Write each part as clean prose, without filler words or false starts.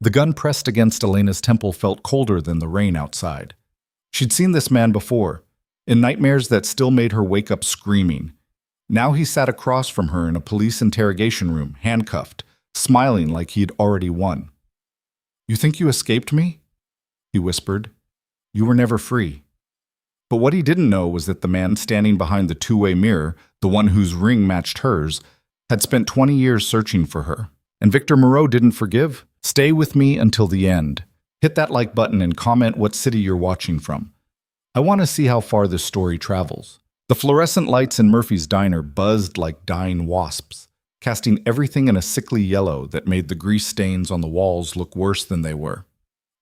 The gun pressed against Elena's temple felt colder than the rain outside. She'd seen this man before, in nightmares that still made her wake up screaming. Now he sat across from her in a police interrogation room, handcuffed, smiling like he'd already won. "You think you escaped me?" he whispered. "You were never free." But what he didn't know was that the man standing behind the two-way mirror, the one whose ring matched hers, had spent 20 years searching for her. And Victor Moreau didn't forgive. Stay with me until the end. Hit that like button and comment what city you're watching from. I want to see how far this story travels. The fluorescent lights in Murphy's diner buzzed like dying wasps, casting everything in a sickly yellow that made the grease stains on the walls look worse than they were.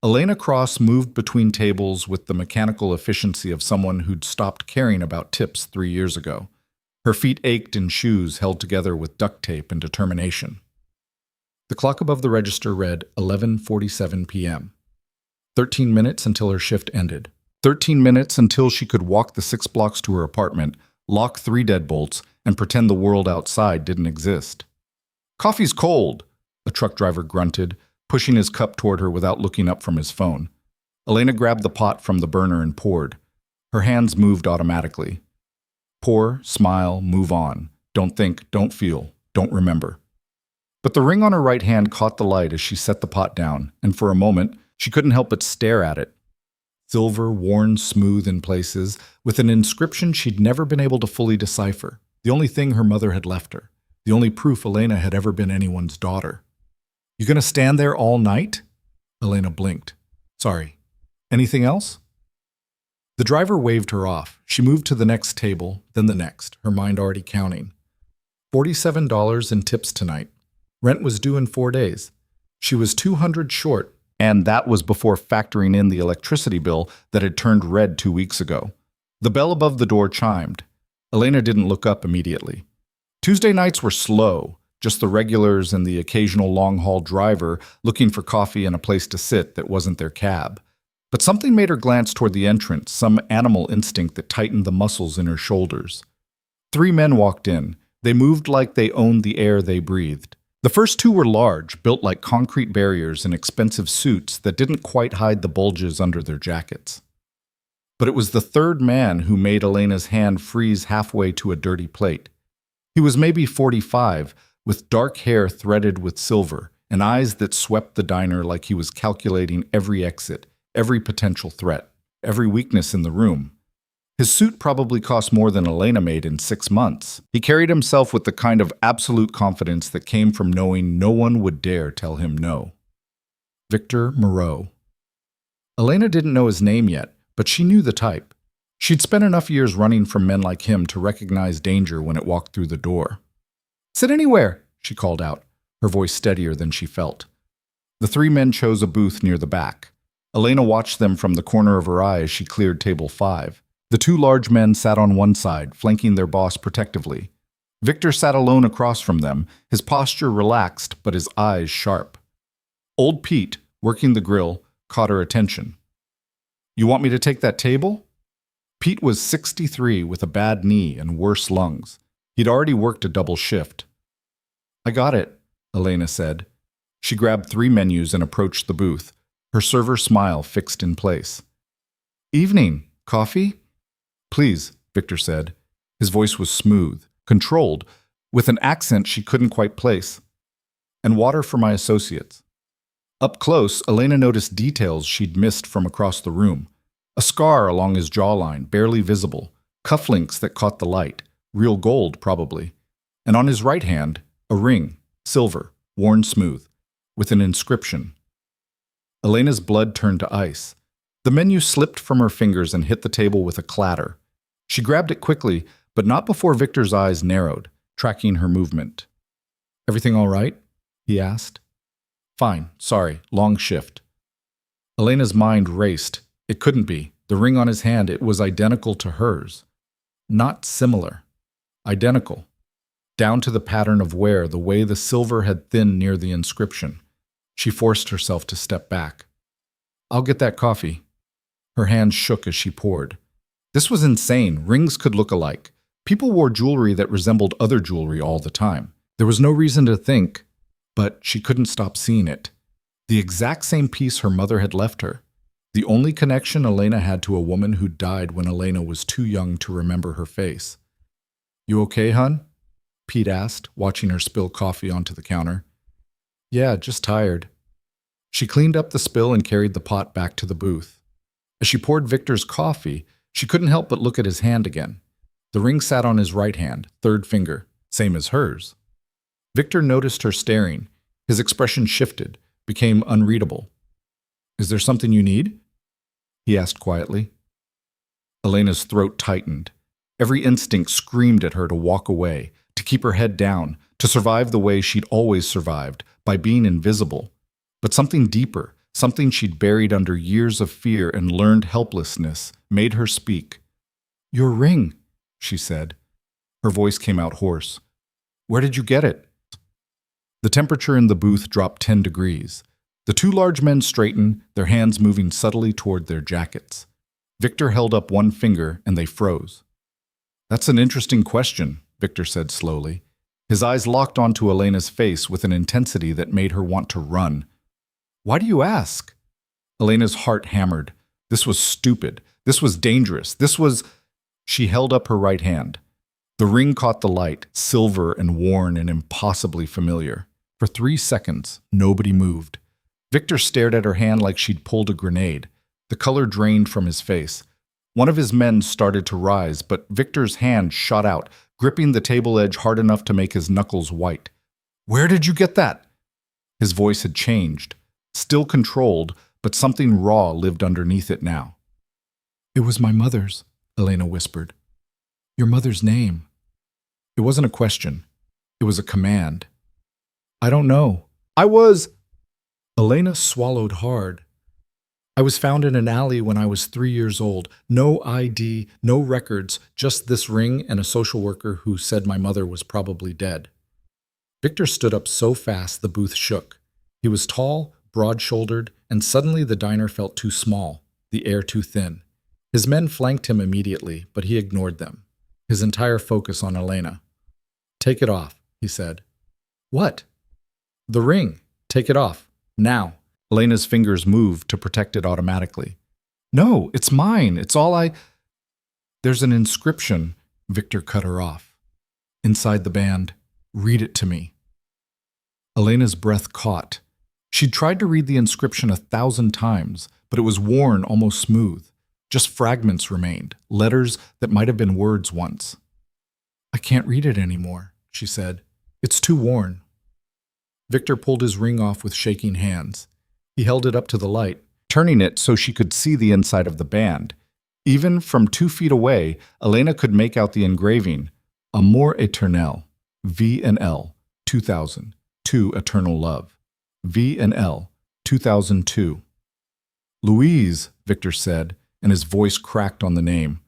Elena Cross moved between tables with the mechanical efficiency of someone who'd stopped caring about tips 3 years ago. Her feet ached in shoes held together with duct tape and determination. The clock above the register read 11:47 p.m. 13 minutes until her shift ended. 13 minutes until she could walk the 6 blocks to her apartment, lock 3 deadbolts, and pretend the world outside didn't exist. "Coffee's cold," a truck driver grunted, pushing his cup toward her without looking up from his phone. Elena grabbed the pot from the burner and poured. Her hands moved automatically. Pour, smile, move on. Don't think, don't feel, don't remember. But the ring on her right hand caught the light as she set the pot down, and for a moment, she couldn't help but stare at it. Silver, worn smooth in places, with an inscription she'd never been able to fully decipher. The only thing her mother had left her. The only proof Elena had ever been anyone's daughter. "You gonna stand there all night?" Elena blinked. "Sorry. Anything else?" The driver waved her off. She moved to the next table, then the next, her mind already counting. $47 in tips tonight. Rent was due in 4 days. She was $200 short, and that was before factoring in the electricity bill that had turned red 2 weeks ago. The bell above the door chimed. Elena didn't look up immediately. Tuesday nights were slow, just the regulars and the occasional long-haul driver looking for coffee and a place to sit that wasn't their cab. But something made her glance toward the entrance, some animal instinct that tightened the muscles in her shoulders. 3 men walked in. They moved like they owned the air they breathed. The first 2 were large, built like concrete barriers in expensive suits that didn't quite hide the bulges under their jackets. But it was the third man who made Elena's hand freeze halfway to a dirty plate. He was maybe 45, with dark hair threaded with silver, and eyes that swept the diner like he was calculating every exit, every potential threat, every weakness in the room. His suit probably cost more than Elena made in 6 months. He carried himself with the kind of absolute confidence that came from knowing no one would dare tell him no. Victor Moreau. Elena didn't know his name yet, but she knew the type. She'd spent enough years running from men like him to recognize danger when it walked through the door. "Sit anywhere," she called out, her voice steadier than she felt. The 3 men chose a booth near the back. Elena watched them from the corner of her eye as she cleared table 5. The 2 large men sat on one side, flanking their boss protectively. Victor sat alone across from them, his posture relaxed but his eyes sharp. Old Pete, working the grill, caught her attention. "You want me to take that table?" Pete was 63 with a bad knee and worse lungs. He'd already worked a double shift. "I got it," Elena said. She grabbed 3 menus and approached the booth, her server smile fixed in place. "Evening. Coffee?" "Please," Victor said. His voice was smooth, controlled, with an accent she couldn't quite place. "And water for my associates." Up close, Elena noticed details she'd missed from across the room. A scar along his jawline, barely visible, cufflinks that caught the light, real gold probably, and on his right hand, a ring, silver, worn smooth, with an inscription. Elena's blood turned to ice. The menu slipped from her fingers and hit the table with a clatter. She grabbed it quickly, but not before Victor's eyes narrowed, tracking her movement. "Everything all right?" he asked. "Fine, sorry, long shift." Elena's mind raced. It couldn't be. The ring on his hand, it was identical to hers. Not similar. Identical. Down to the pattern of wear, the way the silver had thinned near the inscription. She forced herself to step back. "I'll get that coffee." Her hands shook as she poured. This was insane. Rings could look alike. People wore jewelry that resembled other jewelry all the time. There was no reason to think, but she couldn't stop seeing it. The exact same piece her mother had left her. The only connection Elena had to a woman who died when Elena was too young to remember her face. "You okay, hun?" Pete asked, watching her spill coffee onto the counter. "Yeah, just tired." She cleaned up the spill and carried the pot back to the booth. As she poured Victor's coffee, she couldn't help but look at his hand again. The ring sat on his right hand, third finger, same as hers. Victor noticed her staring. His expression shifted, became unreadable. "Is there something you need?" he asked quietly. Elena's throat tightened. Every instinct screamed at her to walk away, to keep her head down, to survive the way she'd always survived, by being invisible. But something deeper, something she'd buried under years of fear and learned helplessness, made her speak. "Your ring," she said. Her voice came out hoarse. "Where did you get it?" The temperature in the booth dropped 10 degrees. The two large men straightened, their hands moving subtly toward their jackets. Victor held up one finger and they froze. "That's an interesting question," Victor said slowly. His eyes locked onto Elena's face with an intensity that made her want to run. "Why do you ask?" Elena's heart hammered. This was stupid. This was dangerous. This was... She held up her right hand. The ring caught the light, silver and worn and impossibly familiar. For 3 seconds, nobody moved. Victor stared at her hand like she'd pulled a grenade. The color drained from his face. One of his men started to rise, but Victor's hand shot out, gripping the table edge hard enough to make his knuckles white. "Where did you get that?" His voice had changed. Still controlled, but something raw lived underneath it now. "It was my mother's," Elena whispered. "Your mother's name." It wasn't a question. It was a command. "I don't know. I was..." Elena swallowed hard. "I was found in an alley when I was 3 years old. No ID, no records, just this ring and a social worker who said my mother was probably dead." Victor stood up so fast the booth shook. He was tall, broad-shouldered, and suddenly the diner felt too small, the air too thin. His men flanked him immediately, but he ignored them, his entire focus on Elena. "Take it off," he said. "What?" "The ring. Take it off. Now." Elena's fingers moved to protect it automatically. "No, it's mine. It's all I..." "There's an inscription," Victor cut her off. "Inside the band. Read it to me." Elena's breath caught. She'd tried to read the inscription 1,000 times, but it was worn almost smooth. Just fragments remained, letters that might have been words once. "I can't read it anymore," she said. "It's too worn." Victor pulled his ring off with shaking hands. He held it up to the light, turning it so she could see the inside of the band. Even from 2 feet away, Elena could make out the engraving, Amour éternel, V and L, 2000, to eternal love. V and L, 2002. "Louise," Victor said, and his voice cracked on the name.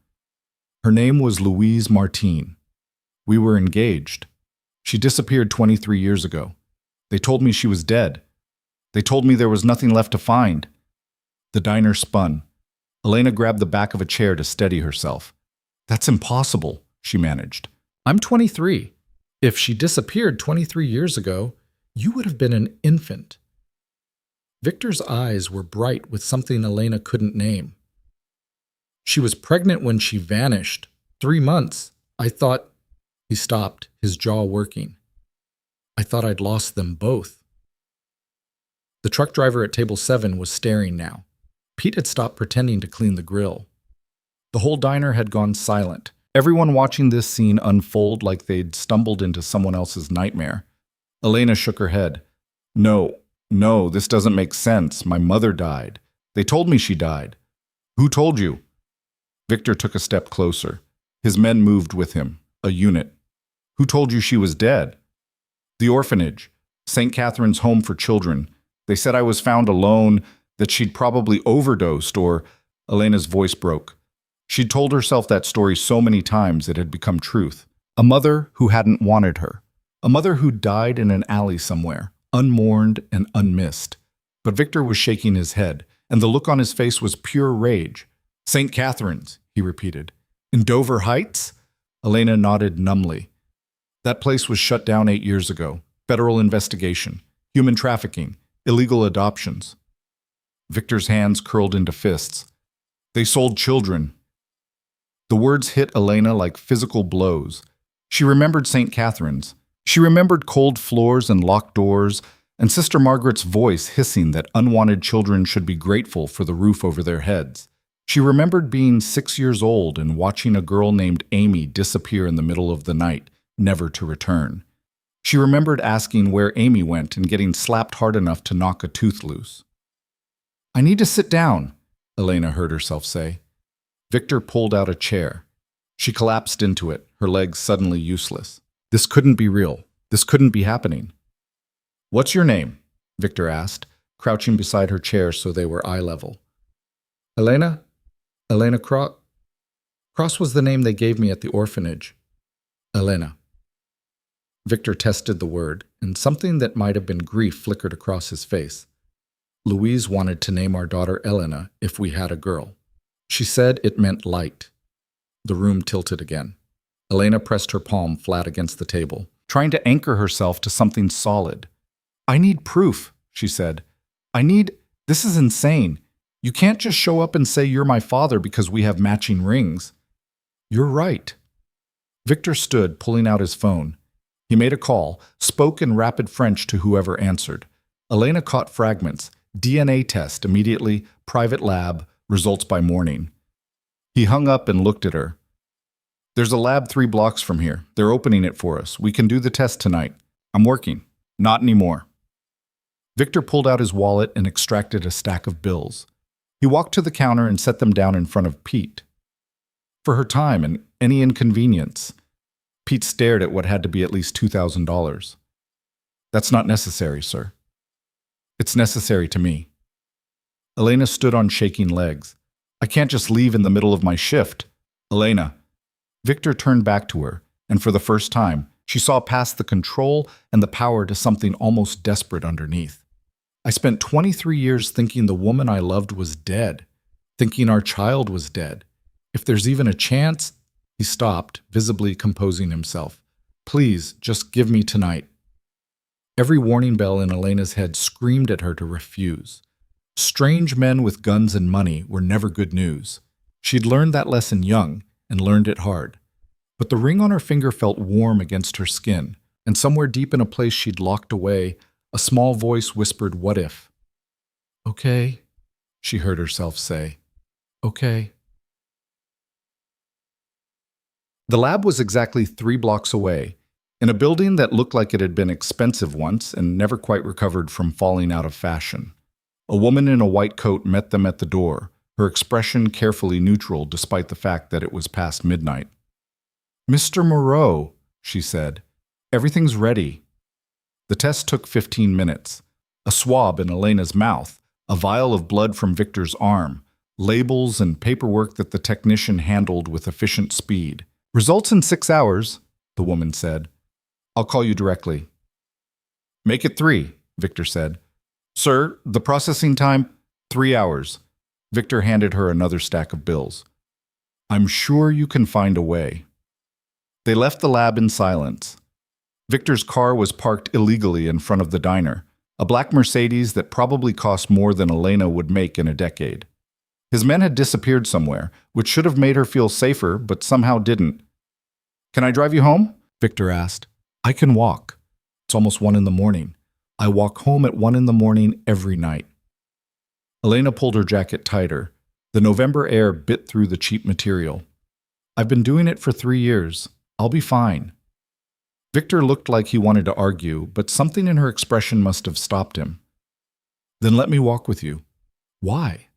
"Her name was Louise Martine. We were engaged. She disappeared 23 years ago. They told me she was dead. They told me there was nothing left to find." The diner spun. Elena grabbed the back of a chair to steady herself. "That's impossible," she managed. "I'm 23. If she disappeared 23 years ago, you would have been an infant." Victor's eyes were bright with something Elena couldn't name. "She was pregnant when she vanished. 3 months. I thought..." He stopped, his jaw working. "I thought I'd lost them both." The truck driver at table 7 was staring now. Pete had stopped pretending to clean the grill. The whole diner had gone silent, everyone watching this scene unfold like they'd stumbled into someone else's nightmare. Elena shook her head. No, this doesn't make sense. My mother died. They told me she died." "Who told you?" Victor took a step closer. His men moved with him, a unit. "Who told you she was dead?" "The orphanage, St. Catherine's Home for Children. They said I was found alone, that she'd probably overdosed or..." Elena's voice broke. She'd told herself that story so many times it had become truth. A mother who hadn't wanted her. A mother who died in an alley somewhere, unmourned and unmissed. But Victor was shaking his head, and the look on his face was pure rage. "St. Catherine's," he repeated. "In Dover Heights?" Elena nodded numbly. "That place was shut down 8 years ago. Federal investigation. Human trafficking. illegal adoptions. Victor's hands curled into fists. They sold children. The words hit Elena like physical blows. She remembered St. Catherine's. She remembered cold floors and locked doors, and Sister Margaret's voice hissing that unwanted children should be grateful for the roof over their heads. She remembered being 6 years old and watching a girl named Amy disappear in the middle of the night, never to return. She remembered asking where Amy went and getting slapped hard enough to knock a tooth loose. "I need to sit down," Elena heard herself say. Victor pulled out a chair. She collapsed into it, her legs suddenly useless. This couldn't be real. This couldn't be happening. "What's your name?" Victor asked, crouching beside her chair so they were eye level. "Elena? Elena Cross? Cross was the name they gave me at the orphanage. Elena." Victor tested the word, and something that might have been grief flickered across his face. "Louise wanted to name our daughter Elena if we had a girl. She said it meant light." The room tilted again. Elena pressed her palm flat against the table, trying to anchor herself to something solid. "I need proof," she said. This is insane. You can't just show up and say you're my father because we have matching rings." "You're right." Victor stood, pulling out his phone. He made a call, spoke in rapid French to whoever answered. Elena caught fragments. DNA test immediately, private lab, results by morning. He hung up and looked at her. "There's a lab 3 blocks from here. They're opening it for us. We can do the test tonight. I'm working." "Not anymore." Victor pulled out his wallet and extracted a stack of bills. He walked to the counter and set them down in front of Pete. "For her time and any inconvenience." Pete stared at what had to be at least $2,000. "That's not necessary, sir." "It's necessary to me." Elena stood on shaking legs. "I can't just leave in the middle of my shift." "Elena." Victor turned back to her, and for the first time, she saw past the control and the power to something almost desperate underneath. "I spent 23 years thinking the woman I loved was dead, thinking our child was dead. If there's even a chance—" He stopped, visibly composing himself. "Please, just give me tonight." Every warning bell in Elena's head screamed at her to refuse. Strange men with guns and money were never good news. She'd learned that lesson young, and learned it hard. But the ring on her finger felt warm against her skin, and somewhere deep in a place she'd locked away, a small voice whispered, "What if?" "Okay," she heard herself say. "Okay." The lab was exactly 3 blocks away, in a building that looked like it had been expensive once and never quite recovered from falling out of fashion. A woman in a white coat met them at the door, her expression carefully neutral despite the fact that it was past midnight. "Mr. Moreau," she said, "everything's ready." The test took 15 minutes. A swab in Elena's mouth, a vial of blood from Victor's arm, labels and paperwork that the technician handled with efficient speed. "Results in 6 hours," the woman said. "I'll call you directly." "Make it 3, Victor said. "Sir, the processing time, 3 hours. Victor handed her another stack of bills. "I'm sure you can find a way." They left the lab in silence. Victor's car was parked illegally in front of the diner, a black Mercedes that probably cost more than Elena would make in a decade. His men had disappeared somewhere, which should have made her feel safer, but somehow didn't. "Can I drive you home?" Victor asked. "I can walk. It's almost 1 in the morning. I walk home at 1 in the morning every night." Elena pulled her jacket tighter. The November air bit through the cheap material. "I've been doing it for 3 years. I'll be fine." Victor looked like he wanted to argue, but something in her expression must have stopped him. "Then let me walk with you." "Why?"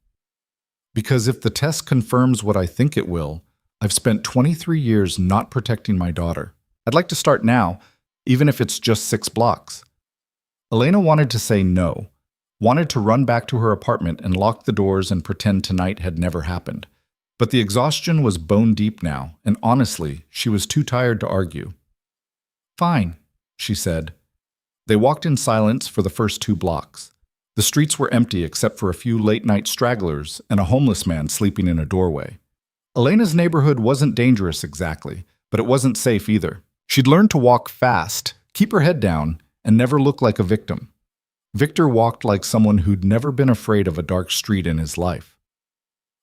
"Because if the test confirms what I think it will, I've spent 23 years not protecting my daughter. I'd like to start now, even if it's just 6 blocks." Elena wanted to say no, wanted to run back to her apartment and lock the doors and pretend tonight had never happened. But the exhaustion was bone deep now, and honestly, she was too tired to argue. "Fine," she said. They walked in silence for the first 2 blocks. The streets were empty except for a few late-night stragglers and a homeless man sleeping in a doorway. Elena's neighborhood wasn't dangerous exactly, but it wasn't safe either. She'd learned to walk fast, keep her head down, and never look like a victim. Victor walked like someone who'd never been afraid of a dark street in his life.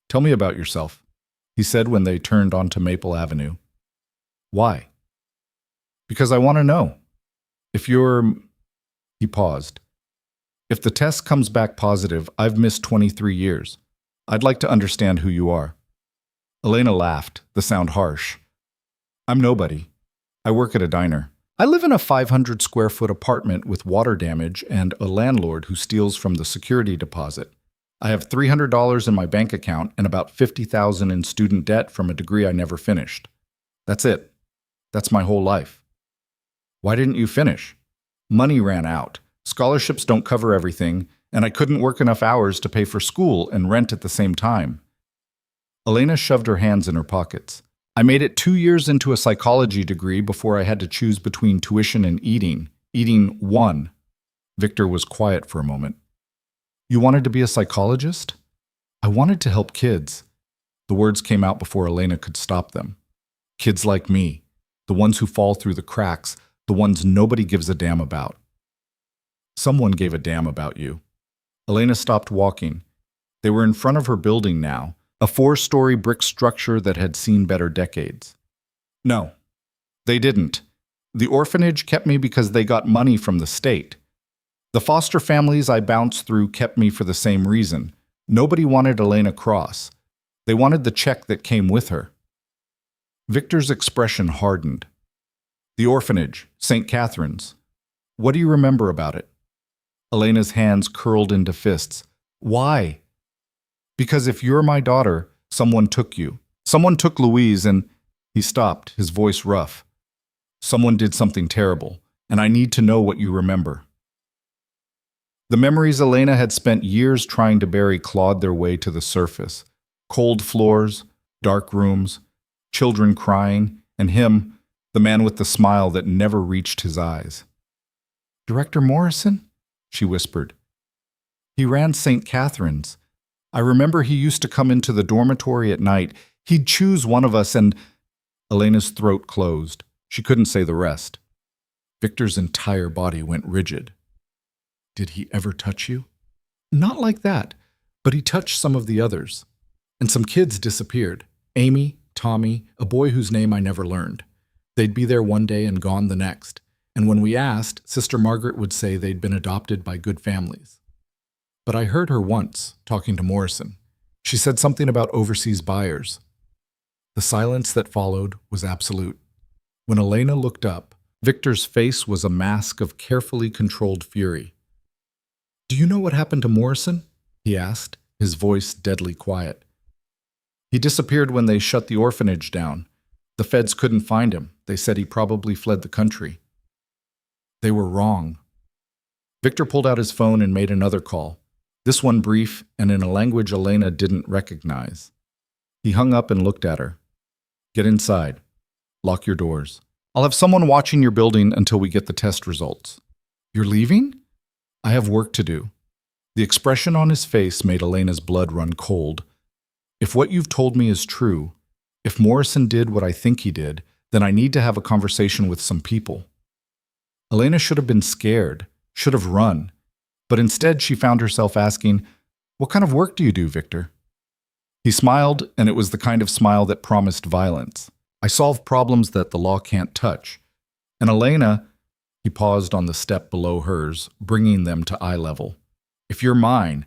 "Tell me about yourself," he said when they turned onto Maple Avenue. "Why?" "Because I want to know. If you're—" He paused. "If the test comes back positive, I've missed 23 years. I'd like to understand who you are." Elena laughed, the sound harsh. "I'm nobody. I work at a diner. I live in a 500-square-foot apartment with water damage and a landlord who steals from the security deposit. I have $300 in my bank account and about $50,000 in student debt from a degree I never finished. That's it. That's my whole life." "Why didn't you finish?" "Money ran out. Scholarships don't cover everything, and I couldn't work enough hours to pay for school and rent at the same time." Elena shoved her hands in her pockets. "I made it 2 years into a psychology degree before I had to choose between tuition and eating. Eating won." Victor was quiet for a moment. "You wanted to be a psychologist?" "I wanted to help kids." The words came out before Elena could stop them. "Kids like me. The ones who fall through the cracks. The ones nobody gives a damn about." "Someone gave a damn about you." Elena stopped walking. They were in front of her building now, a 4-story brick structure that had seen better decades. "No, they didn't. The orphanage kept me because they got money from the state. The foster families I bounced through kept me for the same reason. Nobody wanted Elena Cross. They wanted the check that came with her." Victor's expression hardened. "The orphanage, St. Catherine's. What do you remember about it?" Elena's hands curled into fists. "Why?" "Because if you're my daughter, someone took you. Someone took Louise and—" He stopped, his voice rough. "Someone did something terrible, and I need to know what you remember." The memories Elena had spent years trying to bury clawed their way to the surface. Cold floors, dark rooms, children crying, and him, the man with the smile that never reached his eyes. "Director Morrison?" she whispered. "He ran St. Catherine's. I remember he used to come into the dormitory at night. He'd choose one of us and—" Elena's throat closed. She couldn't say the rest. Victor's entire body went rigid. "Did he ever touch you?" "Not like that, but he touched some of the others. And some kids disappeared. Amy, Tommy, a boy whose name I never learned. They'd be there one day and gone the next. And when we asked, Sister Margaret would say they'd been adopted by good families. But I heard her once, talking to Morrison. She said something about overseas buyers." The silence that followed was absolute. When Elena looked up, Victor's face was a mask of carefully controlled fury. "Do you know what happened to Morrison?" he asked, his voice deadly quiet. "He disappeared when they shut the orphanage down. The feds couldn't find him. They said he probably fled the country." They were wrong. Victor pulled out his phone and made another call, this one brief and in a language Elena didn't recognize. He hung up and looked at her. "Get inside. Lock your doors. I'll have someone watching your building until we get the test results." "You're leaving?" "I have work to do." The expression on his face made Elena's blood run cold. "If what you've told me is true, if Morrison did what I think he did, then I need to have a conversation with some people." Elena should have been scared, should have run, but instead she found herself asking, "What kind of work do you do, Victor?" He smiled, and it was the kind of smile that promised violence. "I solve problems that the law can't touch." And Elena, he paused on the step below hers, bringing them to eye level. "If you're mine,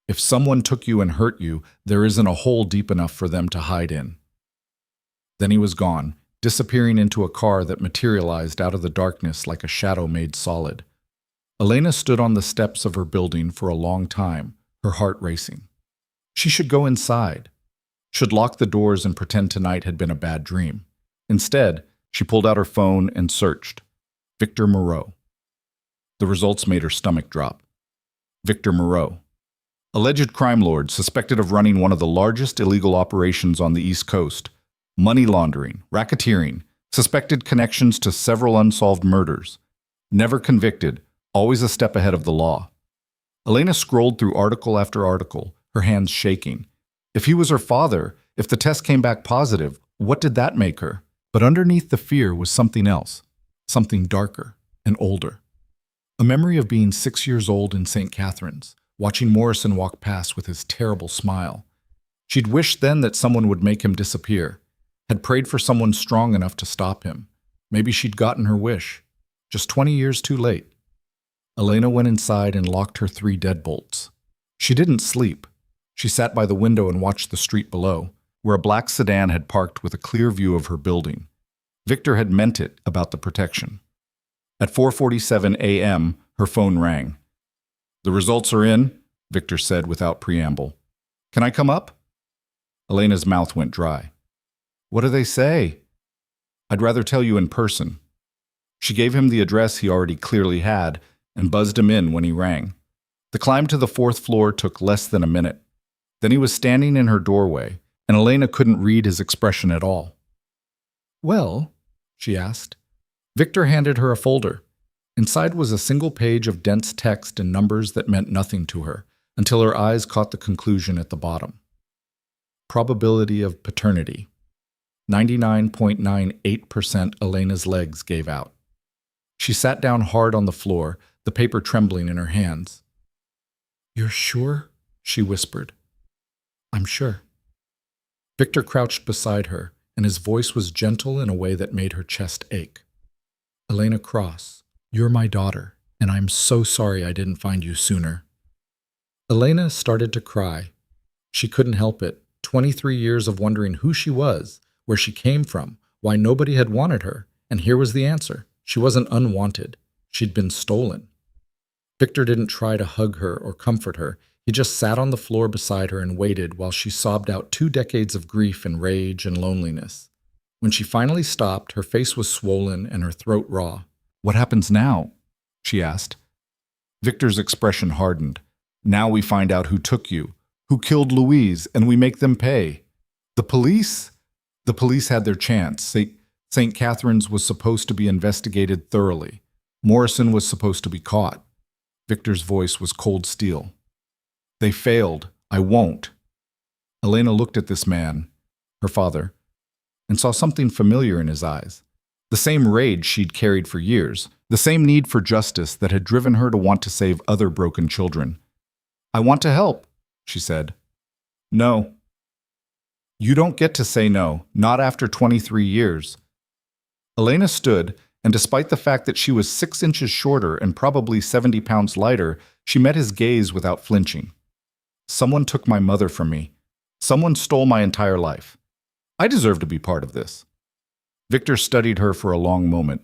if someone took you and hurt you, there isn't a hole deep enough for them to hide in." Then he was gone, disappearing into a car that materialized out of the darkness like a shadow made solid. Elena stood on the steps of her building for a long time, her heart racing. She should go inside, should lock the doors and pretend tonight had been a bad dream. Instead, she pulled out her phone and searched. Victor Moreau. The results made her stomach drop. Victor Moreau. Alleged crime lord suspected of running one of the largest illegal operations on the East Coast. Money laundering, racketeering, suspected connections to several unsolved murders. Never convicted, always a step ahead of the law. Elena scrolled through article after article, her hands shaking. If he was her father, if the test came back positive, what did that make her? But underneath the fear was something else, something darker and older. A memory of being 6 years old in St. Catharines, watching Morrison walk past with his terrible smile. She'd wished then that someone would make him disappear, had prayed for someone strong enough to stop him. Maybe she'd gotten her wish, just 20 years too late. Elena went inside and locked her 3 deadbolts. She didn't sleep. She sat by the window and watched the street below, where a black sedan had parked with a clear view of her building. Victor had meant it about the protection. At 4:47 a.m., her phone rang. "The results are in," Victor said without preamble. "Can I come up?" Elena's mouth went dry. "What do they say?" "I'd rather tell you in person." She gave him the address he already clearly had and buzzed him in when he rang. The climb to the 4th floor took less than a minute. Then he was standing in her doorway, and Elena couldn't read his expression at all. "Well?" she asked. Victor handed her a folder. Inside was a single page of dense text and numbers that meant nothing to her, until her eyes caught the conclusion at the bottom. Probability of paternity. 99.98% Elena's legs gave out. She sat down hard on the floor, the paper trembling in her hands. "You're sure?" she whispered. "I'm sure." Victor crouched beside her, and his voice was gentle in a way that made her chest ache. "Elena Cross, you're my daughter, and I'm so sorry I didn't find you sooner." Elena started to cry. She couldn't help it. 23 years of wondering who she was, where she came from, why nobody had wanted her, and here was the answer. She wasn't unwanted. She'd been stolen. Victor didn't try to hug her or comfort her. He just sat on the floor beside her and waited while she sobbed out 2 decades of grief and rage and loneliness. When she finally stopped, her face was swollen and her throat raw. "What happens now?" she asked. Victor's expression hardened. "Now we find out who took you, who killed Louise, and we make them pay." "The police?" "The police had their chance. St. Catharines was supposed to be investigated thoroughly. Morrison was supposed to be caught." Victor's voice was cold steel. "They failed. I won't." Elena looked at this man, her father, and saw something familiar in his eyes. The same rage she'd carried for years, the same need for justice that had driven her to want to save other broken children. "I want to help," she said. "No." "You don't get to say no, not after 23 years. Elena stood, and despite the fact that she was 6 inches shorter and probably 70 pounds lighter, she met his gaze without flinching. "Someone took my mother from me. Someone stole my entire life. I deserve to be part of this." Victor studied her for a long moment.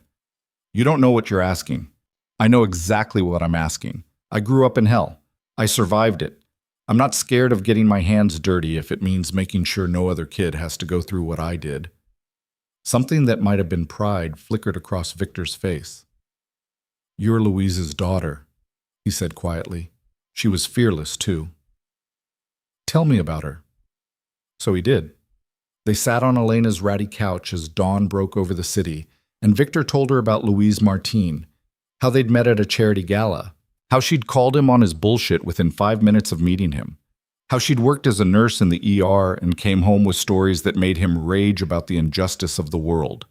"You don't know what you're asking. I know exactly what I'm asking. I grew up in hell. I survived it. I'm not scared of getting my hands dirty if it means making sure no other kid has to go through what I did." Something that might have been pride flickered across Victor's face. "You're Louise's daughter," he said quietly. "She was fearless, too." "Tell me about her." So he did. They sat on Elena's ratty couch as dawn broke over the city, and Victor told her about Louise Martin, how they'd met at a charity gala, how she'd called him on his bullshit within 5 minutes of meeting him, how she'd worked as a nurse in the ER and came home with stories that made him rage about the injustice of the world,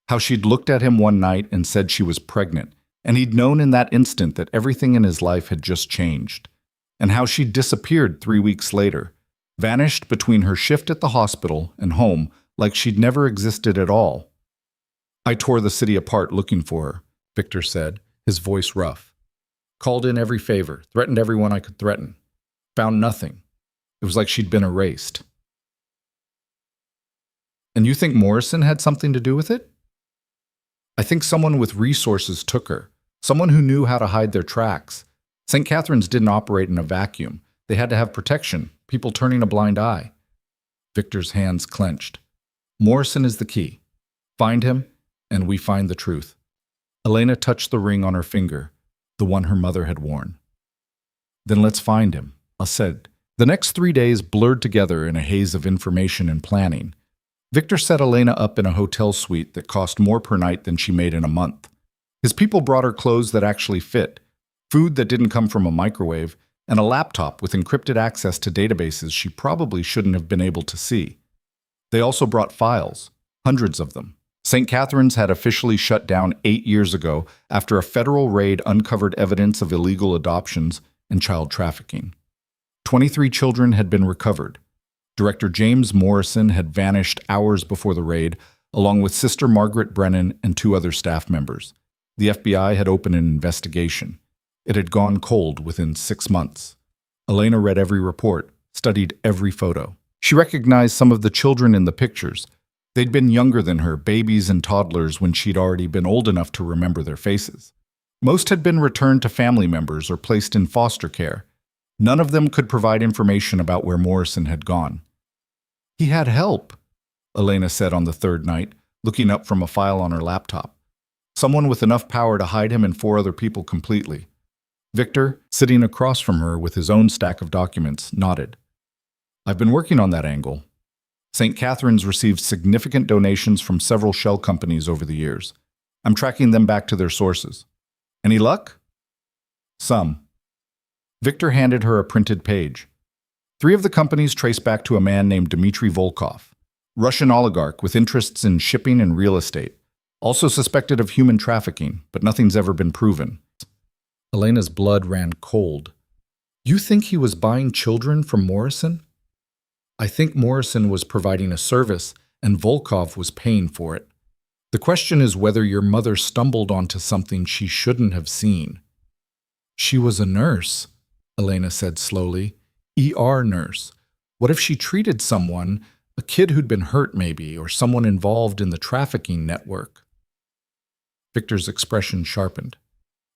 how she'd looked at him one night and said she was pregnant, and he'd known in that instant that everything in his life had just changed, and how she'd disappeared 3 weeks later, vanished between her shift at the hospital and home like she'd never existed at all. "I tore the city apart looking for her," Victor said, his voice rough. "Called in every favor, threatened everyone I could threaten. Found nothing. It was like she'd been erased." "And you think Morrison had something to do with it?" "I think someone with resources took her, someone who knew how to hide their tracks. St. Catharines didn't operate in a vacuum. They had to have protection, people turning a blind eye." Victor's hands clenched. "Morrison is the key. Find him, and we find the truth." Elena touched the ring on her finger, the one her mother had worn. "Then let's find him," I said. The next 3 days blurred together in a haze of information and planning. Victor set Elena up in a hotel suite that cost more per night than she made in a month. His people brought her clothes that actually fit, food that didn't come from a microwave, and a laptop with encrypted access to databases she probably shouldn't have been able to see. They also brought files, hundreds of them, St. Catherine's had officially shut down 8 years ago after a federal raid uncovered evidence of illegal adoptions and child trafficking. 23 children had been recovered. Director James Morrison had vanished hours before the raid, along with Sister Margaret Brennan and 2 other staff members. The FBI had opened an investigation. It had gone cold within 6 months. Elena read every report, studied every photo. She recognized some of the children in the pictures. They'd been younger than her, babies and toddlers, when she'd already been old enough to remember their faces. Most had been returned to family members or placed in foster care. None of them could provide information about where Morrison had gone. "He had help," Elena said on the 3rd night, looking up from a file on her laptop. Someone with enough power to hide him and 4 other people completely. Victor, sitting across from her with his own stack of documents, nodded. "I've been working on that angle. St. Catherine's received significant donations from several shell companies over the years. I'm tracking them back to their sources. Any luck?" "Some." Victor handed her a printed page. 3 of the companies trace back to a man named Dmitry Volkov, Russian oligarch with interests in shipping and real estate, also suspected of human trafficking, but nothing's ever been proven. Elena's blood ran cold. "You think he was buying children from Morrison?" "I think Morrison was providing a service, and Volkov was paying for it. The question is whether your mother stumbled onto something she shouldn't have seen." "She was a nurse," Elena said slowly. "ER nurse. What if she treated someone, a kid who'd been hurt maybe, or someone involved in the trafficking network?" Victor's expression sharpened.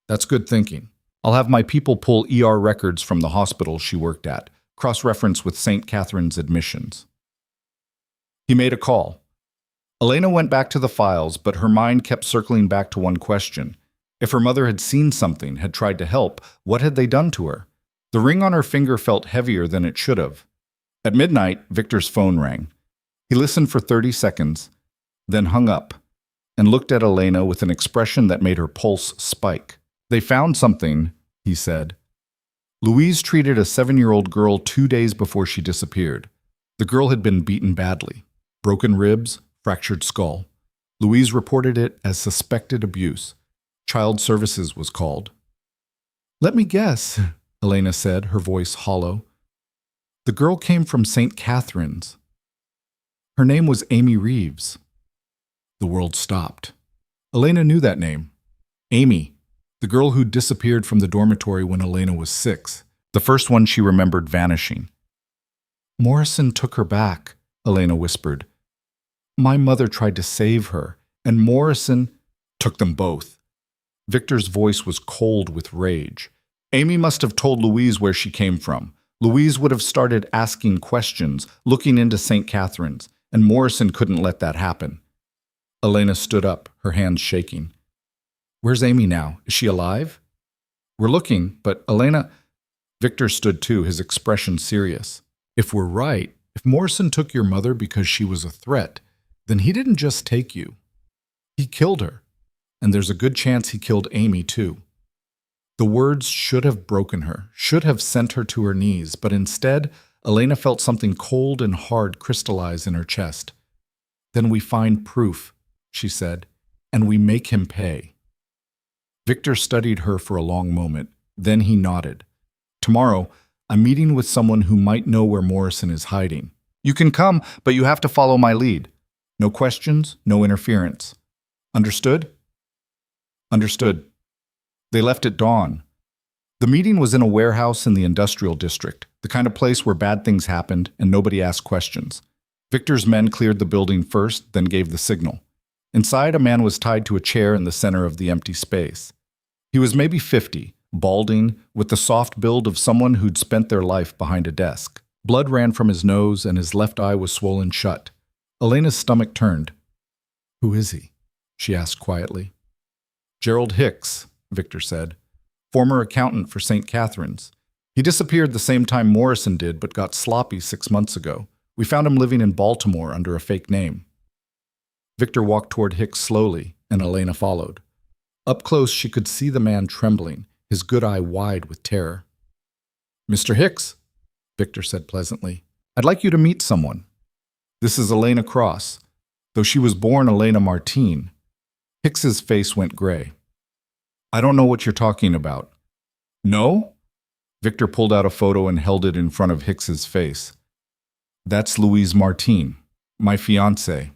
"That's good thinking. I'll have my people pull ER records from the hospital she worked at, cross-reference with St. Catherine's admissions." He made a call. Elena went back to the files, but her mind kept circling back to one question. If her mother had seen something, had tried to help, what had they done to her? The ring on her finger felt heavier than it should have. At midnight, Victor's phone rang. He listened for 30 seconds, then hung up, and looked at Elena with an expression that made her pulse spike. "They found something," he said. Louise treated a 7-year-old girl 2 days before she disappeared. The girl had been beaten badly. Broken ribs, fractured skull. Louise reported it as suspected abuse. Child Services was called. "Let me guess," Elena said, her voice hollow. "The girl came from St. Catherine's. Her name was Amy Reeves." The world stopped. Elena knew that name. Amy, the girl who disappeared from the dormitory when Elena was 6, the first one she remembered vanishing. "Morrison took her back," Elena whispered. "My mother tried to save her, and Morrison took them both." Victor's voice was cold with rage. Amy must have told Louise where she came from. Louise would have started asking questions, looking into St. Catherine's, and Morrison couldn't let that happen. Elena stood up, her hands shaking. "Where's Amy now? Is she alive?" "We're looking, but Elena—" Victor stood too, his expression serious. "If we're right, if Morrison took your mother because she was a threat, then he didn't just take you. He killed her. And there's a good chance he killed Amy too." The words should have broken her, should have sent her to her knees, but instead, Elena felt something cold and hard crystallize in her chest. "Then we find proof," she said, "and we make him pay." Victor studied her for a long moment. Then he nodded. "Tomorrow, I'm meeting with someone who might know where Morrison is hiding. You can come, but you have to follow my lead. No questions, no interference. Understood?" "Understood." They left at dawn. The meeting was in a warehouse in the industrial district, the kind of place where bad things happened and nobody asked questions. Victor's men cleared the building first, then gave the signal. Inside, a man was tied to a chair in the center of the empty space. He was maybe 50, balding, with the soft build of someone who'd spent their life behind a desk. Blood ran from his nose and his left eye was swollen shut. Elena's stomach turned. "Who is he?" she asked quietly. "Gerald Hicks," Victor said. "Former accountant for St. Catherine's. He disappeared the same time Morrison did, but got sloppy 6 months ago. We found him living in Baltimore under a fake name." Victor walked toward Hicks slowly, and Elena followed. Up close, she could see the man trembling, his good eye wide with terror. "Mr. Hicks," Victor said pleasantly, "I'd like you to meet someone. This is Elena Cross. though she was born Elena Martine. Hicks's face went gray. I don't know what you're talking about. No? Victor pulled out a photo and held it in front of Hicks's face. That's Louise Martine, my fiancée.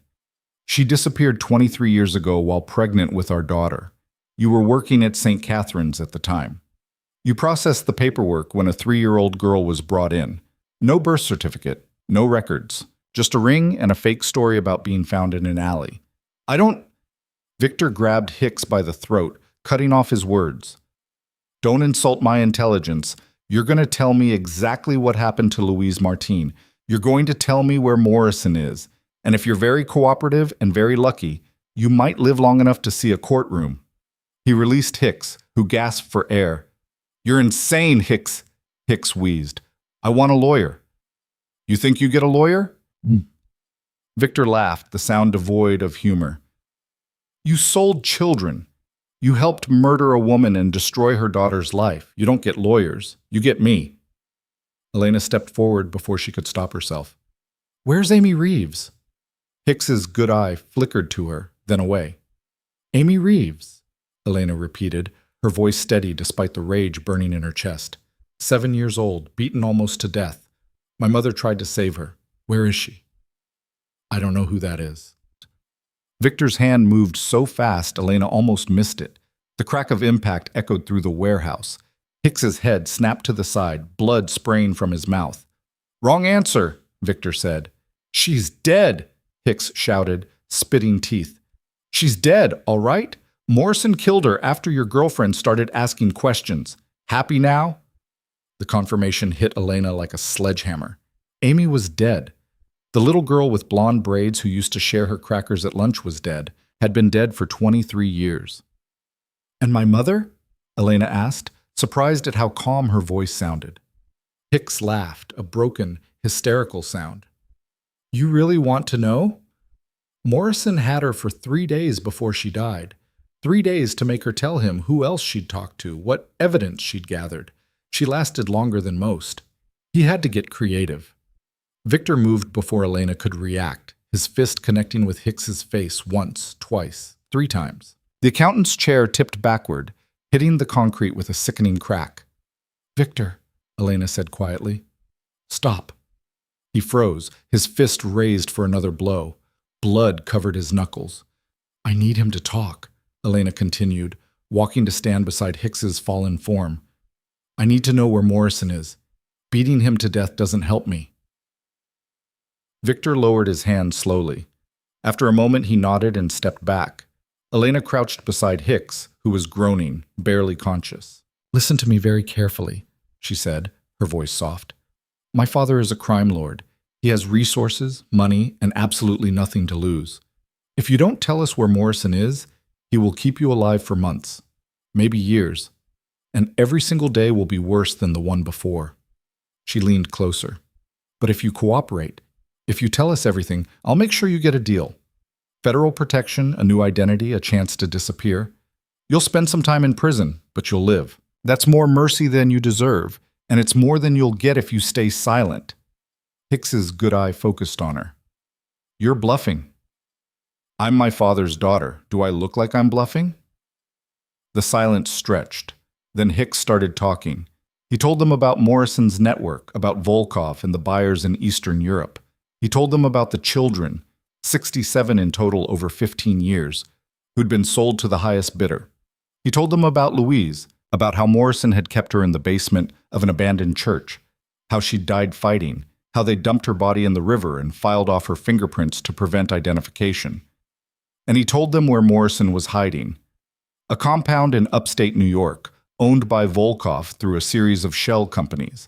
She disappeared 23 years ago while pregnant with our daughter. You were working at St. Catherine's at the time. You processed the paperwork when a 3-year-old girl was brought in. No birth certificate, no records, just a ring and a fake story about being found in an alley. I don't... Victor grabbed Hicks by the throat, cutting off his words. Don't insult my intelligence. You're going to tell me exactly what happened to Louise Martine. You're going to tell me where Morrison is. And if you're very cooperative and very lucky, you might live long enough to see a courtroom. He released Hicks, who gasped for air. You're insane, Hicks, Hicks wheezed. I want a lawyer. You think you get a lawyer? Victor laughed, the sound devoid of humor. You sold children. You helped murder a woman and destroy her daughter's life. You don't get lawyers. You get me. Elena stepped forward before she could stop herself. Where's Amy Reeves? Hicks's good eye flickered to her, then away. Amy Reeves, Elena repeated, her voice steady despite the rage burning in her chest. 7 years old, beaten almost to death. My mother tried to save her. Where is she? I don't know who that is. Victor's hand moved so fast Elena almost missed it. The crack of impact echoed through the warehouse. Hicks's head snapped to the side, blood spraying from his mouth. Wrong answer, Victor said. She's dead, Hicks shouted, spitting teeth. She's dead, all right? Morrison killed her after your girlfriend started asking questions. Happy now? The confirmation hit Elena like a sledgehammer. Amy was dead. The little girl with blonde braids who used to share her crackers at lunch was dead, had been dead for 23 years. And my mother? Elena asked, surprised at how calm her voice sounded. Hicks laughed, a broken, hysterical sound. You really want to know? Morrison had her for 3 days before she died. 3 days to make her tell him who else she'd talked to, what evidence she'd gathered. She lasted longer than most. He had to get creative. Victor moved before Elena could react, his fist connecting with Hicks's face once, twice, 3 times. The accountant's chair tipped backward, hitting the concrete with a sickening crack. Victor, Elena said quietly. Stop. He froze, his fist raised for another blow. Blood covered his knuckles. I need him to talk, Elena continued, walking to stand beside Hicks's fallen form. I need to know where Morrison is. Beating him to death doesn't help me. Victor lowered his hand slowly. After a moment, he nodded and stepped back. Elena crouched beside Hicks, who was groaning, barely conscious. Listen to me very carefully, she said, her voice soft. My father is a crime lord. He has resources, money, and absolutely nothing to lose. If you don't tell us where Morrison is, he will keep you alive for months, maybe years, and every single day will be worse than the one before. She leaned closer. But if you cooperate, if you tell us everything, I'll make sure you get a deal. Federal protection, a new identity, a chance to disappear. You'll spend some time in prison, but you'll live. That's more mercy than you deserve, and it's more than you'll get if you stay silent. Hicks's good eye focused on her. You're bluffing. I'm my father's daughter. Do I look like I'm bluffing? The silence stretched. Then Hicks started talking. He told them about Morrison's network, about Volkov and the buyers in Eastern Europe. He told them about the children, 67 in total over 15 years, who'd been sold to the highest bidder. He told them about Louise, about how Morrison had kept her in the basement of an abandoned church, how she'd died fighting, how they dumped her body in the river and filed off her fingerprints to prevent identification. And he told them where Morrison was hiding. A compound in upstate New York, owned by Volkov through a series of shell companies.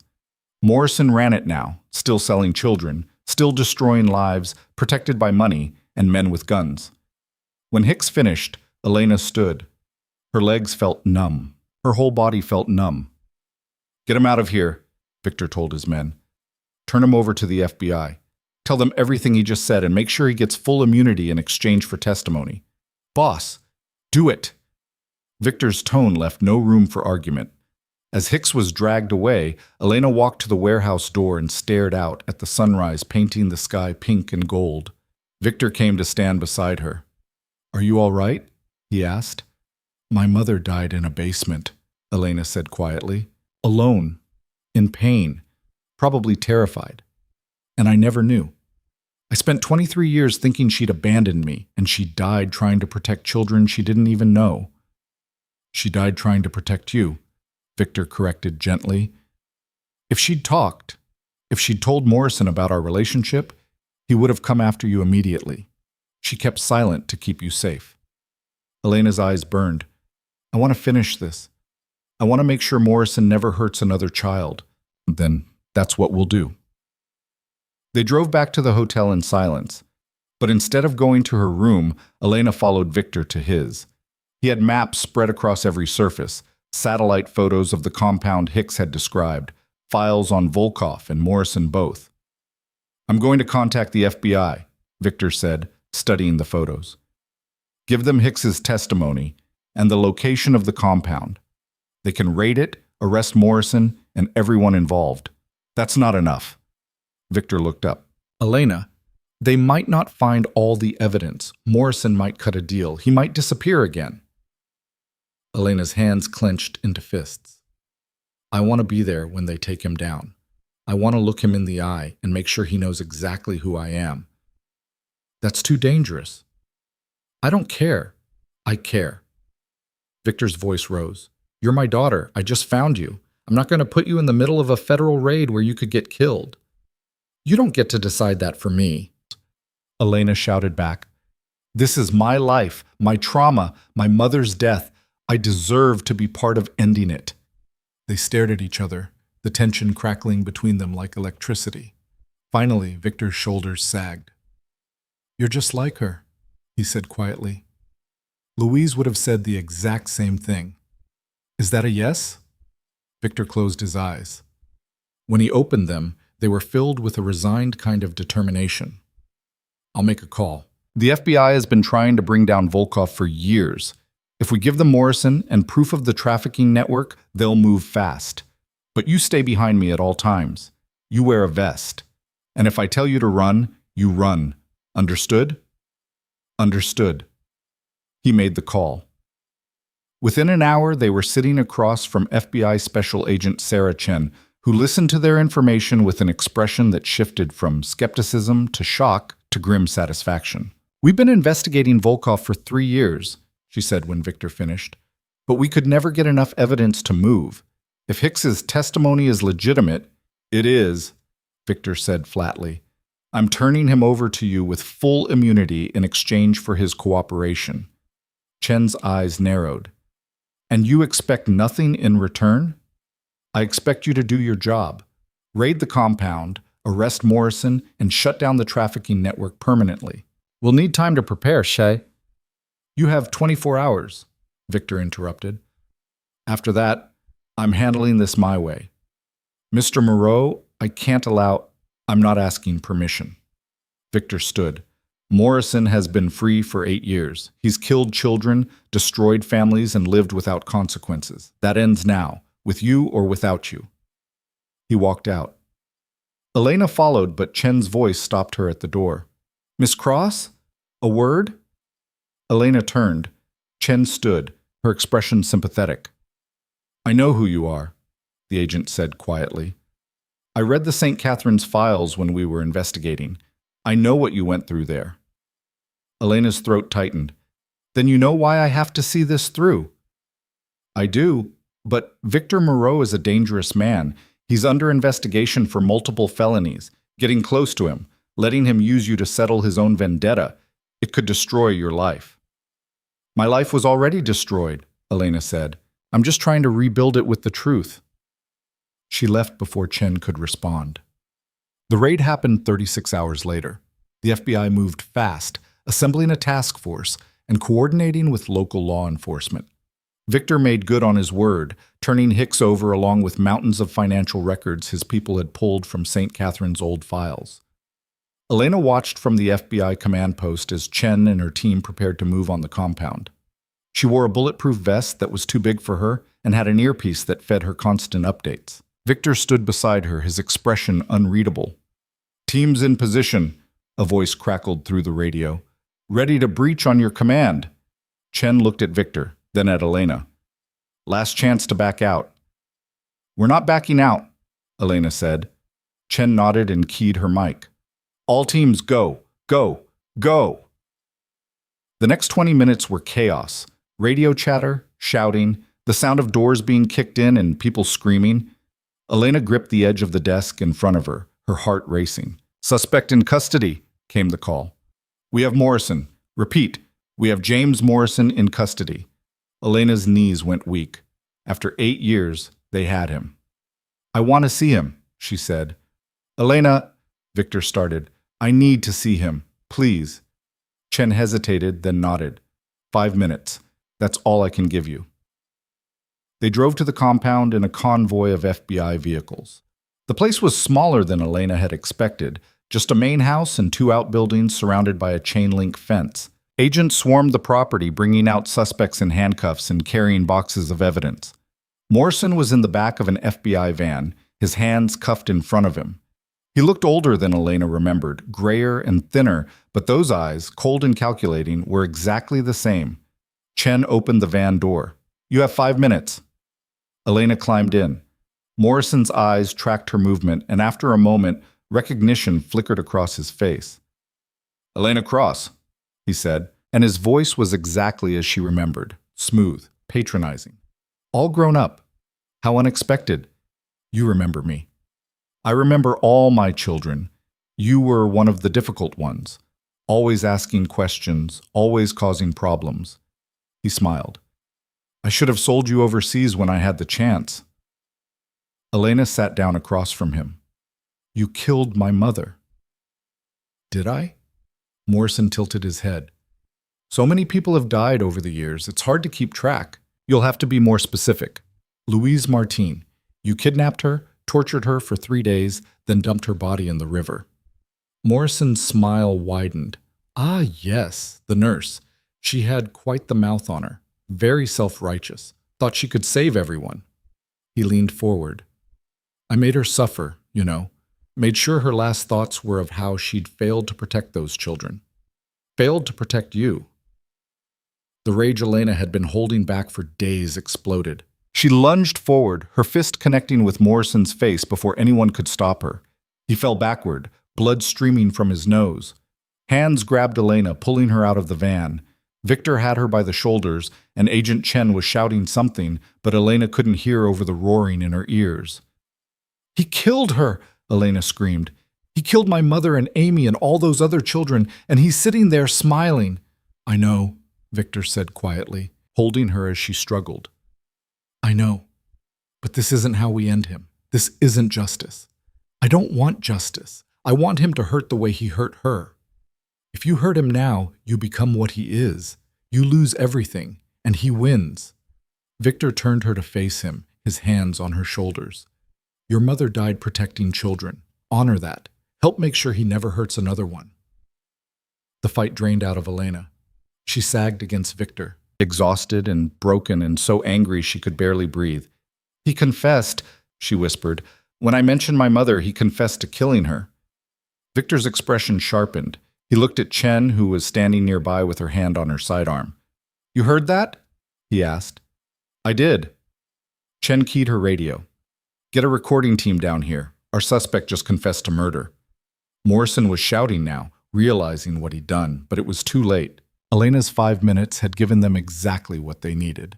Morrison ran it now, still selling children, still destroying lives, protected by money and men with guns. When Hicks finished, Elena stood. Her legs felt numb. Her whole body felt numb. Get him out of here, Victor told his men. Turn him over to the FBI. Tell them everything he just said and make sure he gets full immunity in exchange for testimony. Boss, do it. Victor's tone left no room for argument. As Hicks was dragged away, Elena walked to the warehouse door and stared out at the sunrise painting the sky pink and gold. Victor came to stand beside her. "Are you all right?" he asked. "My mother died in a basement," Elena said quietly. "Alone, in pain, probably terrified. And I never knew. I spent 23 years thinking she'd abandoned me, and she died trying to protect children she didn't even know." "She died trying to protect you," Victor corrected gently. "If she'd talked, if she'd told Morrison about our relationship, he would have come after you immediately. She kept silent to keep you safe." Elena's eyes burned. "I want to finish this. I want to make sure Morrison never hurts another child. Then that's what we'll do." They drove back to the hotel in silence. But instead of going to her room, Elena followed Victor to his. He had maps spread across every surface, satellite photos of the compound Hicks had described, files on Volkov and Morrison both. "I'm going to contact the FBI," Victor said, studying the photos. "Give them Hicks's testimony and the location of the compound. They can raid it, arrest Morrison, and everyone involved. That's not enough." Victor looked up. "Elena, they might not find all the evidence. Morrison might cut a deal. He might disappear again." Elena's hands clenched into fists. "I want to be there when they take him down. I want to look him in the eye and make sure he knows exactly who I am." "That's too dangerous." "I don't care. I care." Victor's voice rose. "You're my daughter. I just found you. I'm not going to put you in the middle of a federal raid where you could get killed." "You don't get to decide that for me," Elena shouted back. "This is my life, my trauma, my mother's death. I deserve to be part of ending it." They stared at each other, the tension crackling between them like electricity. Finally, Victor's shoulders sagged. "You're just like her," he said quietly. "Louise would have said the exact same thing. Is that a yes?" Victor closed his eyes. When he opened them, they were filled with a resigned kind of determination. "I'll make a call. The FBI has been trying to bring down Volkov for years. If we give them Morrison and proof of the trafficking network, they'll move fast. But you stay behind me at all times. You wear a vest. And if I tell you to run, you run. Understood?" "Understood." He made the call. Within an hour, they were sitting across from FBI Special Agent Sarah Chen, who listened to their information with an expression that shifted from skepticism to shock to grim satisfaction. "We've been investigating Volkov for 3 years," she said when Victor finished, "but we could never get enough evidence to move. If Hicks's testimony is legitimate—" "It is," Victor said flatly. "I'm turning him over to you with full immunity in exchange for his cooperation." Chen's eyes narrowed. "And you expect nothing in return?" "I expect you to do your job. Raid the compound, arrest Morrison, and shut down the trafficking network permanently." "We'll need time to prepare, Shay." "You have 24 hours, Victor interrupted. "After that, I'm handling this my way. Mr. Moreau, I can't allow— I'm not asking permission." Victor stood. "Morrison has been free for 8 years. He's killed children, destroyed families, and lived without consequences. That ends now, with you or without you." He walked out. Elena followed, but Chen's voice stopped her at the door. "Miss Cross? A word?" Elena turned. Chen stood, her expression sympathetic. "I know who you are," the agent said quietly. "I read the St. Catherine's files when we were investigating. I know what you went through there." Elena's throat tightened. "Then you know why I have to see this through." "I do, but Victor Moreau is a dangerous man. He's under investigation for multiple felonies. Getting close to him, letting him use you to settle his own vendetta, it could destroy your life." "My life was already destroyed," Elena said. "I'm just trying to rebuild it with the truth." She left before Chen could respond. The raid happened 36 hours later. The FBI moved fast, assembling a task force and coordinating with local law enforcement. Victor made good on his word, turning Hicks over along with mountains of financial records his people had pulled from St. Catherine's old files. Elena watched from the FBI command post as Chen and her team prepared to move on the compound. She wore a bulletproof vest that was too big for her and had an earpiece that fed her constant updates. Victor stood beside her, his expression unreadable. "Teams in position. a voice crackled through the radio. Ready to breach on your command. Chen looked at Victor, then at Elena. Last chance to back out. We're not backing out, Elena said. Chen nodded and keyed her mic. All teams go, go, go. The next 20 minutes were chaos. Radio chatter, shouting, the sound of doors being kicked in and people screaming. Elena gripped the edge of the desk in front of her, her heart racing. Suspect in custody, came the call. We have Morrison. Repeat, we have James Morrison in custody. Elena's knees went weak. After 8 years, they had him. I want to see him, she said. Elena, Victor started. I need to see him, please. Chen hesitated, then nodded. 5 minutes. That's all I can give you. They drove to the compound in a convoy of FBI vehicles. The place was smaller than Elena had expected, just a main house and 2 outbuildings surrounded by a chain-link fence. Agents swarmed the property, bringing out suspects in handcuffs and carrying boxes of evidence. Morrison was in the back of an FBI van, his hands cuffed in front of him. He looked older than Elena remembered, grayer and thinner, but those eyes, cold and calculating, were exactly the same. Chen opened the van door. You have 5 minutes. Elena climbed in. Morrison's eyes tracked her movement, and after a moment, recognition flickered across his face. Elena Cross, he said, and his voice was exactly as she remembered, smooth, patronizing. All grown up. How unexpected. You remember me. I remember all my children. You were one of the difficult ones, always asking questions, always causing problems. He smiled. I should have sold you overseas when I had the chance. Elena sat down across from him. You killed my mother. Did I? Morrison tilted his head. So many people have died over the years, it's hard to keep track. You'll have to be more specific. Louise Martin. You kidnapped her, tortured her for 3 days, then dumped her body in the river. Morrison's smile widened. Ah, yes, the nurse. She had quite the mouth on her. Very self-righteous. Thought she could save everyone. He leaned forward. I made her suffer, you know. Made sure her last thoughts were of how she'd failed to protect those children. Failed to protect you. The rage Elena had been holding back for days exploded. She lunged forward, her fist connecting with Morrison's face before anyone could stop her. He fell backward, blood streaming from his nose. Hands grabbed Elena, pulling her out of the van. Victor had her by the shoulders, and Agent Chen was shouting something, but Elena couldn't hear over the roaring in her ears. He killed her, Elena screamed. He killed my mother and Amy and all those other children, and he's sitting there smiling. I know, Victor said quietly, holding her as she struggled. I know, but this isn't how we end him. This isn't justice. I don't want justice. I want him to hurt the way he hurt her. If you hurt him now, you become what he is. You lose everything, and he wins. Victor turned her to face him, his hands on her shoulders. Your mother died protecting children. Honor that. Help make sure he never hurts another one. The fight drained out of Elena. She sagged against Victor, exhausted and broken and so angry she could barely breathe. He confessed, she whispered. When I mentioned my mother, he confessed to killing her. Victor's expression sharpened. He looked at Chen, who was standing nearby with her hand on her sidearm. You heard that? He asked. I did. Chen keyed her radio. Get a recording team down here. Our suspect just confessed to murder. Morrison was shouting now, realizing what he'd done, but it was too late. Elena's 5 minutes had given them exactly what they needed.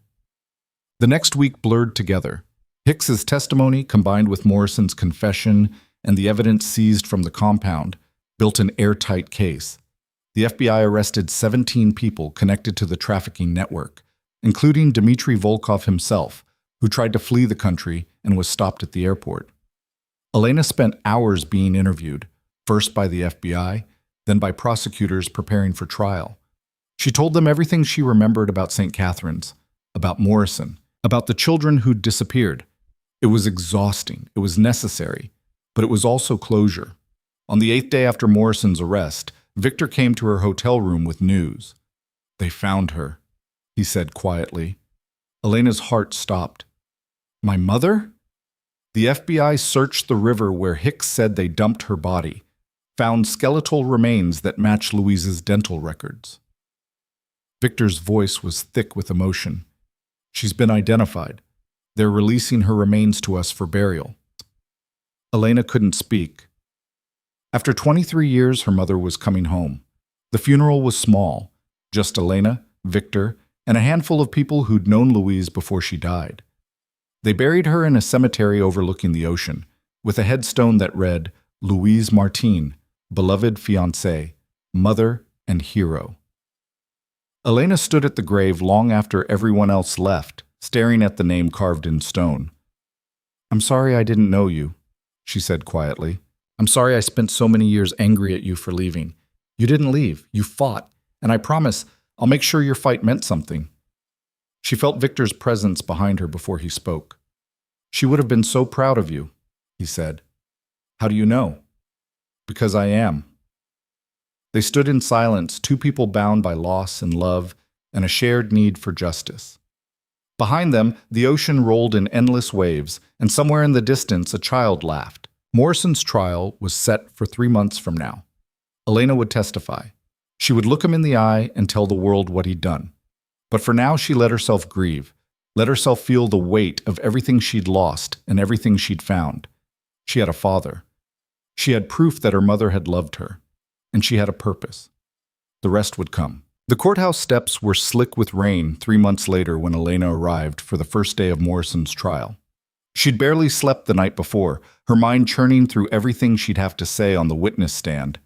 The next week blurred together. Hicks's testimony, combined with Morrison's confession and the evidence seized from the compound, built an airtight case. The FBI arrested 17 people connected to the trafficking network, including Dmitry Volkov himself, who tried to flee the country and was stopped at the airport. Elena spent hours being interviewed, first by the FBI, then by prosecutors preparing for trial. She told them everything she remembered about St. Catherine's, about Morrison, about the children who'd disappeared. It was exhausting, it was necessary, but it was also closure. On the 8th day after Morrison's arrest, Victor came to her hotel room with news. They found her, he said quietly. Elena's heart stopped. My mother? The FBI searched the river where Hicks said they dumped her body. found skeletal remains that match Louise's dental records. Victor's voice was thick with emotion. She's been identified. They're releasing her remains to us for burial. Elena couldn't speak. After 23 years, her mother was coming home. The funeral was small, just Elena, Victor, and a handful of people who'd known Louise before she died. They buried her in a cemetery overlooking the ocean, with a headstone that read, Louise Martin, beloved fiancée, mother and hero. Elena stood at the grave long after everyone else left, staring at the name carved in stone. "I'm sorry I didn't know you," she said quietly. "I'm sorry I spent so many years angry at you for leaving. You didn't leave, you fought, and I promise I'll make sure your fight meant something." She felt Victor's presence behind her before he spoke. "She would have been so proud of you," he said. "How do you know?" "Because I am." They stood in silence, two people bound by loss and love and a shared need for justice. Behind them, the ocean rolled in endless waves, and somewhere in the distance a child laughed. Morrison's trial was set for 3 months from now. Elena would testify. She would look him in the eye and tell the world what he'd done. But for now she let herself grieve, let herself feel the weight of everything she'd lost and everything she'd found. She had a father. She had proof that her mother had loved her. And she had a purpose. The rest would come. The courthouse steps were slick with rain 3 months later when Elena arrived for the first day of Morrison's trial. She'd barely slept the night before, her mind churning through everything she'd have to say on the witness stand.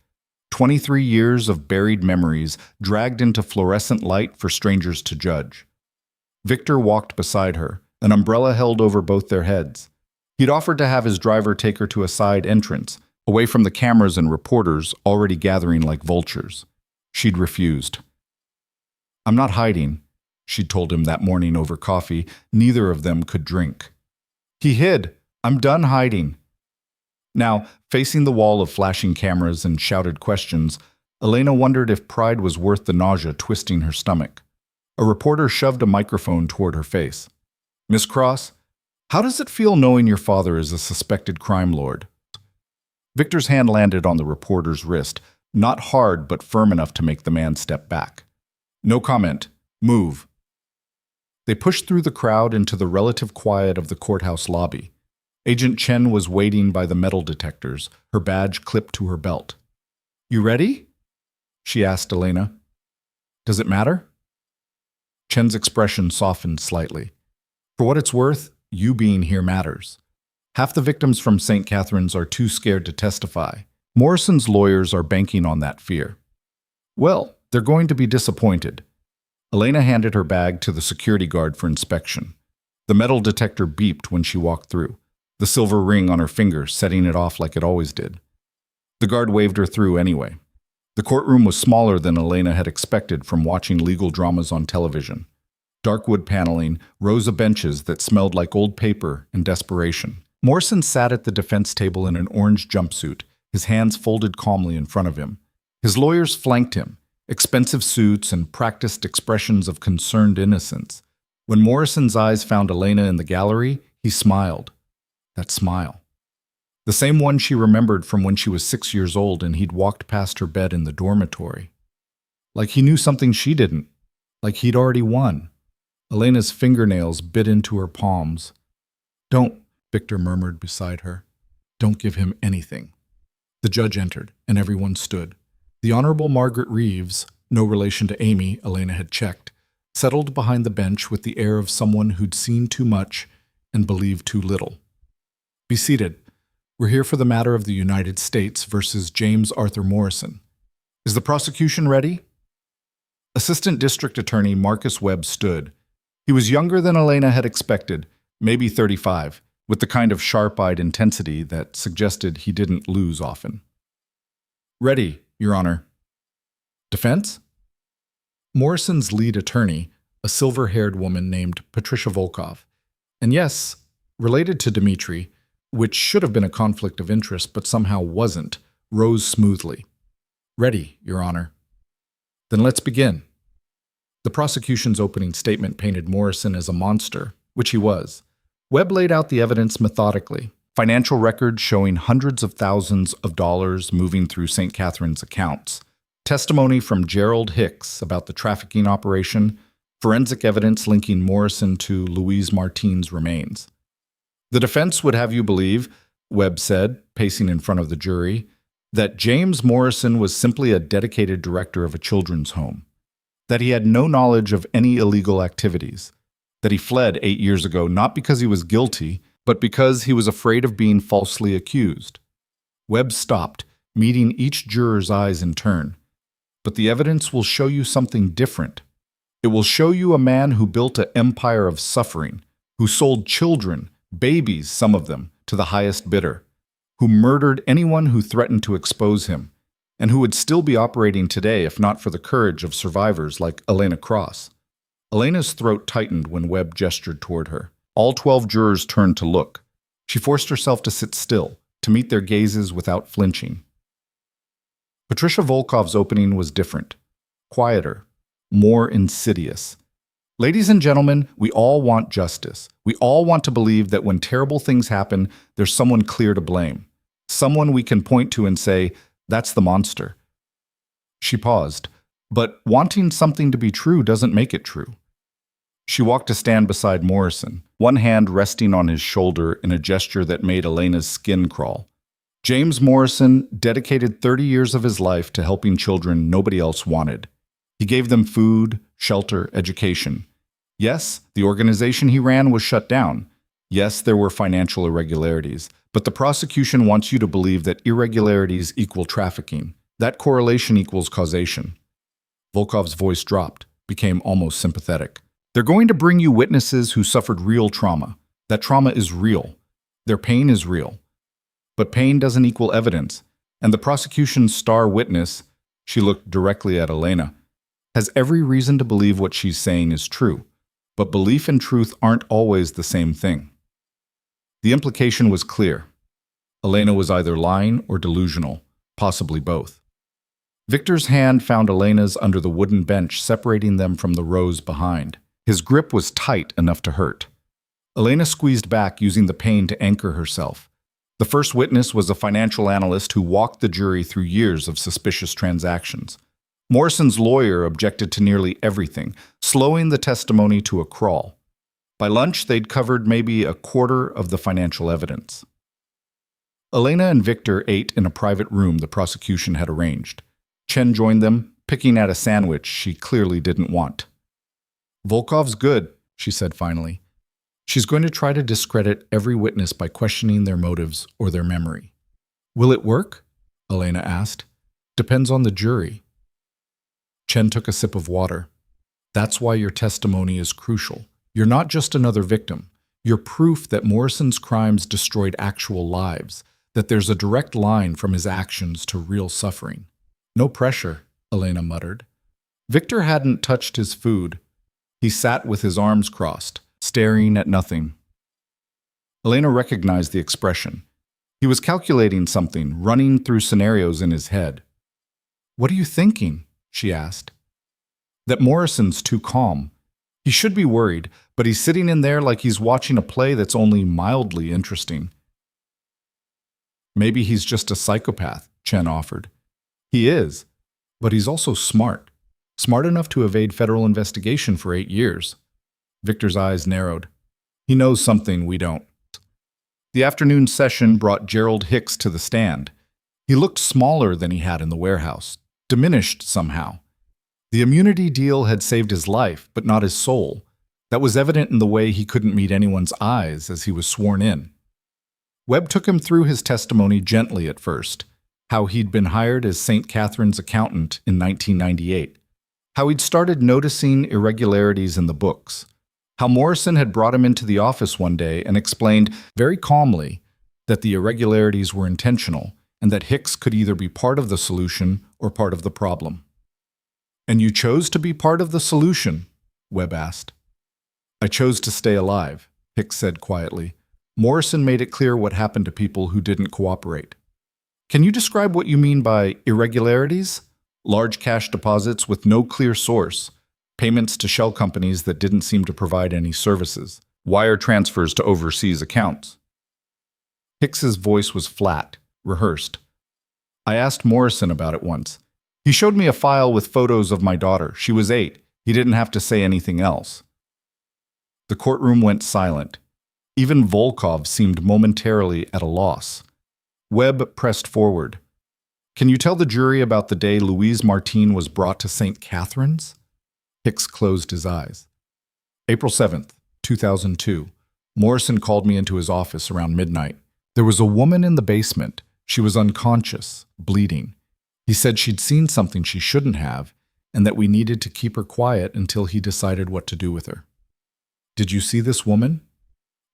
23 years of buried memories dragged into fluorescent light for strangers to judge. Victor walked beside her, an umbrella held over both their heads. He'd offered to have his driver take her to a side entrance, away from the cameras and reporters already gathering like vultures. She'd refused. "I'm not hiding," she'd told him that morning over coffee. Neither of them could drink. He hid. "I'm done hiding." Now, facing the wall of flashing cameras and shouted questions, Elena wondered if pride was worth the nausea twisting her stomach. A reporter shoved a microphone toward her face. "Miss Cross, how does it feel knowing your father is a suspected crime lord?" Victor's hand landed on the reporter's wrist, not hard but firm enough to make the man step back. "No comment. Move." They pushed through the crowd into the relative quiet of the courthouse lobby. Agent Chen was waiting by the metal detectors, her badge clipped to her belt. "You ready?" she asked Elena. "Does it matter?" Chen's expression softened slightly. "For what it's worth, you being here matters. Half the victims from St. Catherine's are too scared to testify. Morrison's lawyers are banking on that fear." "Well, they're going to be disappointed." Elena handed her bag to the security guard for inspection. The metal detector beeped when she walked through, the silver ring on her finger setting it off like it always did. The guard waved her through anyway. The courtroom was smaller than Elena had expected from watching legal dramas on television. Dark wood paneling, rows of benches that smelled like old paper and desperation. Morrison sat at the defense table in an orange jumpsuit, his hands folded calmly in front of him. His lawyers flanked him, expensive suits and practiced expressions of concerned innocence. When Morrison's eyes found Elena in the gallery, he smiled. That smile. The same one she remembered from when she was 6 years old and he'd walked past her bed in the dormitory. Like he knew something she didn't. Like he'd already won. Elena's fingernails bit into her palms. "Don't," Victor murmured beside her. "Don't give him anything." The judge entered, and everyone stood. The Honorable Margaret Reeves, no relation to Amy, Elena had checked, settled behind the bench with the air of someone who'd seen too much and believed too little. "Be seated. We're here for the matter of the United States versus James Arthur Morrison. Is the prosecution ready?" Assistant District Attorney Marcus Webb stood. He was younger than Elena had expected, maybe 35, with the kind of sharp-eyed intensity that suggested he didn't lose often. "Ready, Your Honor." "Defense?" Morrison's lead attorney, a silver-haired woman named Patricia Volkov, and yes, related to Dmitri, which should have been a conflict of interest but somehow wasn't, rose smoothly. "Ready, Your Honor." "Then let's begin." The prosecution's opening statement painted Morrison as a monster, which he was. Webb laid out the evidence methodically, financial records showing hundreds of thousands of dollars moving through St. Catherine's accounts, testimony from Gerald Hicks about the trafficking operation, forensic evidence linking Morrison to Louise Martin's remains. The defense would have you believe, Webb said, pacing in front of the jury, that James Morrison was simply a dedicated director of a children's home, that he had no knowledge of any illegal activities, that he fled 8 years ago not because he was guilty, but because he was afraid of being falsely accused. Webb stopped, meeting each juror's eyes in turn. But the evidence will show you something different. It will show you a man who built an empire of suffering, who sold children, babies, some of them, to the highest bidder, who murdered anyone who threatened to expose him, and who would still be operating today if not for the courage of survivors like Elena Cross. Elena's throat tightened when Webb gestured toward her. All 12 jurors turned to look. She forced herself to sit still, to meet their gazes without flinching. Patricia Volkov's opening was different, quieter, more insidious. Ladies and gentlemen, we all want justice. We all want to believe that when terrible things happen, there's someone clear to blame, someone we can point to and say, that's the monster. She paused, but wanting something to be true doesn't make it true. She walked to stand beside Morrison, one hand resting on his shoulder in a gesture that made Elena's skin crawl. James Morrison dedicated 30 years of his life to helping children nobody else wanted. He gave them food, shelter, education. Yes, the organization he ran was shut down. Yes, there were financial irregularities, but the prosecution wants you to believe that irregularities equal trafficking. That correlation equals causation. Volkov's voice dropped, became almost sympathetic. They're going to bring you witnesses who suffered real trauma. That trauma is real. Their pain is real. But pain doesn't equal evidence, and the prosecution's star witness, she looked directly at Elena, has every reason to believe what she's saying is true, but belief and truth aren't always the same thing. The implication was clear. Elena was either lying or delusional, possibly both. Victor's hand found Elena's under the wooden bench separating them from the rows behind. His grip was tight enough to hurt. Elena squeezed back, using the pain to anchor herself. The first witness was a financial analyst who walked the jury through years of suspicious transactions. Morrison's lawyer objected to nearly everything, slowing the testimony to a crawl. By lunch, they'd covered maybe a quarter of the financial evidence. Elena and Victor ate in a private room the prosecution had arranged. Chen joined them, picking at a sandwich she clearly didn't want. Volkov's good, she said finally. She's going to try to discredit every witness by questioning their motives or their memory. Will it work? Elena asked. Depends on the jury. Chen took a sip of water. That's why your testimony is crucial. You're not just another victim. You're proof that Morrison's crimes destroyed actual lives, that there's a direct line from his actions to real suffering. No pressure, Elena muttered. Victor hadn't touched his food. He sat with his arms crossed, staring at nothing. Elena recognized the expression. He was calculating something, running through scenarios in his head. What are you thinking? She asked. That Morrison's too calm. He should be worried, but he's sitting in there like he's watching a play that's only mildly interesting. Maybe he's just a psychopath, Chen offered. He is, but he's also smart. Smart enough to evade federal investigation for 8 years. Victor's eyes narrowed. He knows something we don't. The afternoon session brought Gerald Hicks to the stand. He looked smaller than he had in the warehouse, diminished somehow. The immunity deal had saved his life, but not his soul. That was evident in the way he couldn't meet anyone's eyes as he was sworn in. Webb took him through his testimony gently at first, how he'd been hired as St. Catherine's accountant in 1998, how he'd started noticing irregularities in the books, how Morrison had brought him into the office one day and explained very calmly that the irregularities were intentional and that Hicks could either be part of the solution or part of the problem. And you chose to be part of the solution? Webb asked. I chose to stay alive, Hicks said quietly. Morrison made it clear what happened to people who didn't cooperate. Can you describe what you mean by irregularities? Large cash deposits with no clear source, payments to shell companies that didn't seem to provide any services, wire transfers to overseas accounts. Hicks's voice was flat, rehearsed. I asked Morrison about it once. He showed me a file with photos of my daughter. She was 8. He didn't have to say anything else. The courtroom went silent. Even Volkov seemed momentarily at a loss. Webb pressed forward. Can you tell the jury about the day Louise Martin was brought to St. Catherine's? Hicks closed his eyes. April 7th, 2002. Morrison called me into his office around midnight. There was a woman in the basement. She was unconscious, bleeding. He said she'd seen something she shouldn't have, and that we needed to keep her quiet until he decided what to do with her. Did you see this woman?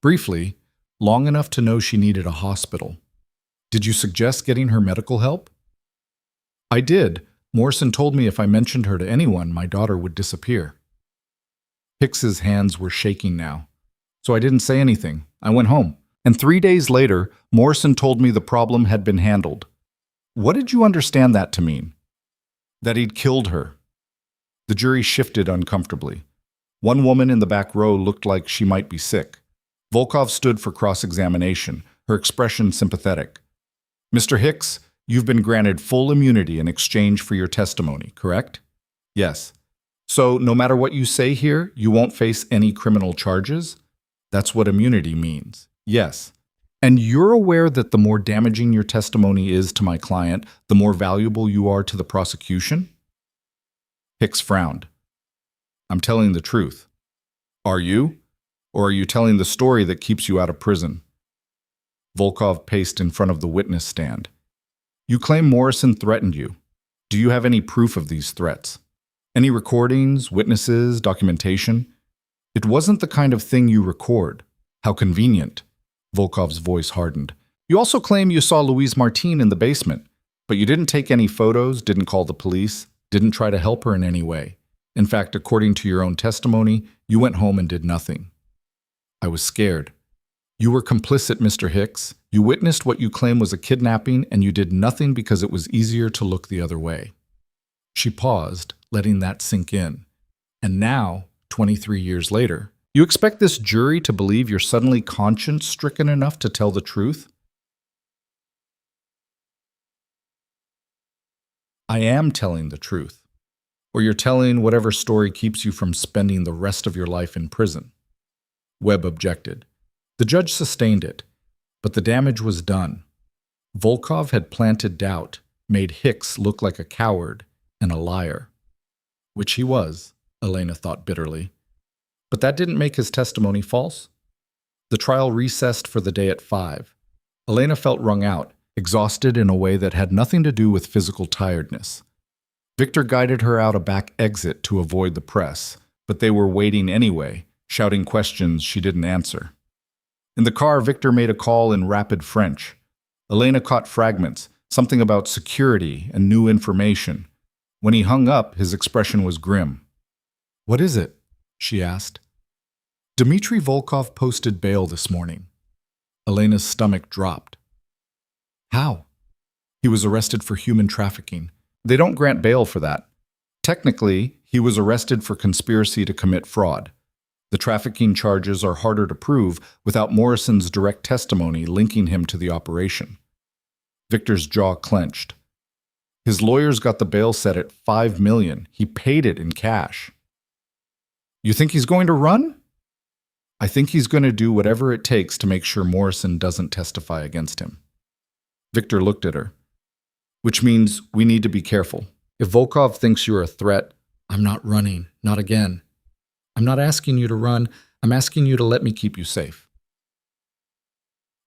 Briefly, long enough to know she needed a hospital. Did you suggest getting her medical help? I did. Morrison told me if I mentioned her to anyone, my daughter would disappear. Hicks's hands were shaking now, so I didn't say anything. I went home. And 3 days later, Morrison told me the problem had been handled. What did you understand that to mean? That he'd killed her. The jury shifted uncomfortably. One woman in the back row looked like she might be sick. Volkov stood for cross-examination, her expression sympathetic. Mr. Hicks, you've been granted full immunity in exchange for your testimony, correct? Yes. So no matter what you say here, you won't face any criminal charges? That's what immunity means. Yes. And you're aware that the more damaging your testimony is to my client, the more valuable you are to the prosecution? Hicks frowned. I'm telling the truth. Are you? Or are you telling the story that keeps you out of prison? Volkov paced in front of the witness stand. You claim Morrison threatened you. Do you have any proof of these threats? Any recordings, witnesses, documentation? It wasn't the kind of thing you record. How convenient. Volkov's voice hardened. You also claim you saw Louise Martin in the basement, but you didn't take any photos, didn't call the police, didn't try to help her in any way. In fact, according to your own testimony, you went home and did nothing. I was scared. You were complicit, Mr. Hicks. You witnessed what you claim was a kidnapping, and you did nothing because it was easier to look the other way. She paused, letting that sink in. And now, 23 years later, you expect this jury to believe you're suddenly conscience-stricken enough to tell the truth? I am telling the truth. Or you're telling whatever story keeps you from spending the rest of your life in prison. Webb objected. The judge sustained it, but the damage was done. Volkov had planted doubt, made Hicks look like a coward and a liar. Which he was, Elena thought bitterly. But that didn't make his testimony false. The trial recessed for the day at 5. Elena felt wrung out, exhausted in a way that had nothing to do with physical tiredness. Victor guided her out a back exit to avoid the press, but they were waiting anyway, shouting questions she didn't answer. In the car, Victor made a call in rapid French. Elena caught fragments, something about security and new information. When he hung up, his expression was grim. What is it? She asked. Dmitry Volkov posted bail this morning. Elena's stomach dropped. How? He was arrested for human trafficking. They don't grant bail for that. Technically, he was arrested for conspiracy to commit fraud. The trafficking charges are harder to prove without Morrison's direct testimony linking him to the operation. Victor's jaw clenched. His lawyers got the bail set at $5 million. He paid it in cash. You think he's going to run? I think he's going to do whatever it takes to make sure Morrison doesn't testify against him. Victor looked at her. Which means we need to be careful. If Volkov thinks you're a threat, I'm not running, not again. I'm not asking you to run, I'm asking you to let me keep you safe.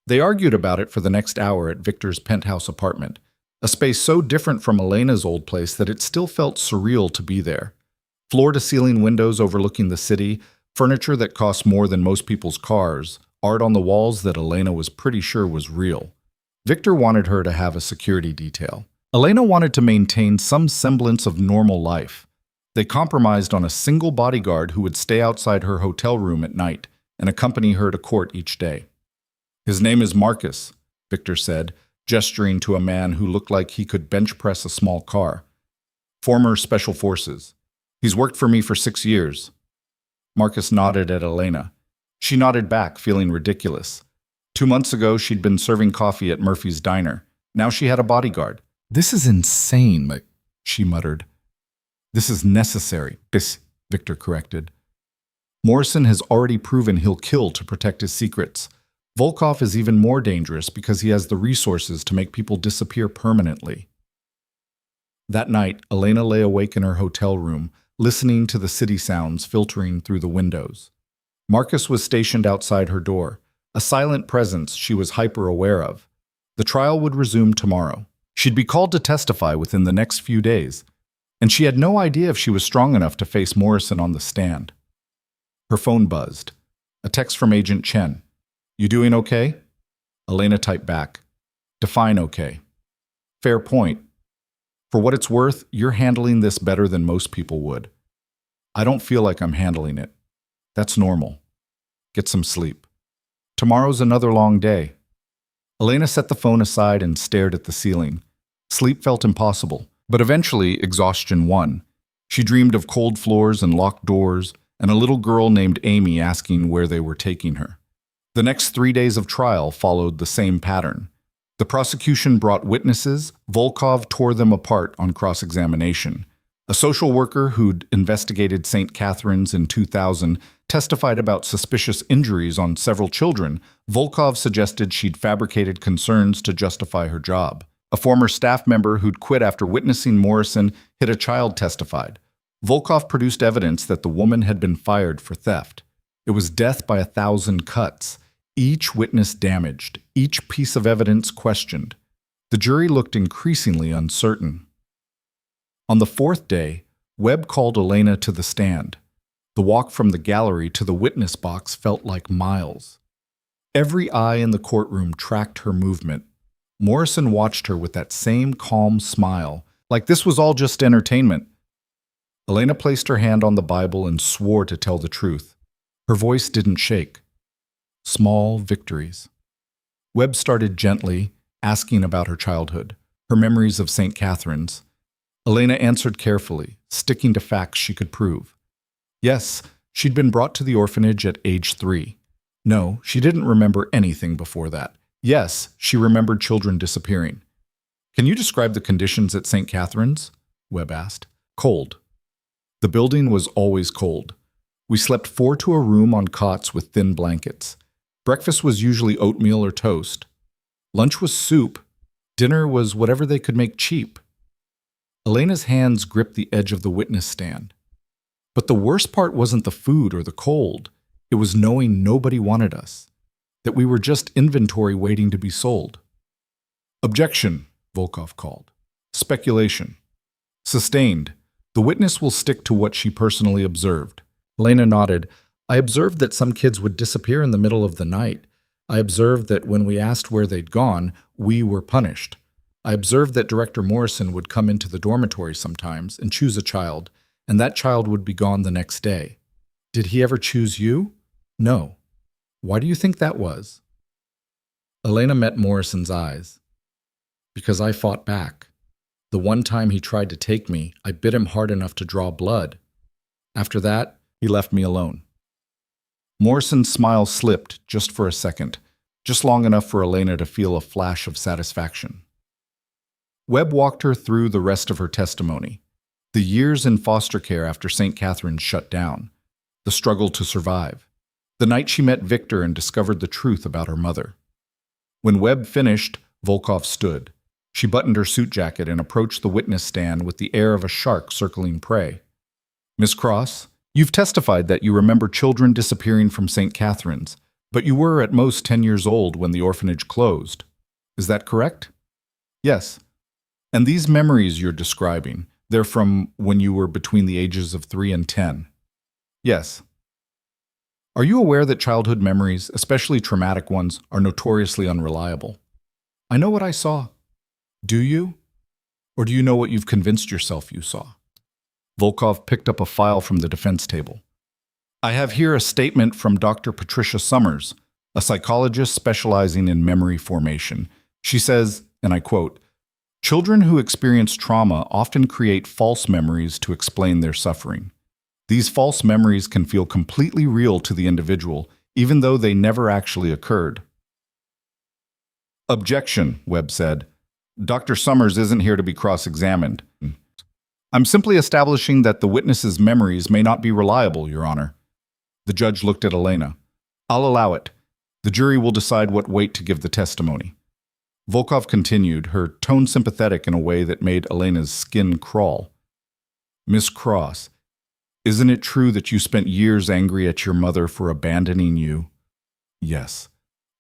They argued about it for the next hour at Victor's penthouse apartment, a space so different from Elena's old place that it still felt surreal to be there. Floor-to-ceiling windows overlooking the city, furniture that cost more than most people's cars, art on the walls that Elena was pretty sure was real. Victor wanted her to have a security detail. Elena wanted to maintain some semblance of normal life. They compromised on a single bodyguard who would stay outside her hotel room at night and accompany her to court each day. His name is Marcus, Victor said, gesturing to a man who looked like he could bench press a small car. Former Special Forces. He's worked for me for 6 years. Marcus nodded at Elena. She nodded back, feeling ridiculous. 2 months ago, she'd been serving coffee at Murphy's diner. Now she had a bodyguard. This is insane, she muttered. This is necessary, Victor corrected. Morrison has already proven he'll kill to protect his secrets. Volkov is even more dangerous because he has the resources to make people disappear permanently. That night, Elena lay awake in her hotel room, listening to the city sounds filtering through the windows. Marcus was stationed outside her door, a silent presence she was hyper-aware of. The trial would resume tomorrow. She'd be called to testify within the next few days, and she had no idea if she was strong enough to face Morrison on the stand. Her phone buzzed. A text from Agent Chen. "You doing okay?" Elena typed back. "Define okay." "Fair point. For what it's worth, you're handling this better than most people would. I don't feel like I'm handling it. That's normal. Get some sleep. Tomorrow's another long day." Elena set the phone aside and stared at the ceiling. Sleep felt impossible, but eventually exhaustion won. She dreamed of cold floors and locked doors, and a little girl named Amy asking where they were taking her. The next 3 days of trial followed the same pattern. The prosecution brought witnesses. Volkov tore them apart on cross-examination. A social worker who'd investigated St. Catherine's in 2000 testified about suspicious injuries on several children. Volkov suggested she'd fabricated concerns to justify her job. A former staff member who'd quit after witnessing Morrison hit a child testified. Volkov produced evidence that the woman had been fired for theft. It was death by 1,000 cuts, each witness damaged, each piece of evidence questioned. The jury looked increasingly uncertain. On the 4th day, Webb called Elena to the stand. The walk from the gallery to the witness box felt like miles. Every eye in the courtroom tracked her movement. Morrison watched her with that same calm smile, like this was all just entertainment. Elena placed her hand on the Bible and swore to tell the truth. Her voice didn't shake. Small victories. Webb started gently, asking about her childhood, her memories of St. Catherine's. Elena answered carefully, sticking to facts she could prove. Yes, she'd been brought to the orphanage at age 3. No, she didn't remember anything before that. Yes, she remembered children disappearing. "Can you describe the conditions at St. Catherine's?" Webb asked. "Cold. The building was always cold. We slept 4 to a room on cots with thin blankets. Breakfast was usually oatmeal or toast. Lunch was soup. Dinner was whatever they could make cheap." Elena's hands gripped the edge of the witness stand. But the worst part wasn't the food or the cold. It was knowing nobody wanted us, that we were just inventory waiting to be sold. "Objection," Volkov called. "Speculation." "Sustained. The witness will stick to what she personally observed." Elena nodded. "I observed that some kids would disappear in the middle of the night. I observed that when we asked where they'd gone, we were punished. I observed that Director Morrison would come into the dormitory sometimes and choose a child, and that child would be gone the next day. Did he ever choose you? No. Why do you think that was?" Elena met Morrison's eyes. "Because I fought back. The one time he tried to take me, I bit him hard enough to draw blood. After that, he left me alone." Morrison's smile slipped just for a second, just long enough for Elena to feel a flash of satisfaction. Webb walked her through the rest of her testimony. The years in foster care after St. Catherine's shut down. The struggle to survive. The night she met Victor and discovered the truth about her mother. When Webb finished, Volkov stood. She buttoned her suit jacket and approached the witness stand with the air of a shark circling prey. "Miss Cross, you've testified that you remember children disappearing from St. Catherine's, but you were at most 10 years old when the orphanage closed. Is that correct?" "Yes. And these memories you're describing, they're from when you were between the ages of 3 and 10. "Yes." "Are you aware that childhood memories, especially traumatic ones, are notoriously unreliable?" "I know what I saw." "Do you? Or do you know what you've convinced yourself you saw?" Volkov picked up a file from the defense table. "I have here a statement from Dr. Patricia Summers, a psychologist specializing in memory formation. She says, and I quote, 'Children who experience trauma often create false memories to explain their suffering. These false memories can feel completely real to the individual, even though they never actually occurred. Objection, Webb said. Dr. Summers isn't here to be cross-examined. I'm simply establishing that the witness's memories may not be reliable, Your Honor. The judge looked at Elena. I'll allow it. The jury will decide what weight to give the testimony. Volkov continued, her tone sympathetic in a way that made Elena's skin crawl. Miss Cross, isn't it true that you spent years angry at your mother for abandoning you? Yes.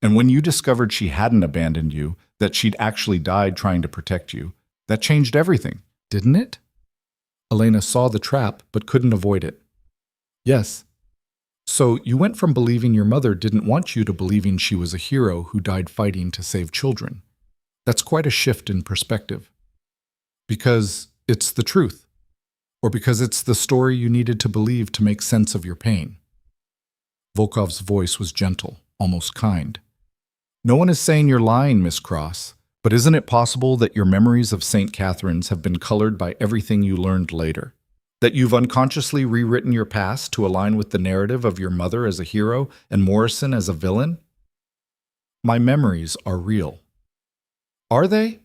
And when you discovered she hadn't abandoned you, that she'd actually died trying to protect you, that changed everything, didn't it? Elena saw the trap, but couldn't avoid it. Yes. So you went from believing your mother didn't want you to believing she was a hero who died fighting to save children. That's quite a shift in perspective. Because it's the truth. Or because it's the story you needed to believe to make sense of your pain. Volkov's voice was gentle, almost kind. No one is saying you're lying, Miss Cross, but isn't it possible that your memories of St. Catherine's have been colored by everything you learned later? That you've unconsciously rewritten your past to align with the narrative of your mother as a hero and Morrison as a villain? My memories are real. Are they?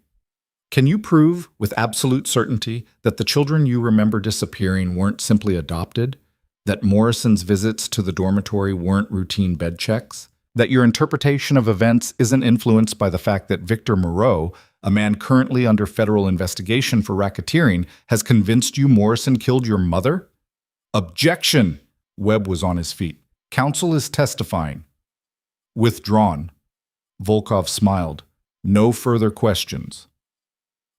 Can you prove with absolute certainty that the children you remember disappearing weren't simply adopted? That Morrison's visits to the dormitory weren't routine bed checks? That your interpretation of events isn't influenced by the fact that Victor Moreau, a man currently under federal investigation for racketeering, has convinced you Morrison killed your mother? Objection! Webb was on his feet. Counsel is testifying. Withdrawn. Volkov smiled. No further questions.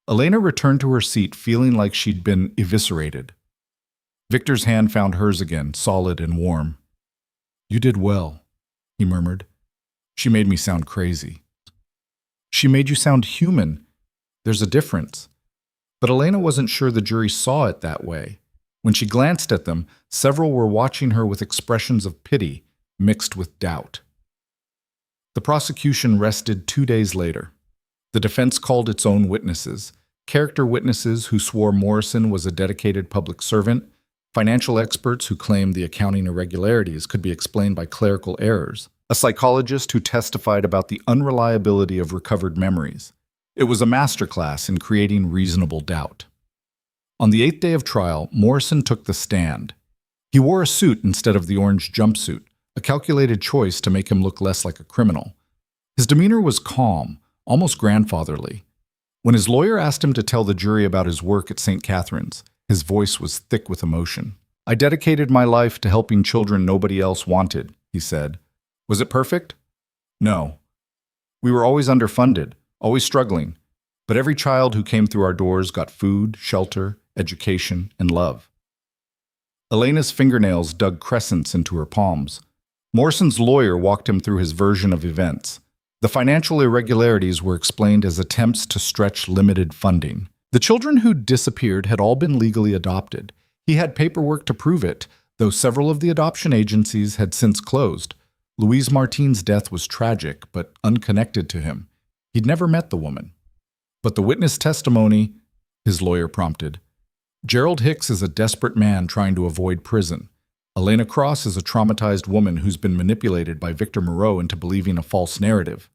Elena returned to her seat feeling like she'd been eviscerated. Victor's hand found hers again, solid and warm. You did well, he murmured. She made me sound crazy. She made you sound human. There's a difference. But Elena wasn't sure the jury saw it that way. When she glanced at them, several were watching her with expressions of pity mixed with doubt. The prosecution rested 2 days later. The defense called its own witnesses, character witnesses who swore Morrison was a dedicated public servant, financial experts who claimed the accounting irregularities could be explained by clerical errors, a psychologist who testified about the unreliability of recovered memories. It was a masterclass in creating reasonable doubt. On the 8th day of trial, Morrison took the stand. He wore a suit instead of the orange jumpsuit, a calculated choice to make him look less like a criminal. His demeanor was calm, almost grandfatherly. When his lawyer asked him to tell the jury about his work at St. Catherine's, his voice was thick with emotion. I dedicated my life to helping children nobody else wanted, he said. Was it perfect? No. We were always underfunded, always struggling, but every child who came through our doors got food, shelter, education, and love. Elena's fingernails dug crescents into her palms. Morrison's lawyer walked him through his version of events. The financial irregularities were explained as attempts to stretch limited funding. The children who'd disappeared had all been legally adopted. He had paperwork to prove it, though several of the adoption agencies had since closed. Louise Martin's death was tragic, but unconnected to him. He'd never met the woman. But the witness testimony, his lawyer prompted. Gerald Hicks is a desperate man trying to avoid prison. Elena Cross is a traumatized woman who's been manipulated by Victor Moreau into believing a false narrative.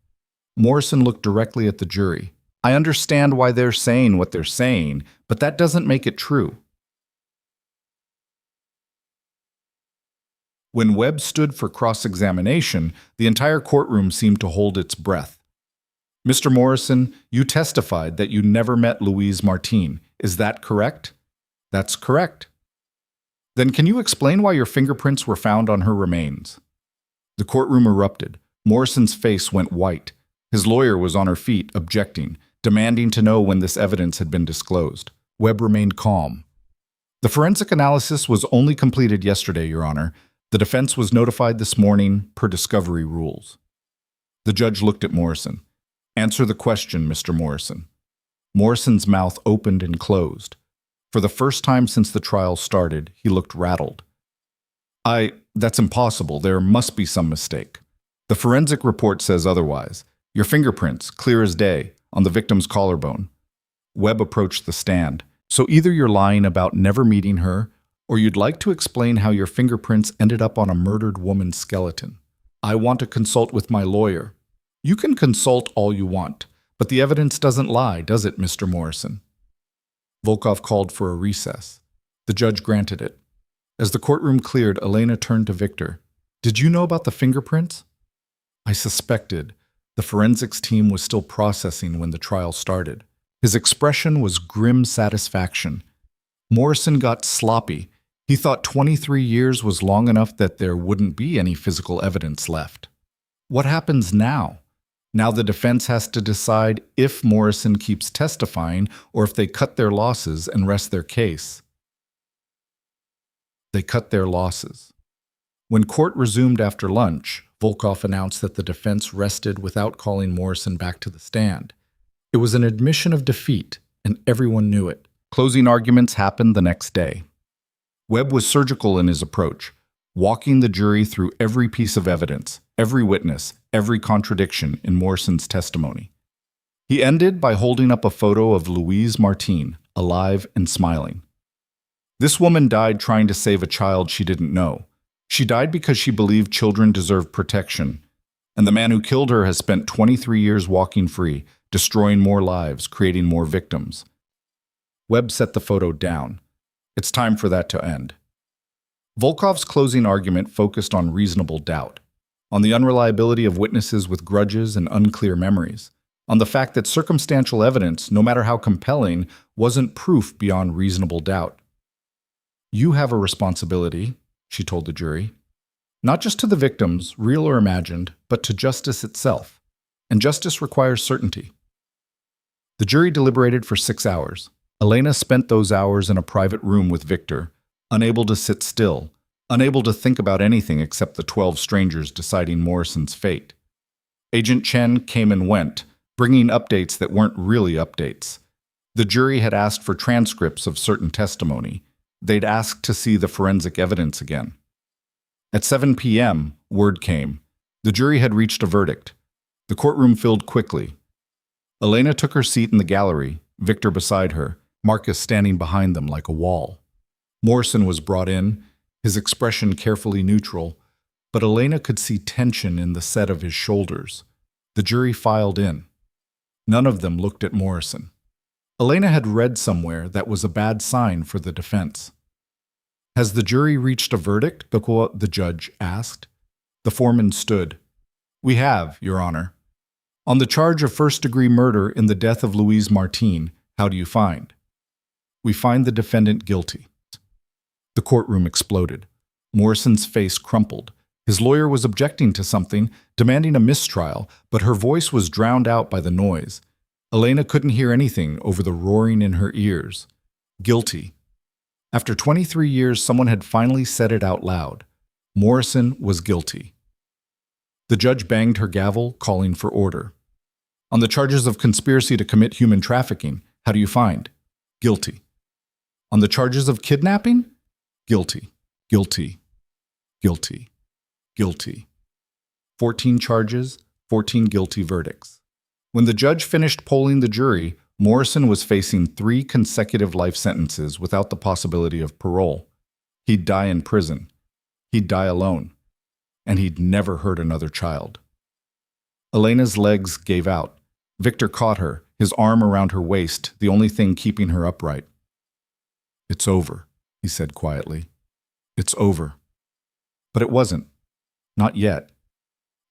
Morrison looked directly at the jury. I understand why they're saying what they're saying, but that doesn't make it true. When Webb stood for cross-examination, the entire courtroom seemed to hold its breath. Mr. Morrison, you testified that you never met Louise Martin. Is that correct? That's correct. Then can you explain why your fingerprints were found on her remains? The courtroom erupted. Morrison's face went white. His lawyer was on her feet, objecting, demanding to know when this evidence had been disclosed. Webb remained calm. The forensic analysis was only completed yesterday, Your Honor. The defense was notified this morning per discovery rules. The judge looked at Morrison. Answer the question, Mr. Morrison. Morrison's mouth opened and closed. For the first time since the trial started, he looked rattled. That's impossible. There must be some mistake. The forensic report says otherwise. Your fingerprints, clear as day, on the victim's collarbone. Webb approached the stand. So either you're lying about never meeting her, or you'd like to explain how your fingerprints ended up on a murdered woman's skeleton. I want to consult with my lawyer. You can consult all you want, but the evidence doesn't lie, does it, Mr. Morrison? Volkov called for a recess. The judge granted it. As the courtroom cleared, Elena turned to Victor. Did you know about the fingerprints? I suspected. The forensics team was still processing when the trial started. His expression was grim satisfaction. Morrison got sloppy. He thought 23 years was long enough that there wouldn't be any physical evidence left. What happens now? Now the defense has to decide if Morrison keeps testifying or if they cut their losses and rest their case. They cut their losses. When court resumed after lunch, Volkov announced that the defense rested without calling Morrison back to the stand. It was an admission of defeat, and everyone knew it. Closing arguments happened the next day. Webb was surgical in his approach, walking the jury through every piece of evidence, every witness, every contradiction in Morrison's testimony. He ended by holding up a photo of Louise Martin, alive and smiling. This woman died trying to save a child she didn't know. She died because she believed children deserve protection. And the man who killed her has spent 23 years walking free, destroying more lives, creating more victims. Webb set the photo down. It's time for that to end. Volkov's closing argument focused on reasonable doubt, on the unreliability of witnesses with grudges and unclear memories, on the fact that circumstantial evidence, no matter how compelling, wasn't proof beyond reasonable doubt. You have a responsibility, she told the jury, not just to the victims, real or imagined, but to justice itself. And justice requires certainty. The jury deliberated for 6 hours. Elena spent those hours in a private room with Victor, unable to sit still, unable to think about anything except the 12 strangers deciding Morrison's fate. Agent Chen came and went, bringing updates that weren't really updates. The jury had asked for transcripts of certain testimony. They'd asked to see the forensic evidence again. At 7 p.m., word came. The jury had reached a verdict. The courtroom filled quickly. Elena took her seat in the gallery, Victor beside her, Marcus standing behind them like a wall. Morrison was brought in, his expression carefully neutral, but Elena could see tension in the set of his shoulders. The jury filed in. None of them looked at Morrison. Elena had read somewhere that was a bad sign for the defense. Has the jury reached a verdict? The judge asked. The foreman stood. We have, Your Honor. On the charge of first-degree murder in the death of Louise Martin, how do you find? We find the defendant guilty. The courtroom exploded. Morrison's face crumpled. His lawyer was objecting to something, demanding a mistrial, but her voice was drowned out by the noise. Elena couldn't hear anything over the roaring in her ears. Guilty. After 23 years, someone had finally said it out loud. Morrison was guilty. The judge banged her gavel, calling for order. On the charges of conspiracy to commit human trafficking, how do you find? Guilty. On the charges of kidnapping? Guilty. Guilty. Guilty. Guilty. 14 charges, 14 guilty verdicts. When the judge finished polling the jury, Morrison was facing 3 consecutive life sentences without the possibility of parole. He'd die in prison. He'd die alone. And he'd never hurt another child. Elena's legs gave out. Victor caught her, his arm around her waist, the only thing keeping her upright. It's over, he said quietly. It's over. But it wasn't. Not yet.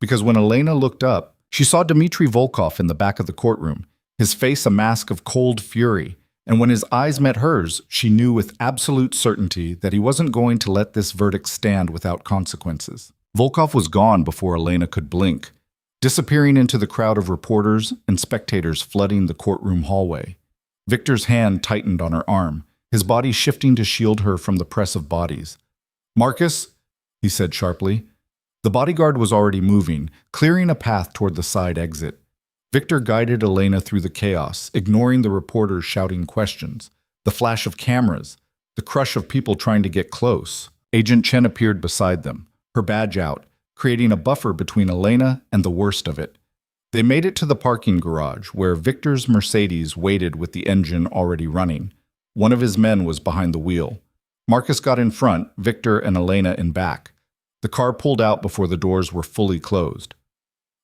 Because when Elena looked up, she saw Dmitry Volkov in the back of the courtroom, his face a mask of cold fury, and when his eyes met hers, she knew with absolute certainty that he wasn't going to let this verdict stand without consequences. Volkov was gone before Elena could blink, disappearing into the crowd of reporters and spectators flooding the courtroom hallway. Victor's hand tightened on her arm, his body shifting to shield her from the press of bodies. Marcus, he said sharply. The bodyguard was already moving, clearing a path toward the side exit. Victor guided Elena through the chaos, ignoring the reporters shouting questions, the flash of cameras, the crush of people trying to get close. Agent Chen appeared beside them, her badge out, creating a buffer between Elena and the worst of it. They made it to the parking garage, where Victor's Mercedes waited with the engine already running. One of his men was behind the wheel. Marcus got in front, Victor and Elena in back. The car pulled out before the doors were fully closed.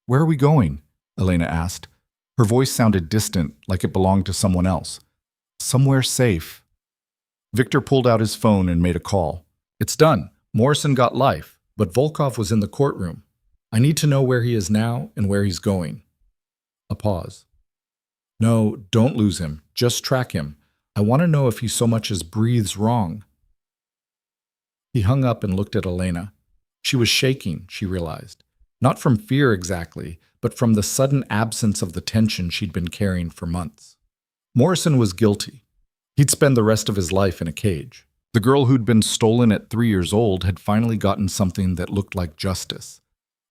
Where are we going? Elena asked. Her voice sounded distant, like it belonged to someone else. Somewhere safe. Victor pulled out his phone and made a call. It's done. Morrison got life, but Volkov was in the courtroom. I need to know where he is now and where he's going. A pause. No, don't lose him. Just track him. I want to know if he so much as breathes wrong. He hung up and looked at Elena. She was shaking, she realized. Not from fear exactly, but from the sudden absence of the tension she'd been carrying for months. Morrison was guilty. He'd spend the rest of his life in a cage. The girl who'd been stolen at 3 years old had finally gotten something that looked like justice.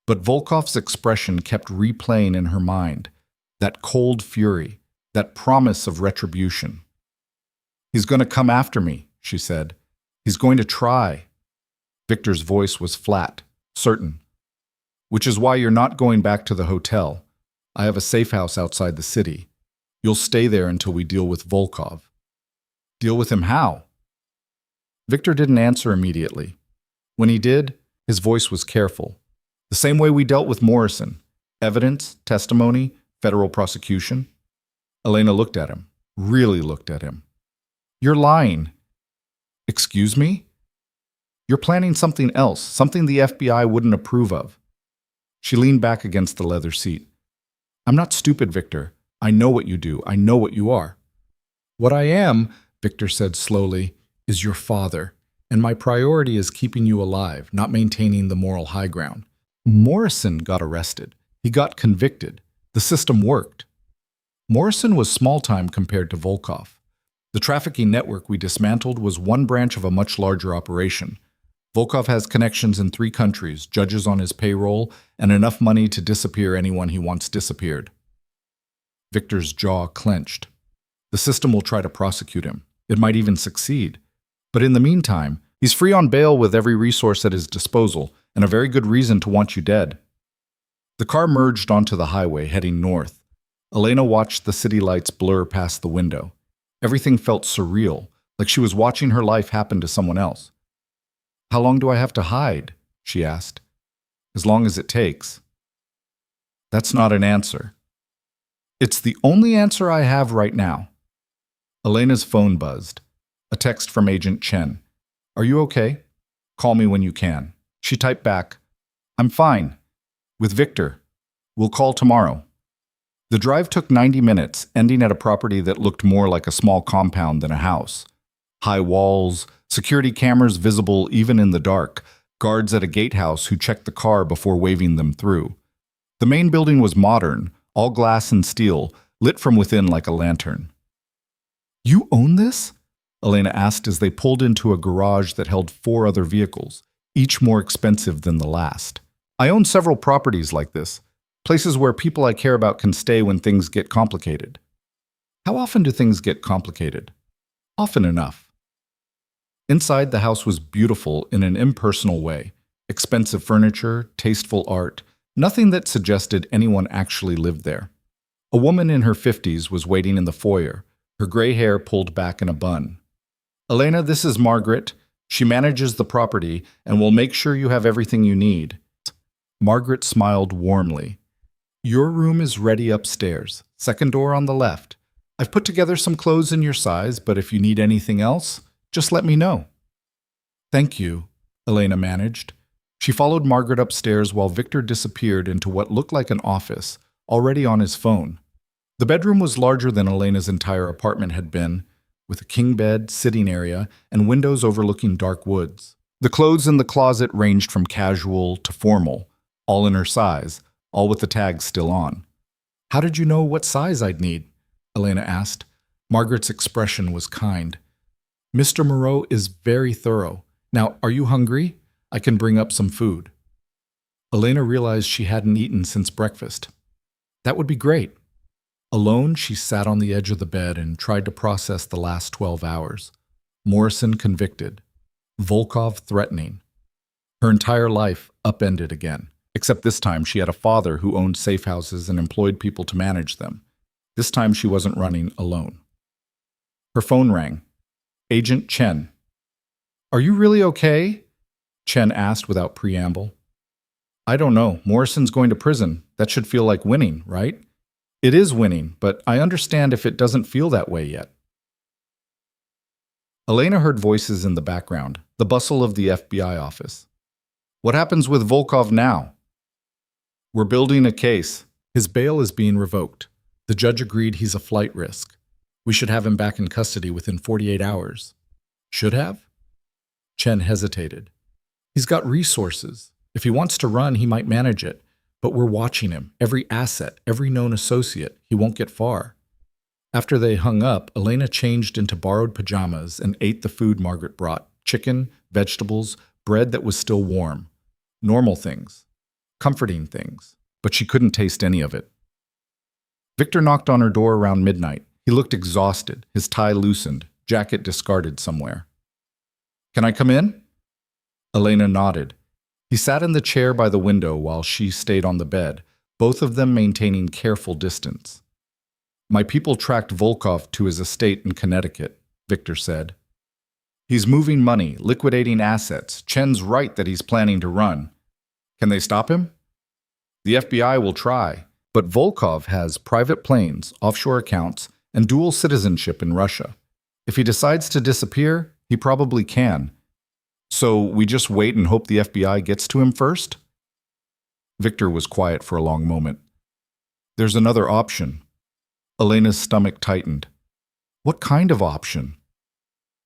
But Volkov's expression kept replaying in her mind, that cold fury, that promise of retribution. He's going to come after me, she said. He's going to try. Victor's voice was flat, certain. Which is why you're not going back to the hotel. I have a safe house outside the city. You'll stay there until we deal with Volkov. Deal with him how? Victor didn't answer immediately. When he did, his voice was careful. The same way we dealt with Morrison. Evidence, testimony, federal prosecution. Elena looked at him, really looked at him. You're lying. Excuse me? You're planning something else, something the FBI wouldn't approve of. She leaned back against the leather seat. I'm not stupid, Victor. I know what you do. I know what you are. What I am, Victor said slowly, is your father, and my priority is keeping you alive, not maintaining the moral high ground. Morrison got arrested. He got convicted. The system worked. Morrison was small time compared to Volkov. The trafficking network we dismantled was one branch of a much larger operation. Volkov has connections in 3 countries, judges on his payroll, and enough money to disappear anyone he wants disappeared. Victor's jaw clenched. The system will try to prosecute him. It might even succeed. But in the meantime, he's free on bail with every resource at his disposal, and a very good reason to want you dead. The car merged onto the highway, heading north. Elena watched the city lights blur past the window. Everything felt surreal, like she was watching her life happen to someone else. How long do I have to hide? She asked. As long as it takes. That's not an answer. It's the only answer I have right now. Elena's phone buzzed. A text from Agent Chen. Are you okay? Call me when you can. She typed back, I'm fine. With Victor. We'll call tomorrow. The drive took 90 minutes, ending at a property that looked more like a small compound than a house. High walls, security cameras visible even in the dark, guards at a gatehouse who checked the car before waving them through. The main building was modern, all glass and steel, lit from within like a lantern. You own this? Elena asked as they pulled into a garage that held 4 other vehicles, each more expensive than the last. I own several properties like this, places where people I care about can stay when things get complicated. How often do things get complicated? Often enough. Inside, the house was beautiful in an impersonal way. Expensive furniture, tasteful art, nothing that suggested anyone actually lived there. A woman in her 50s was waiting in the foyer, her gray hair pulled back in a bun. Elena, this is Margaret. She manages the property and will make sure you have everything you need. Margaret smiled warmly. Your room is ready upstairs, second door on the left. I've put together some clothes in your size, but if you need anything else, just let me know. Thank you, Elena managed. She followed Margaret upstairs while Victor disappeared into what looked like an office, already on his phone. The bedroom was larger than Elena's entire apartment had been, with a king bed, sitting area, and windows overlooking dark woods. The clothes in the closet ranged from casual to formal, all in her size, all with the tags still on. How did you know what size I'd need? Elena asked. Margaret's expression was kind. Mr. Moreau is very thorough. Now, are you hungry? I can bring up some food. Elena realized she hadn't eaten since breakfast. That would be great. Alone, she sat on the edge of the bed and tried to process the last 12 hours. Morrison convicted. Volkov threatening. Her entire life upended again. Except this time she had a father who owned safe houses and employed people to manage them. This time she wasn't running alone. Her phone rang. Agent Chen. Are you really okay? Chen asked without preamble. I don't know. Morrison's going to prison. That should feel like winning, right? It is winning, but I understand if it doesn't feel that way yet. Elena heard voices in the background, the bustle of the FBI office. What happens with Volkov now? We're building a case. His bail is being revoked. The judge agreed he's a flight risk. We should have him back in custody within 48 hours. Should have? Chen hesitated. He's got resources. If he wants to run, he might manage it. But we're watching him. Every asset, every known associate. He won't get far. After they hung up, Elena changed into borrowed pajamas and ate the food Margaret brought. Chicken, vegetables, bread that was still warm. Normal things. Comforting things. But she couldn't taste any of it. Victor knocked on her door around midnight. He looked exhausted, his tie loosened, jacket discarded somewhere. Can I come in? Elena nodded. He sat in the chair by the window while she stayed on the bed, both of them maintaining careful distance. My people tracked Volkov to his estate in Connecticut, Victor said. He's moving money, liquidating assets. Chen's right that he's planning to run. Can they stop him? The FBI will try, but Volkov has private planes, offshore accounts, and dual citizenship in Russia. If he decides to disappear, he probably can. So we just wait and hope the FBI gets to him first? Victor was quiet for a long moment. There's another option. Elena's stomach tightened. What kind of option?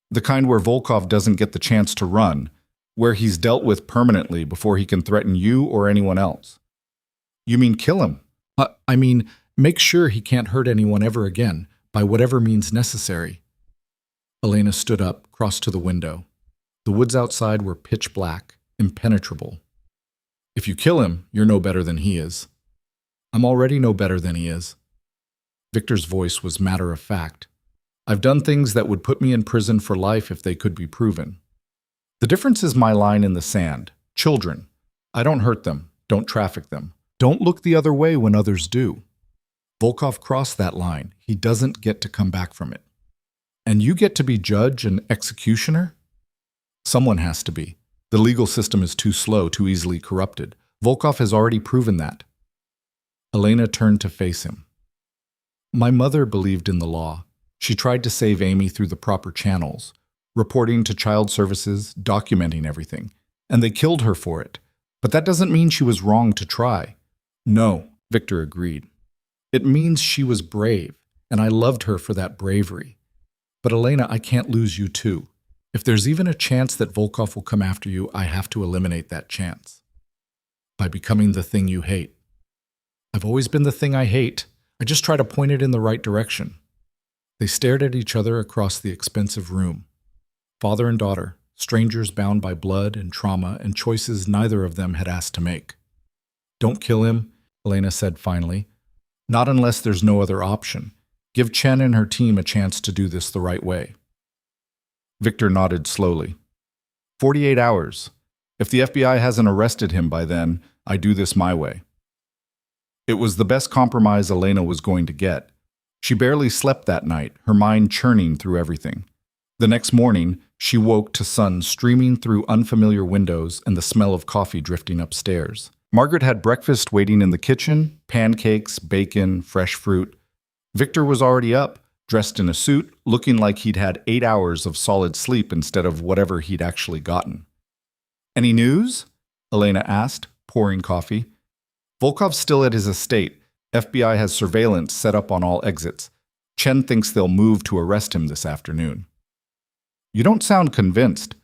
The kind where Volkov doesn't get the chance to run, where he's dealt with permanently before he can threaten you or anyone else. You mean kill him? I mean, make sure he can't hurt anyone ever again, by whatever means necessary. Elena stood up, crossed to the window. The woods outside were pitch black, impenetrable. If you kill him, you're no better than he is. I'm already no better than he is. Victor's voice was matter of fact. I've done things that would put me in prison for life if they could be proven. The difference is my line in the sand. Children. I don't hurt them, don't traffic them. Don't look the other way when others do. Volkov crossed that line. He doesn't get to come back from it. And you get to be judge and executioner? Someone has to be. The legal system is too slow, too easily corrupted. Volkov has already proven that. Elena turned to face him. My mother believed in the law. She tried to save Amy through the proper channels, reporting to child services, documenting everything. And they killed her for it. But that doesn't mean she was wrong to try. No, Victor agreed. It means she was brave, and I loved her for that bravery. But Elena, I can't lose you too. If there's even a chance that Volkov will come after you, I have to eliminate that chance. By becoming the thing you hate. I've always been the thing I hate. I just try to point it in the right direction. They stared at each other across the expensive room. Father and daughter, strangers bound by blood and trauma and choices neither of them had asked to make. Don't kill him, Elena said finally. Not unless there's no other option. Give Chen and her team a chance to do this the right way. Victor nodded slowly. 48 hours. If the FBI hasn't arrested him by then, I do this my way. It was the best compromise Elena was going to get. She barely slept that night, her mind churning through everything. The next morning, she woke to sun streaming through unfamiliar windows and the smell of coffee drifting upstairs. Margaret had breakfast waiting in the kitchen, pancakes, bacon, fresh fruit. Victor was already up, dressed in a suit, looking like he'd had 8 hours of solid sleep instead of whatever he'd actually gotten. Any news? Elena asked, pouring coffee. Volkov's still at his estate. FBI has surveillance set up on all exits. Chen thinks they'll move to arrest him this afternoon. You don't sound convinced.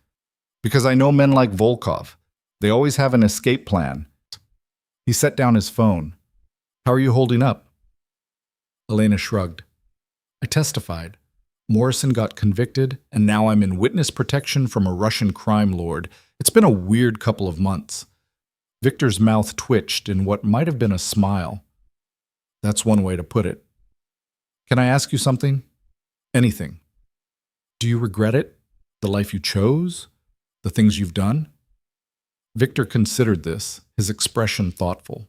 Because I know men like Volkov. They always have an escape plan. He set down his phone. How are you holding up? Elena shrugged. I testified. Morrison got convicted, and now I'm in witness protection from a Russian crime lord. It's been a weird couple of months. Victor's mouth twitched in what might have been a smile. That's one way to put it. Can I ask you something? Anything. Do you regret it? The life you chose? The things you've done? Victor considered this, his expression thoughtful.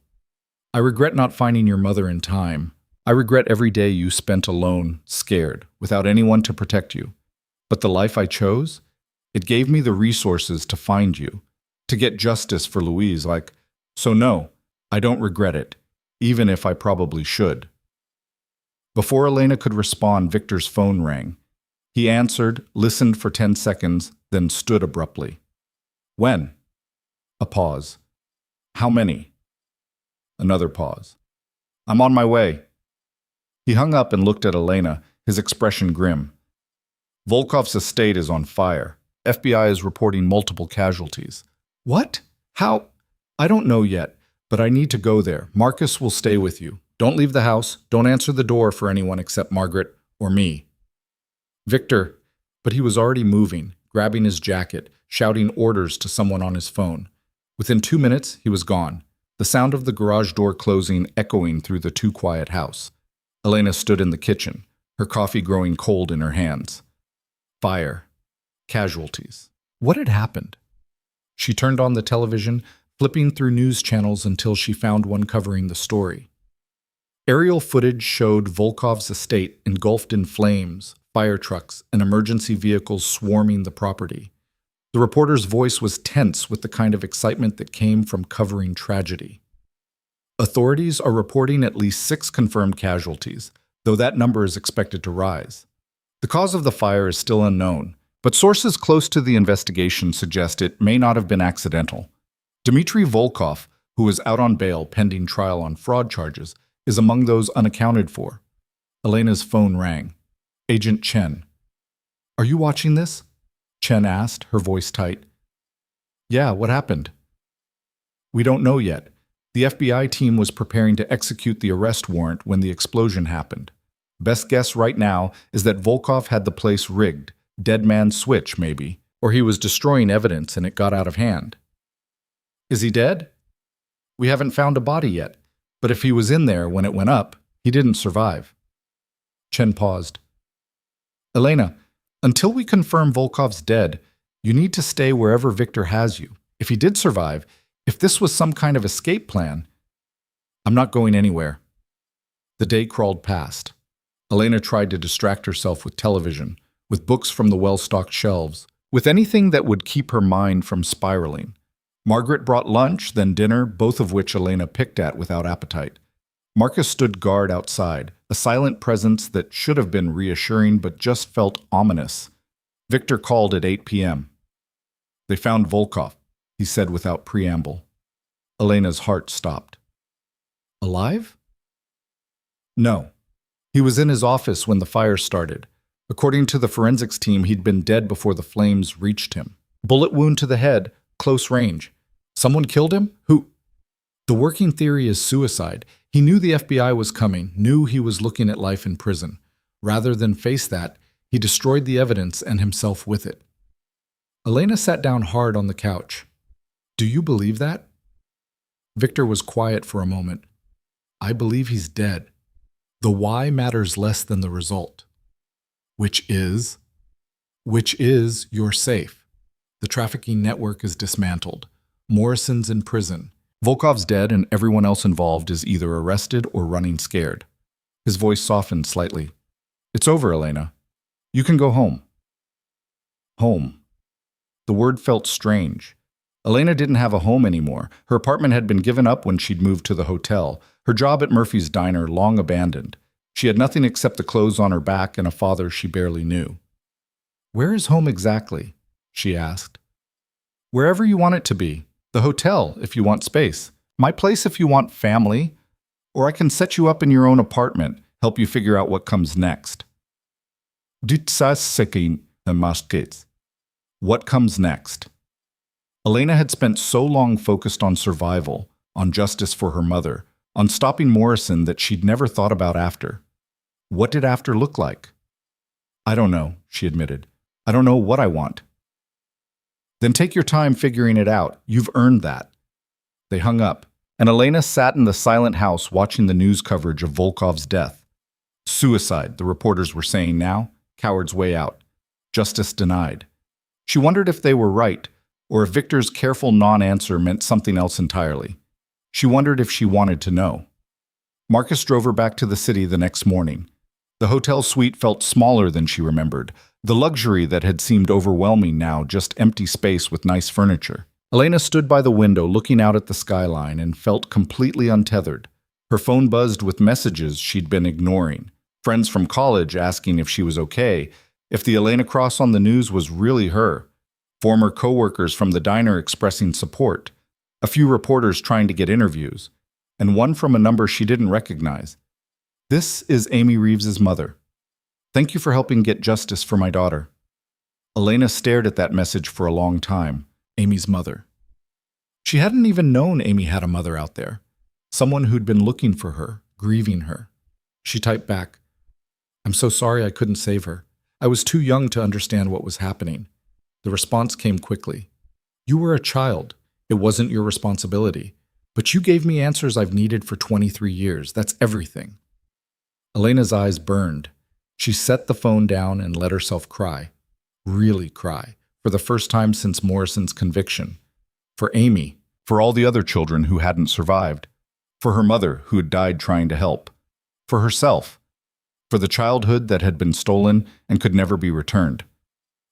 I regret not finding your mother in time. I regret every day you spent alone, scared, without anyone to protect you. But the life I chose? It gave me the resources to find you, to get justice for Louise, like, So no, I don't regret it, even if I probably should. Before Elena could respond, Victor's phone rang. He answered, listened for 10 seconds, then stood abruptly. When? A pause. How many? Another pause. I'm on my way. He hung up and looked at Elena, his expression grim. Volkov's estate is on fire. FBI is reporting multiple casualties. What? How? I don't know yet, but I need to go there. Marcus will stay with you. Don't leave the house. Don't answer the door for anyone except Margaret or me. Victor, but he was already moving, grabbing his jacket, shouting orders to someone on his phone. Within 2 minutes, he was gone, the sound of the garage door closing echoing through the too quiet house. Elena stood in the kitchen, her coffee growing cold in her hands. Fire. Casualties. What had happened? She turned on the television, flipping through news channels until she found one covering the story. Aerial footage showed Volkov's estate engulfed in flames, fire trucks, and emergency vehicles swarming the property. The reporter's voice was tense with the kind of excitement that came from covering tragedy. Authorities are reporting at least 6 confirmed casualties, though that number is expected to rise. The cause of the fire is still unknown, but sources close to the investigation suggest it may not have been accidental. Dmitry Volkov, who is out on bail pending trial on fraud charges, is among those unaccounted for. Elena's phone rang. Agent Chen. Are you watching this? Chen asked, her voice tight. Yeah, what happened? We don't know yet. The FBI team was preparing to execute the arrest warrant when the explosion happened. Best guess right now is that Volkov had the place rigged, dead man's switch maybe, or he was destroying evidence and it got out of hand. Is he dead? We haven't found a body yet, but if he was in there when it went up, he didn't survive. Chen paused. Elena, until we confirm Volkov's dead, you need to stay wherever Victor has you. If he did survive, if this was some kind of escape plan, I'm not going anywhere. The day crawled past. Elena tried to distract herself with television, with books from the well-stocked shelves, with anything that would keep her mind from spiraling. Margaret brought lunch, then dinner, both of which Elena picked at without appetite. Marcus stood guard outside, a silent presence that should have been reassuring but just felt ominous. Victor called at 8 p.m. They found Volkov, he said without preamble. Elena's heart stopped. Alive? No. He was in his office when the fire started. According to the forensics team, he'd been dead before the flames reached him. Bullet wound to the head, close range. Someone killed him? Who? The working theory is suicide. He knew the FBI was coming, knew he was looking at life in prison. Rather than face that, he destroyed the evidence and himself with it. Elena sat down hard on the couch. Do you believe that? Victor was quiet for a moment. I believe he's dead. The why matters less than the result. Which is you're safe. The trafficking network is dismantled. Morrison's in prison. Volkov's dead and everyone else involved is either arrested or running scared. His voice softened slightly. It's over, Elena. You can go home. Home. The word felt strange. Elena didn't have a home anymore. Her apartment had been given up when she'd moved to the hotel. Her job at Murphy's Diner long abandoned. She had nothing except the clothes on her back and a father she barely knew. Where is home exactly? She asked. Wherever you want it to be. The hotel, if you want space. My place if you want family. Or I can set you up in your own apartment, help you figure out what comes next. What comes next? Elena had spent so long focused on survival, on justice for her mother, on stopping Morrison that she'd never thought about after. What did after look like? I don't know, she admitted. I don't know what I want. Then take your time figuring it out. You've earned that. They hung up, and Elena sat in the silent house watching the news coverage of Volkov's death. Suicide, the reporters were saying now, coward's way out. Justice denied. She wondered if they were right, or if Victor's careful non-answer meant something else entirely. She wondered if she wanted to know. Marcus drove her back to the city the next morning. The hotel suite felt smaller than she remembered. The luxury that had seemed overwhelming now just empty space with nice furniture. Elena stood by the window looking out at the skyline and felt completely untethered. Her phone buzzed with messages she'd been ignoring. Friends from college asking if she was okay, if the Elena Cross on the news was really her. Former coworkers from the diner expressing support. A few reporters trying to get interviews. And one from a number she didn't recognize. "This is Amy Reeves's mother. Thank you for helping get justice for my daughter." Elena stared at that message for a long time. Amy's mother. She hadn't even known Amy had a mother out there. Someone who'd been looking for her, grieving her. She typed back, "I'm so sorry I couldn't save her. I was too young to understand what was happening." The response came quickly. "You were a child. It wasn't your responsibility. But you gave me answers I've needed for 23 years. That's everything." Elena's eyes burned. She set the phone down and let herself cry. Really cry. For the first time since Morrison's conviction. For Amy. For all the other children who hadn't survived. For her mother who had died trying to help. For herself. For the childhood that had been stolen and could never be returned.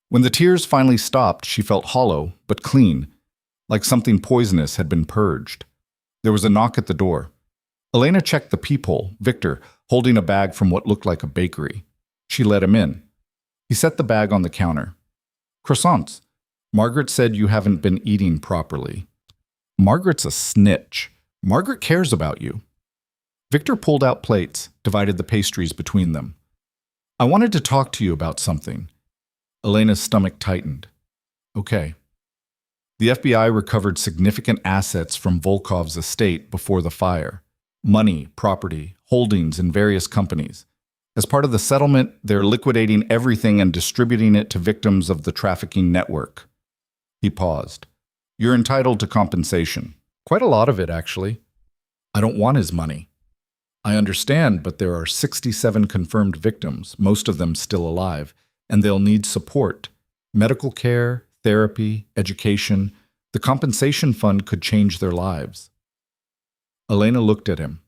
When the tears finally stopped, she felt hollow, but clean, like something poisonous had been purged. There was a knock at the door. Elena checked the peephole, Victor, holding a bag from what looked like a bakery. She let him in. He set the bag on the counter. "Croissants. Margaret said you haven't been eating properly." "Margaret's a snitch. Margaret cares about you." Victor pulled out plates, divided the pastries between them. "I wanted to talk to you about something." Elena's stomach tightened. "Okay." The FBI recovered significant assets from Volkov's estate before the fire. Money, property, holdings in various companies. As part of the settlement, they're liquidating everything and distributing it to victims of the trafficking network. He paused. "You're entitled to compensation. Quite a lot of it, actually." "I don't want his money." "I understand, but there are 67 confirmed victims, most of them still alive, and they'll need support. Medical care, therapy, education. The compensation fund could change their lives." Elena looked at him.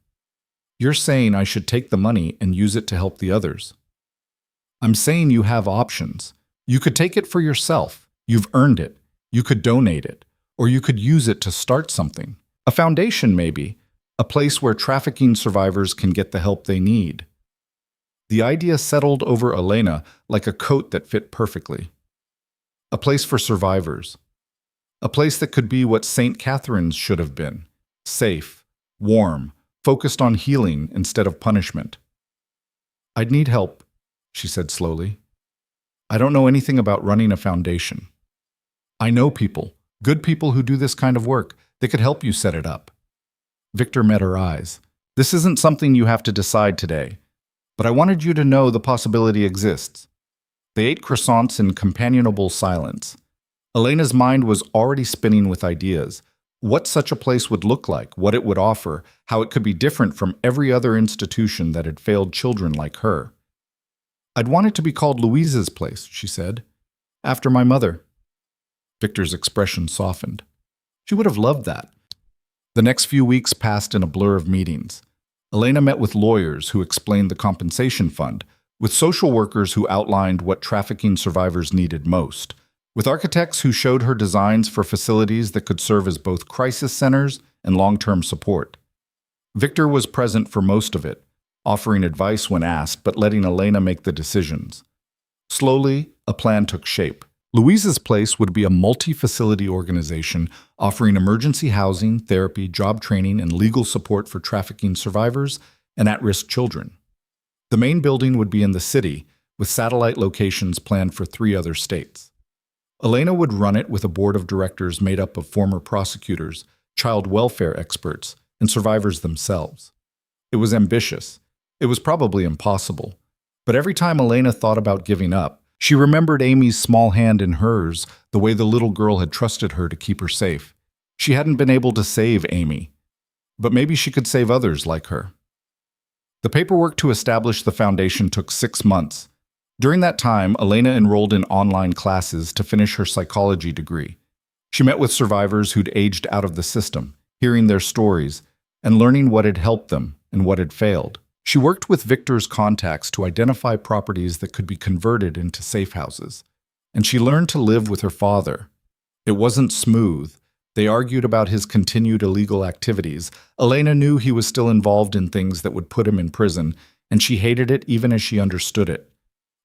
"You're saying I should take the money and use it to help the others." "I'm saying you have options. You could take it for yourself. You've earned it. You could donate it. Or you could use it to start something. A foundation, maybe. A place where trafficking survivors can get the help they need." The idea settled over Elena like a coat that fit perfectly. A place for survivors. A place that could be what St. Catherine's should have been. Safe, warm, focused on healing instead of punishment. "I'd need help," she said slowly. "I don't know anything about running a foundation. I know people, good people who do this kind of work. They could help you set it up." Victor met her eyes. "This isn't something you have to decide today, but I wanted you to know the possibility exists." They ate croissants in companionable silence. Elena's mind was already spinning with ideas. What such a place would look like, what it would offer, how it could be different from every other institution that had failed children like her. "I'd want it to be called Louise's place," she said. "After my mother." Victor's expression softened. She would have loved that. The next few weeks passed in a blur of meetings. Elena met with lawyers who explained the compensation fund, with social workers who outlined what trafficking survivors needed most, with architects who showed her designs for facilities that could serve as both crisis centers and long-term support. Victor was present for most of it, offering advice when asked, but letting Elena make the decisions. Slowly, a plan took shape. Louise's Place would be a multi-facility organization offering emergency housing, therapy, job training, and legal support for trafficking survivors and at-risk children. The main building would be in the city, with satellite locations planned for 3 other states. Elena would run it with a board of directors made up of former prosecutors, child welfare experts, and survivors themselves. It was ambitious. It was probably impossible. But every time Elena thought about giving up, she remembered Amy's small hand in hers, the way the little girl had trusted her to keep her safe. She hadn't been able to save Amy, but maybe she could save others like her. The paperwork to establish the foundation took 6 months. During that time, Elena enrolled in online classes to finish her psychology degree. She met with survivors who'd aged out of the system, hearing their stories, and learning what had helped them and what had failed. She worked with Victor's contacts to identify properties that could be converted into safe houses. And she learned to live with her father. It wasn't smooth, They argued about his continued illegal activities. Elena knew he was still involved in things that would put him in prison, and she hated it even as she understood it.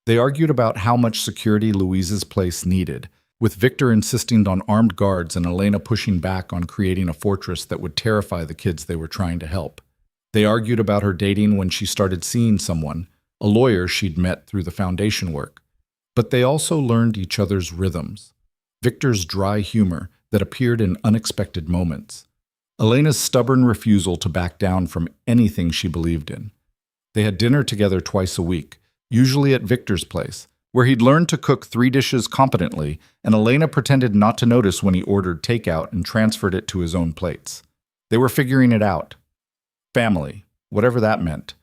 They argued about how much security Louise's place needed, with Victor insisting on armed guards and Elena pushing back on creating a fortress that would terrify the kids they were trying to help. They argued about her dating when she started seeing someone, a lawyer she'd met through the foundation work. But they also learned each other's rhythms. Victor's dry humor that appeared in unexpected moments. Elena's stubborn refusal to back down from anything she believed in. They had dinner together twice a week, usually at Victor's place, where he'd learned to cook 3 dishes competently, and Elena pretended not to notice when he ordered takeout and transferred it to his own plates. They were figuring it out. Family, whatever that meant.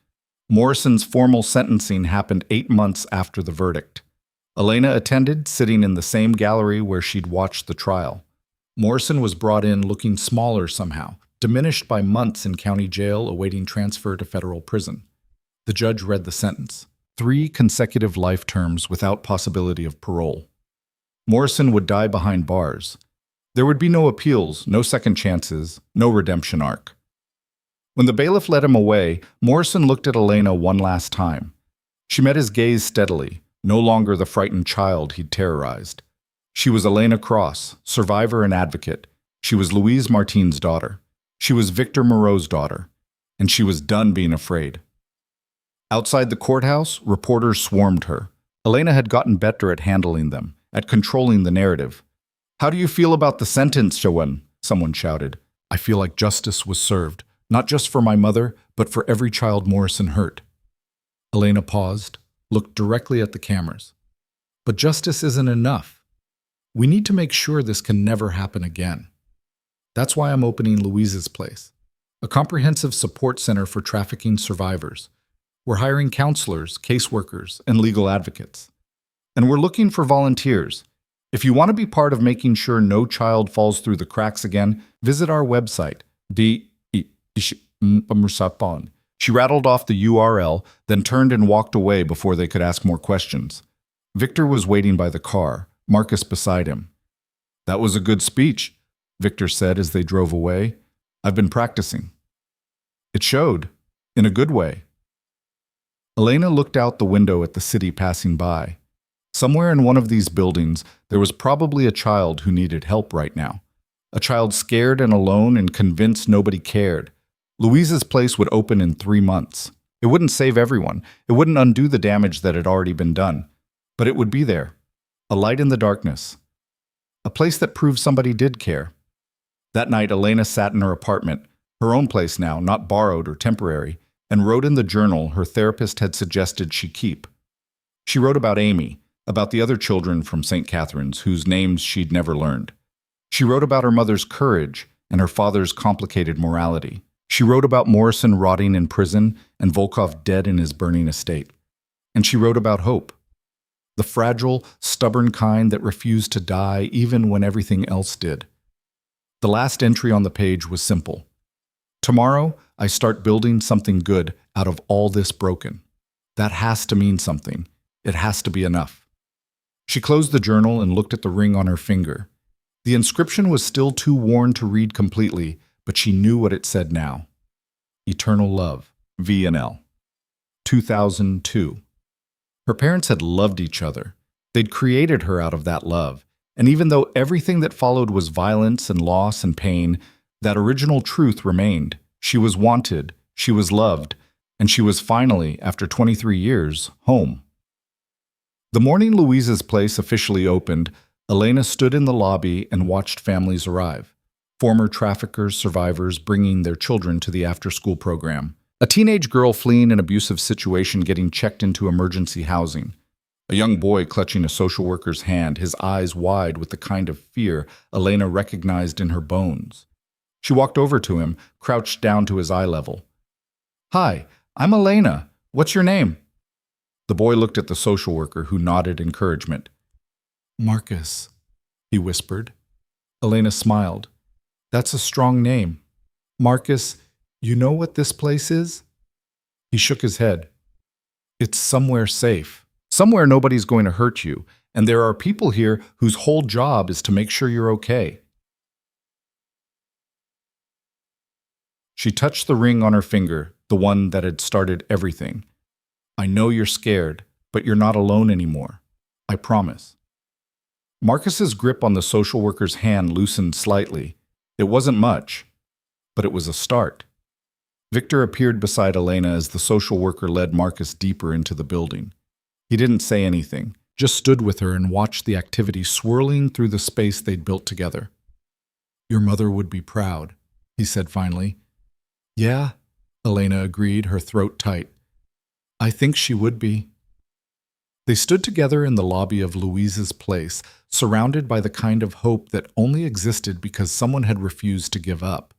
Morrison's formal sentencing happened 8 months after the verdict. Elena attended, sitting in the same gallery where she'd watched the trial. Morrison was brought in looking smaller somehow, diminished by months in county jail awaiting transfer to federal prison. The judge read the sentence. 3 consecutive life terms without possibility of parole. Morrison would die behind bars. There would be no appeals, no second chances, no redemption arc. When the bailiff led him away, Morrison looked at Elena one last time. She met his gaze steadily, no longer the frightened child he'd terrorized. She was Elena Cross, survivor and advocate. She was Louise Martin's daughter. She was Victor Moreau's daughter. And she was done being afraid. Outside the courthouse, reporters swarmed her. Elena had gotten better at handling them, at controlling the narrative. "How do you feel about the sentence, Joanne?" someone shouted. "I feel like justice was served, not just for my mother, but for every child Morrison hurt." Elena paused, looked directly at the cameras. "But justice isn't enough. We need to make sure this can never happen again. That's why I'm opening Louise's place, a comprehensive support center for trafficking survivors. We're hiring counselors, caseworkers, and legal advocates. And we're looking for volunteers. If you want to be part of making sure no child falls through the cracks again, visit our website, She rattled off the URL, then turned and walked away before they could ask more questions. Victor was waiting by the car, Marcus beside him. "That was a good speech," Victor said as they drove away. "I've been practicing." It showed, in a good way. Elena looked out the window at the city passing by. Somewhere in one of these buildings, there was probably a child who needed help right now. A child scared and alone and convinced nobody cared. Louise's place would open in 3 months. It wouldn't save everyone. It wouldn't undo the damage that had already been done. But it would be there. A light in the darkness. A place that proved somebody did care. That night, Elena sat in her apartment, her own place now, not borrowed or temporary, and wrote in the journal her therapist had suggested she keep. She wrote about Amy, about the other children from St. Catherine's whose names she'd never learned. She wrote about her mother's courage and her father's complicated morality. She wrote about Morrison rotting in prison and Volkov dead in his burning estate. And she wrote about hope. The fragile, stubborn kind that refused to die even when everything else did. The last entry on the page was simple. "Tomorrow, I start building something good out of all this broken. That has to mean something. It has to be enough." She closed the journal and looked at the ring on her finger. The inscription was still too worn to read completely, but she knew what it said now. Eternal Love, V&L. 2002. Her parents had loved each other. They'd created her out of that love. And even though everything that followed was violence and loss and pain, that original truth remained. She was wanted, she was loved, and she was finally, after 23 years, home. The morning Louise's place officially opened, Elena stood in the lobby and watched families arrive. Former traffickers, survivors bringing their children to the after-school program. A teenage girl fleeing an abusive situation getting checked into emergency housing. A young boy clutching a social worker's hand, his eyes wide with the kind of fear Elena recognized in her bones. She walked over to him, crouched down to his eye level. "Hi, I'm Elena. What's your name?" The boy looked at the social worker, who nodded encouragement. "Marcus," he whispered. Elena smiled. "That's a strong name. Marcus, you know what this place is?" He shook his head. "It's somewhere safe. Somewhere nobody's going to hurt you, and there are people here whose whole job is to make sure you're okay." She touched the ring on her finger, the one that had started everything. I know you're scared, but you're not alone anymore. I promise. Marcus's grip on the social worker's hand loosened slightly. It wasn't much, but it was a start. Victor appeared beside Elena as the social worker led Marcus deeper into the building. He didn't say anything, just stood with her and watched the activity swirling through the space they'd built together. Your mother would be proud, he said finally. Yeah, Elena agreed, her throat tight. I think she would be. They stood together in the lobby of Louise's place, surrounded by the kind of hope that only existed because someone had refused to give up,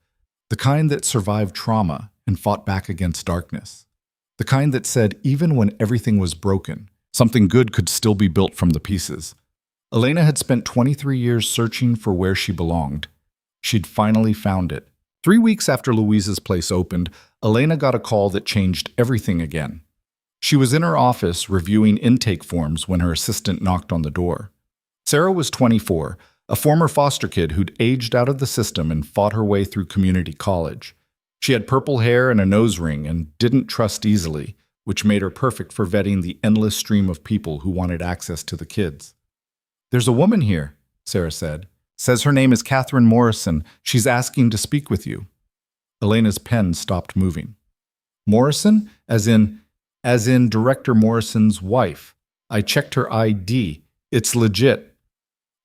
the kind that survived trauma and fought back against darkness, the kind that said even when everything was broken, something good could still be built from the pieces. Elena had spent 23 years searching for where she belonged. She'd finally found it. 3 weeks after Louise's place opened, Elena got a call that changed everything again. She was in her office reviewing intake forms when her assistant knocked on the door. Sarah was 24, a former foster kid who'd aged out of the system and fought her way through community college. She had purple hair and a nose ring and didn't trust easily, which made her perfect for vetting the endless stream of people who wanted access to the kids. There's a woman here, Sarah said. Says her name is Catherine Morrison. She's asking to speak with you. Elena's pen stopped moving. Morrison? As in Director Morrison's wife. I checked her ID. It's legit.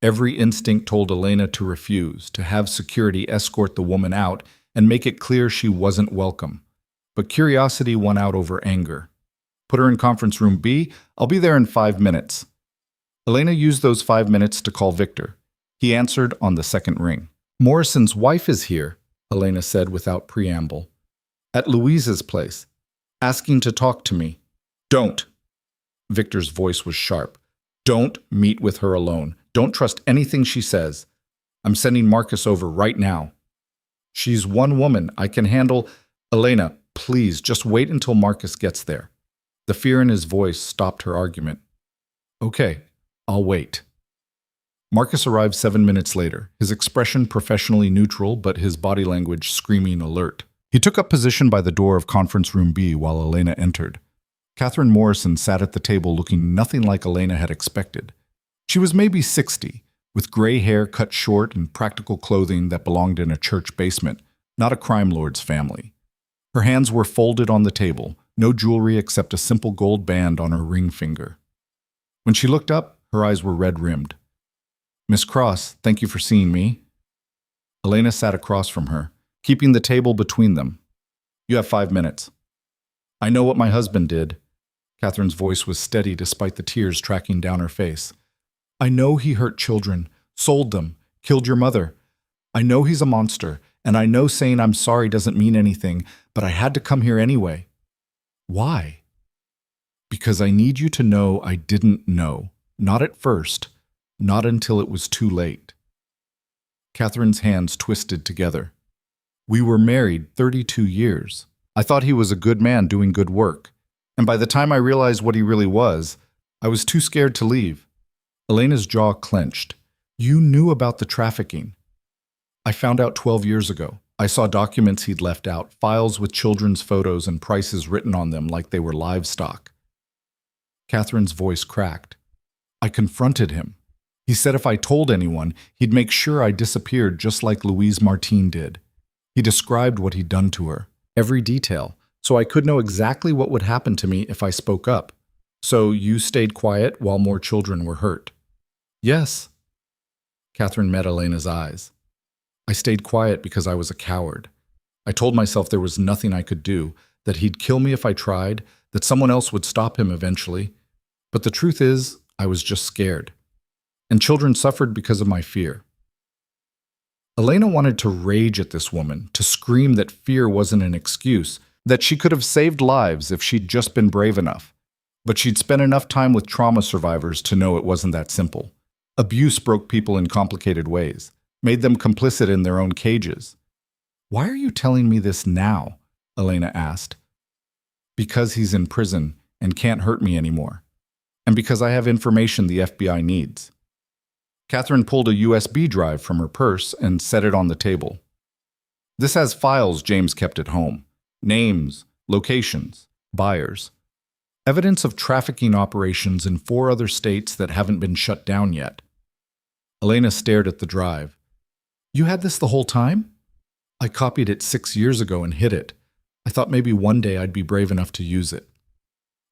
Every instinct told Elena to refuse, to have security escort the woman out and make it clear she wasn't welcome. But curiosity won out over anger. Put her in conference room B. I'll be there in 5 minutes. Elena used those 5 minutes to call Victor. He answered on the second ring. Morrison's wife is here, Elena said without preamble. At Louise's place. Asking to talk to me. Don't. Victor's voice was sharp. Don't meet with her alone. Don't trust anything she says. I'm sending Marcus over right now. She's one woman. I can handle... Elena, please, just wait until Marcus gets there. The fear in his voice stopped her argument. Okay, I'll wait. Marcus arrived 7 minutes later, his expression professionally neutral but his body language screaming alert. He took up position by the door of conference room B while Elena entered. Catherine Morrison sat at the table looking nothing like Elena had expected. She was maybe 60, with gray hair cut short and practical clothing that belonged in a church basement, not a crime lord's family. Her hands were folded on the table, no jewelry except a simple gold band on her ring finger. When she looked up, her eyes were red-rimmed. Miss Cross, thank you for seeing me. Elena sat across from her, keeping the table between them. You have 5 minutes. I know what my husband did. Catherine's voice was steady despite the tears tracking down her face. I know he hurt children, sold them, killed your mother. I know he's a monster, and I know saying I'm sorry doesn't mean anything, but I had to come here anyway. Why? Because I need you to know I didn't know, not at first. Not until it was too late. Catherine's hands twisted together. We were married 32 years. I thought he was a good man doing good work. And by the time I realized what he really was, I was too scared to leave. Elena's jaw clenched. You knew about the trafficking. I found out 12 years ago. I saw documents he'd left out, files with children's photos and prices written on them like they were livestock. Catherine's voice cracked. I confronted him. He said if I told anyone, he'd make sure I disappeared just like Louise Martin did. He described what he'd done to her, every detail, so I could know exactly what would happen to me if I spoke up. So you stayed quiet while more children were hurt? Yes. Catherine met Elena's eyes. I stayed quiet because I was a coward. I told myself there was nothing I could do, that he'd kill me if I tried, that someone else would stop him eventually. But the truth is, I was just scared. And children suffered because of my fear. Elena wanted to rage at this woman, to scream that fear wasn't an excuse, that she could have saved lives if she'd just been brave enough. But she'd spent enough time with trauma survivors to know it wasn't that simple. Abuse broke people in complicated ways, made them complicit in their own cages. Why are you telling me this now? Elena asked. Because he's in prison and can't hurt me anymore. And because I have information the FBI needs. Catherine pulled a USB drive from her purse and set it on the table. This has files James kept at home. Names, locations, buyers. Evidence of trafficking operations in 4 other states that haven't been shut down yet. Elena stared at the drive. You had this the whole time? I copied it 6 years ago and hid it. I thought maybe one day I'd be brave enough to use it.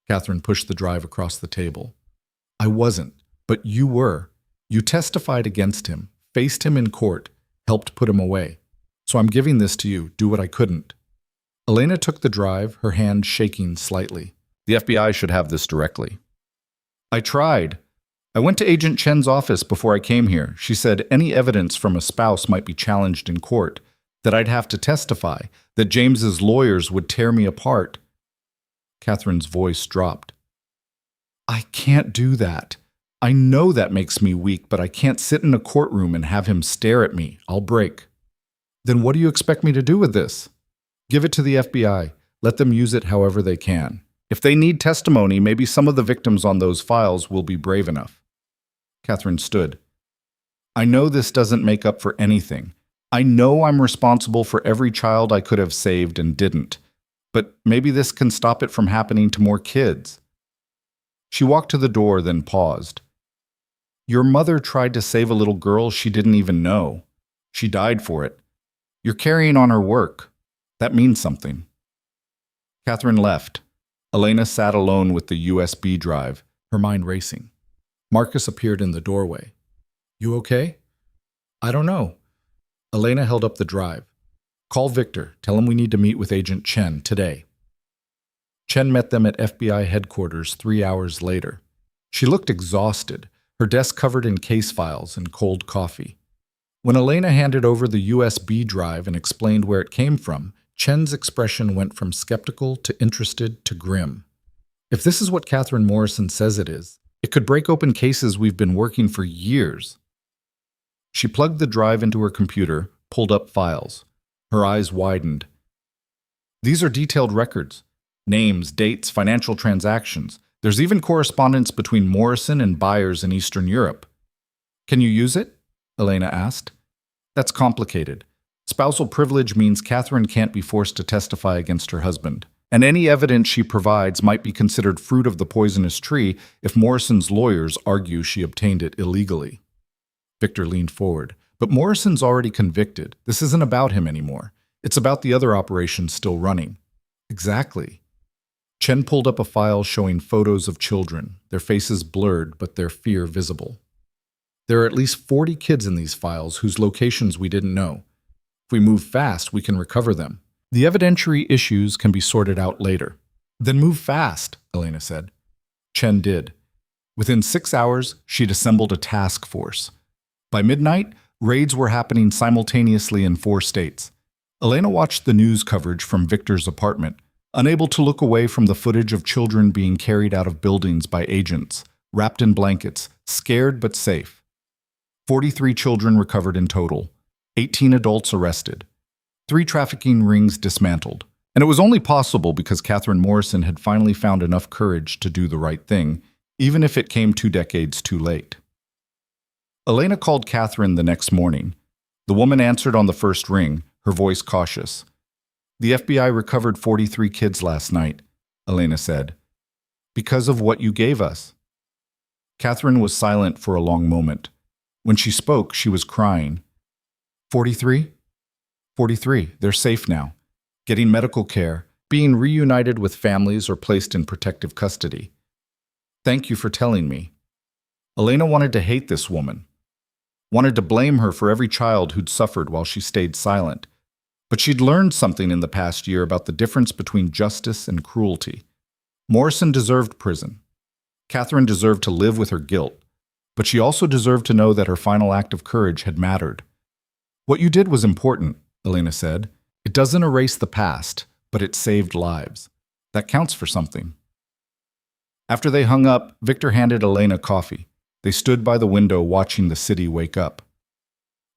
Catherine pushed the drive across the table. I wasn't, but you were. You testified against him, faced him in court, helped put him away. So I'm giving this to you, do what I couldn't. Elena took the drive, her hand shaking slightly. The FBI should have this directly. I tried. I went to Agent Chen's office before I came here. She said any evidence from a spouse might be challenged in court, that I'd have to testify, that James's lawyers would tear me apart. Catherine's voice dropped. I can't do that. I know that makes me weak, but I can't sit in a courtroom and have him stare at me. I'll break. Then what do you expect me to do with this? Give it to the FBI. Let them use it however they can. If they need testimony, maybe some of the victims on those files will be brave enough. Catherine stood. I know this doesn't make up for anything. I know I'm responsible for every child I could have saved and didn't. But maybe this can stop it from happening to more kids. She walked to the door, then paused. Your mother tried to save a little girl she didn't even know. She died for it. You're carrying on her work. That means something. Catherine left. Elena sat alone with the USB drive, her mind racing. Marcus appeared in the doorway. You okay? I don't know. Elena held up the drive. Call Victor. Tell him we need to meet with Agent Chen today. Chen met them at FBI headquarters 3 hours later. She looked exhausted, her desk covered in case files and cold coffee. When Elena handed over the USB drive and explained where it came from, Chen's expression went from skeptical to interested to grim. If this is what Catherine Morrison says it is, it could break open cases we've been working for years. She plugged the drive into her computer, pulled up files. Her eyes widened. These are detailed records. Names, dates, financial transactions. There's even correspondence between Morrison and buyers in Eastern Europe. Can you use it? Elena asked. That's complicated. Spousal privilege means Catherine can't be forced to testify against her husband, and any evidence she provides might be considered fruit of the poisonous tree if Morrison's lawyers argue she obtained it illegally. Victor leaned forward. But Morrison's already convicted. This isn't about him anymore. It's about the other operations still running. Exactly. Chen pulled up a file showing photos of children, their faces blurred but their fear visible. There are at least 40 kids in these files whose locations we didn't know. If we move fast, we can recover them. The evidentiary issues can be sorted out later. Then move fast, Elena said. Chen did. Within 6 hours, she'd assembled a task force. By midnight, raids were happening simultaneously in 4 states. Elena watched the news coverage from Victor's apartment, unable to look away from the footage of children being carried out of buildings by agents, wrapped in blankets, scared but safe. 43 children recovered in total, 18 adults arrested, 3 trafficking rings dismantled. And it was only possible because Catherine Morrison had finally found enough courage to do the right thing, even if it came 2 decades too late. Elena called Catherine the next morning. The woman answered on the first ring, her voice cautious. The FBI recovered 43 kids last night, Elena said. Because of what you gave us. Catherine was silent for a long moment. When she spoke, she was crying. 43? 43. They're safe now. Getting medical care, being reunited with families or placed in protective custody. Thank you for telling me. Elena wanted to hate this woman. Wanted to blame her for every child who'd suffered while she stayed silent. But she'd learned something in the past year about the difference between justice and cruelty. Morrison deserved prison. Catherine deserved to live with her guilt. But she also deserved to know that her final act of courage had mattered. What you did was important, Elena said. It doesn't erase the past, but it saved lives. That counts for something. After they hung up, Victor handed Elena coffee. They stood by the window watching the city wake up.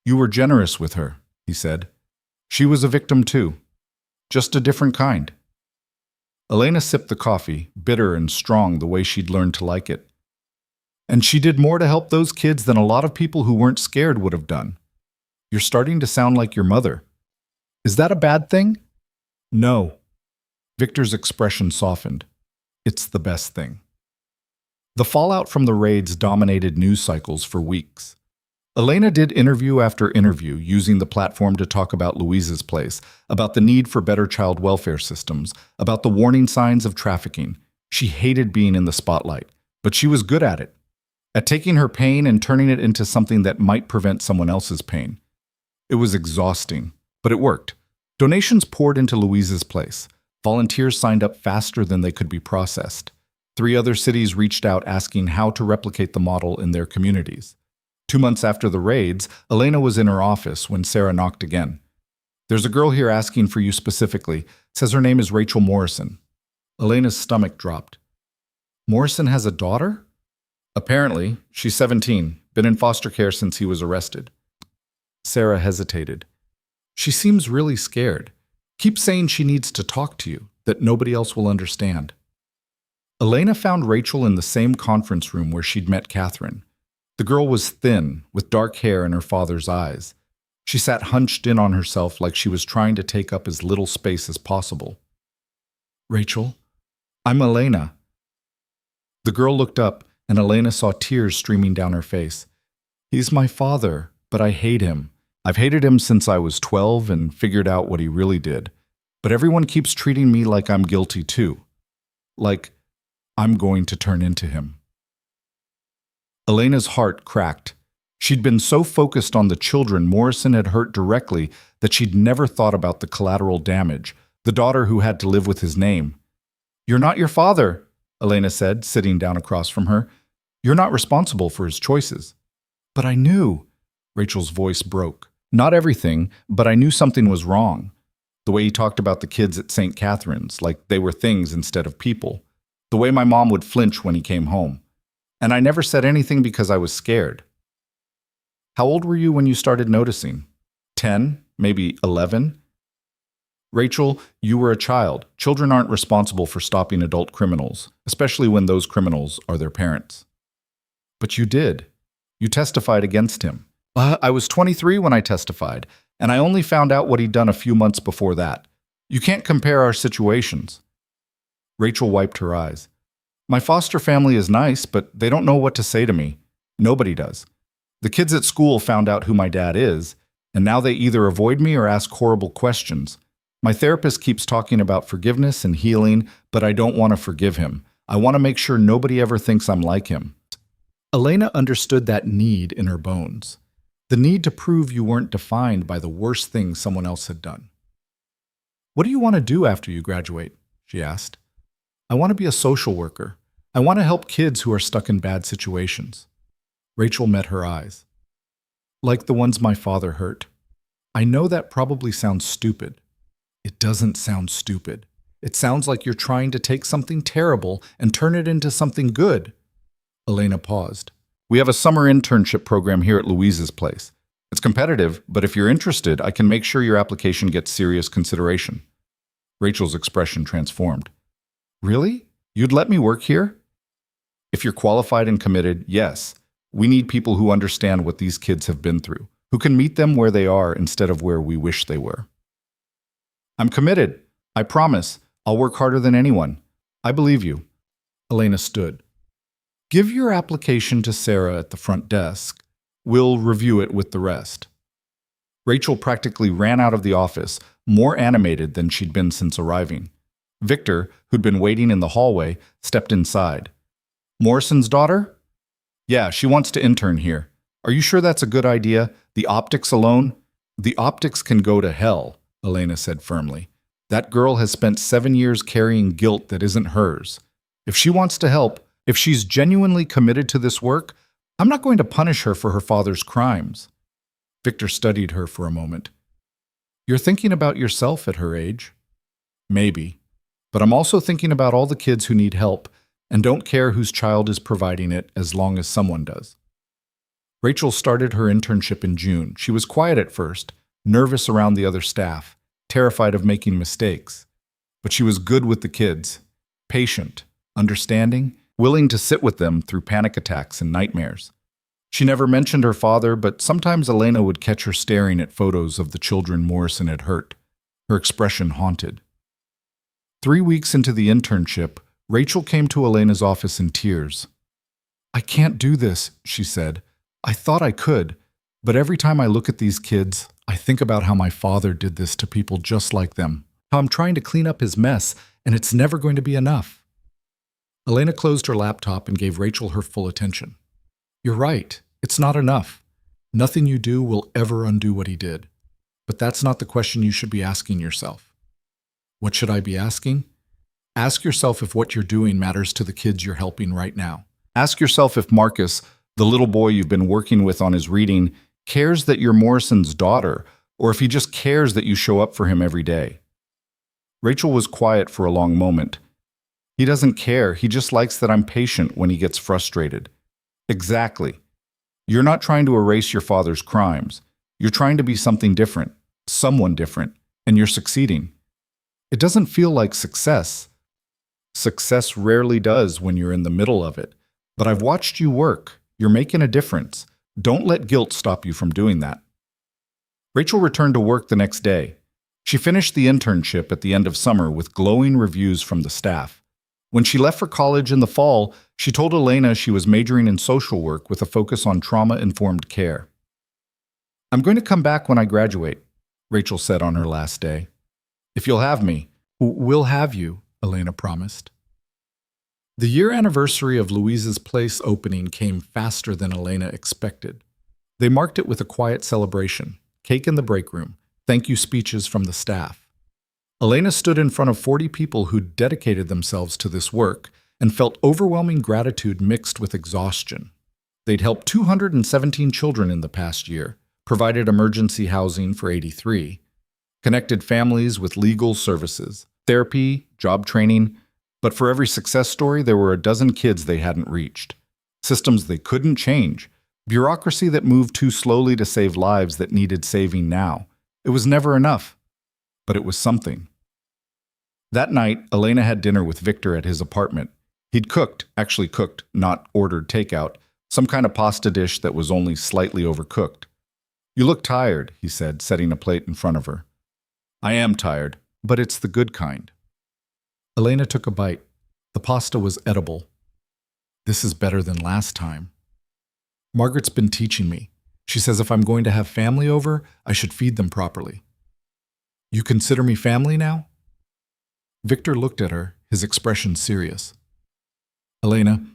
You were generous with her, he said. She was a victim too. Just a different kind. Elena sipped the coffee, bitter and strong the way she'd learned to like it. And she did more to help those kids than a lot of people who weren't scared would have done. You're starting to sound like your mother. Is that a bad thing? No. Victor's expression softened. It's the best thing. The fallout from the raids dominated news cycles for weeks. Elena did interview after interview using the platform to talk about Louise's place, about the need for better child welfare systems, about the warning signs of trafficking. She hated being in the spotlight, but she was good at it, at taking her pain and turning it into something that might prevent someone else's pain. It was exhausting, but it worked. Donations poured into Louise's place. Volunteers signed up faster than they could be processed. 3 other cities reached out asking how to replicate the model in their communities. 2 months after the raids, Elena was in her office when Sarah knocked again. There's a girl here asking for you specifically. Says her name is Rachel Morrison. Elena's stomach dropped. Morrison has a daughter? Apparently. She's 17, been in foster care since he was arrested. Sarah hesitated. She seems really scared. Keeps saying she needs to talk to you, that nobody else will understand. Elena found Rachel in the same conference room where she'd met Catherine. The girl was thin, with dark hair and her father's eyes. She sat hunched in on herself like she was trying to take up as little space as possible. Rachel, I'm Elena. The girl looked up, and Elena saw tears streaming down her face. He's my father, but I hate him. I've hated him since I was 12 and figured out what he really did. But everyone keeps treating me like I'm guilty too. Like I'm going to turn into him. Elena's heart cracked. She'd been so focused on the children Morrison had hurt directly that she'd never thought about the collateral damage, the daughter who had to live with his name. You're not your father, Elena said, sitting down across from her. You're not responsible for his choices. But I knew. Rachel's voice broke. Not everything, but I knew something was wrong. The way he talked about the kids at St. Catherine's, like they were things instead of people. The way my mom would flinch when he came home. And I never said anything because I was scared. How old were you when you started noticing? 10? Maybe 11? Rachel, you were a child. Children aren't responsible for stopping adult criminals, especially when those criminals are their parents. But you did. You testified against him. I was 23 when I testified, and I only found out what he'd done a few months before that. You can't compare our situations. Rachel wiped her eyes. My foster family is nice, but they don't know what to say to me. Nobody does. The kids at school found out who my dad is, and now they either avoid me or ask horrible questions. My therapist keeps talking about forgiveness and healing, but I don't want to forgive him. I want to make sure nobody ever thinks I'm like him. Elena understood that need in her bones. The need to prove you weren't defined by the worst thing someone else had done. What do you want to do after you graduate? She asked. I want to be a social worker. I want to help kids who are stuck in bad situations. Rachel met her eyes. Like the ones my father hurt. I know that probably sounds stupid. It doesn't sound stupid. It sounds like you're trying to take something terrible and turn it into something good. Elena paused. We have a summer internship program here at Louise's place. It's competitive, but if you're interested, I can make sure your application gets serious consideration. Rachel's expression transformed. Really? You'd let me work here? If you're qualified and committed, yes. We need people who understand what these kids have been through, who can meet them where they are instead of where we wish they were. I'm committed. I promise. I'll work harder than anyone. I believe you. Elena stood. Give your application to Sarah at the front desk. We'll review it with the rest. Rachel practically ran out of the office, more animated than she'd been since arriving. Victor, who'd been waiting in the hallway, stepped inside. Morrison's daughter? Yeah, she wants to intern here. Are you sure that's a good idea? The optics alone? The optics can go to hell, Elena said firmly. That girl has spent 7 years carrying guilt that isn't hers. If she wants to help, if she's genuinely committed to this work, I'm not going to punish her for her father's crimes. Victor studied her for a moment. You're thinking about yourself at her age? Maybe. But I'm also thinking about all the kids who need help and don't care whose child is providing it as long as someone does. Rachel started her internship in June. She was quiet at first, nervous around the other staff, terrified of making mistakes. But she was good with the kids, patient, understanding, willing to sit with them through panic attacks and nightmares. She never mentioned her father, but sometimes Elena would catch her staring at photos of the children Morrison had hurt. Her expression haunted. 3 weeks into the internship, Rachel came to Elena's office in tears. "I can't do this," she said. "I thought I could, but every time I look at these kids, I think about how my father did this to people just like them, how I'm trying to clean up his mess, and it's never going to be enough." Elena closed her laptop and gave Rachel her full attention. "You're right. It's not enough. Nothing you do will ever undo what he did. But that's not the question you should be asking yourself. What should I be asking? Ask yourself if what you're doing matters to the kids you're helping right now. Ask yourself if Marcus, the little boy you've been working with on his reading, cares that you're Morrison's daughter, or if he just cares that you show up for him every day." Rachel was quiet for a long moment. "He doesn't care. He just likes that I'm patient when he gets frustrated." "Exactly. You're not trying to erase your father's crimes. You're trying to be something different, someone different, and you're succeeding. It doesn't feel like success. Success rarely does when you're in the middle of it. But I've watched you work. You're making a difference. Don't let guilt stop you from doing that." Rachel returned to work the next day. She finished the internship at the end of summer with glowing reviews from the staff. When she left for college in the fall, she told Elena she was majoring in social work with a focus on trauma-informed care. "I'm going to come back when I graduate," Rachel said on her last day. "If you'll have me." "We'll have you," Elena promised. The year anniversary of Louise's Place opening came faster than Elena expected. They marked it with a quiet celebration, cake in the break room, thank you speeches from the staff. Elena stood in front of 40 people who'd dedicated themselves to this work and felt overwhelming gratitude mixed with exhaustion. They'd helped 217 children in the past year, provided emergency housing for 83, connected families with legal services, therapy, job training, but for every success story, there were a dozen kids they hadn't reached. Systems they couldn't change, bureaucracy that moved too slowly to save lives that needed saving now. It was never enough, but it was something. That night, Elena had dinner with Victor at his apartment. He'd actually cooked, not ordered takeout, some kind of pasta dish that was only slightly overcooked. "You look tired," he said, setting a plate in front of her. "I am tired, but it's the good kind." Elena took a bite. The pasta was edible. "This is better than last time. Margaret's been teaching me. She says if I'm going to have family over, I should feed them properly." "You consider me family now?" Victor looked at her, his expression serious. "Elena,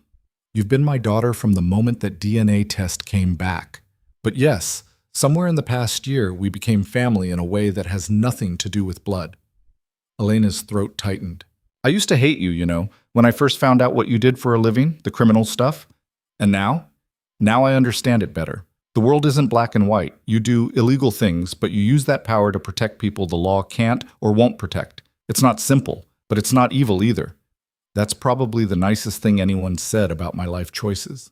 you've been my daughter from the moment that DNA test came back. But yes, somewhere in the past year, we became family in a way that has nothing to do with blood." Elena's throat tightened. "I used to hate you, when I first found out what you did for a living, the criminal stuff. And now? Now I understand it better. The world isn't black and white. You do illegal things, but you use that power to protect people the law can't or won't protect. It's not simple, but it's not evil either. That's probably the nicest thing anyone said about my life choices."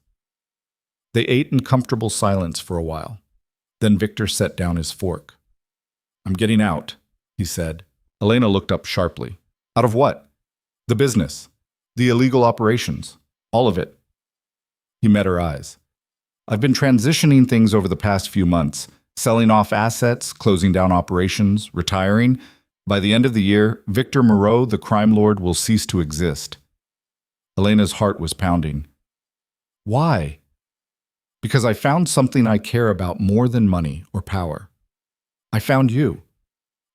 They ate in comfortable silence for a while. Then Victor set down his fork. "I'm getting out," he said. Elena looked up sharply. "Out of what?" "The business. The illegal operations. All of it." He met her eyes. "I've been transitioning things over the past few months, selling off assets, closing down operations, retiring. By the end of the year, Victor Moreau, the crime lord, will cease to exist." Elena's heart was pounding. "Why?" "Because I found something I care about more than money or power. I found you.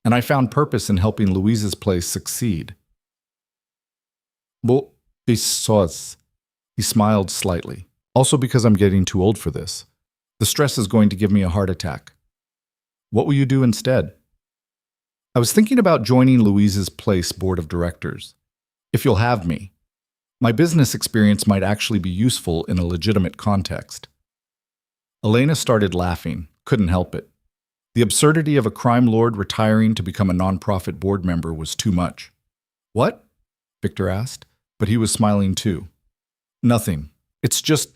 And I found purpose in helping Louise's Place succeed." "Well, because..." He smiled slightly. "Also because I'm getting too old for this. The stress is going to give me a heart attack." "What will you do instead?" "I was thinking about joining Louise's Place board of directors. If you'll have me. My business experience might actually be useful in a legitimate context." Elena started laughing, couldn't help it. The absurdity of a crime lord retiring to become a nonprofit board member was too much. "What?" Victor asked, but he was smiling too. "Nothing. It's just,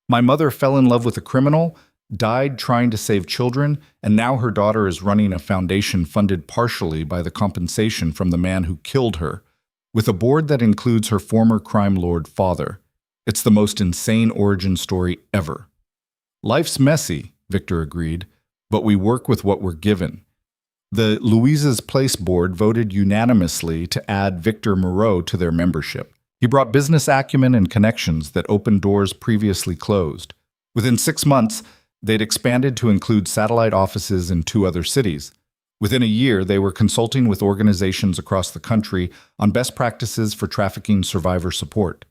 my mother fell in love with a criminal, died trying to save children, and now her daughter is running a foundation funded partially by the compensation from the man who killed her, with a board that includes her former crime lord father. It's the most insane origin story ever." "Life's messy," Victor agreed, "but we work with what we're given. The Louisa's Place board voted unanimously to add Victor Moreau to their membership. He brought business acumen and connections that opened doors previously closed. Within 6 months, they'd expanded to include satellite offices in 2 other cities. Within a year, they were consulting with organizations across the country on best practices for trafficking survivor support.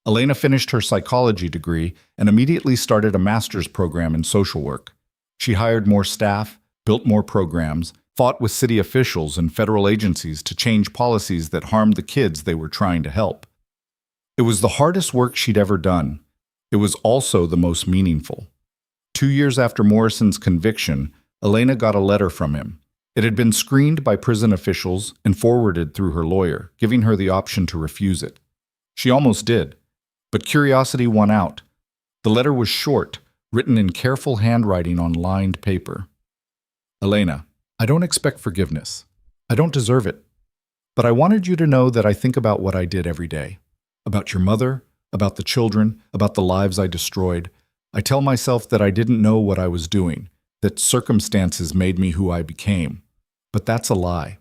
Elena finished her psychology degree and immediately started a master's program in social work. She hired more staff, built more programs, fought with city officials and federal agencies to change policies that harmed the kids they were trying to help. It was the hardest work she'd ever done. It was also the most meaningful. 2 years after Morrison's conviction, Elena got a letter from him. It had been screened by prison officials and forwarded through her lawyer, giving her the option to refuse it. She almost did, but curiosity won out. The letter was short, written in careful handwriting on lined paper. Elena, I don't expect forgiveness. I don't deserve it. But I wanted you to know that I think about what I did every day. About your mother, about the children, about the lives I destroyed. I tell myself that I didn't know what I was doing, that circumstances made me who I became. But that's a lie.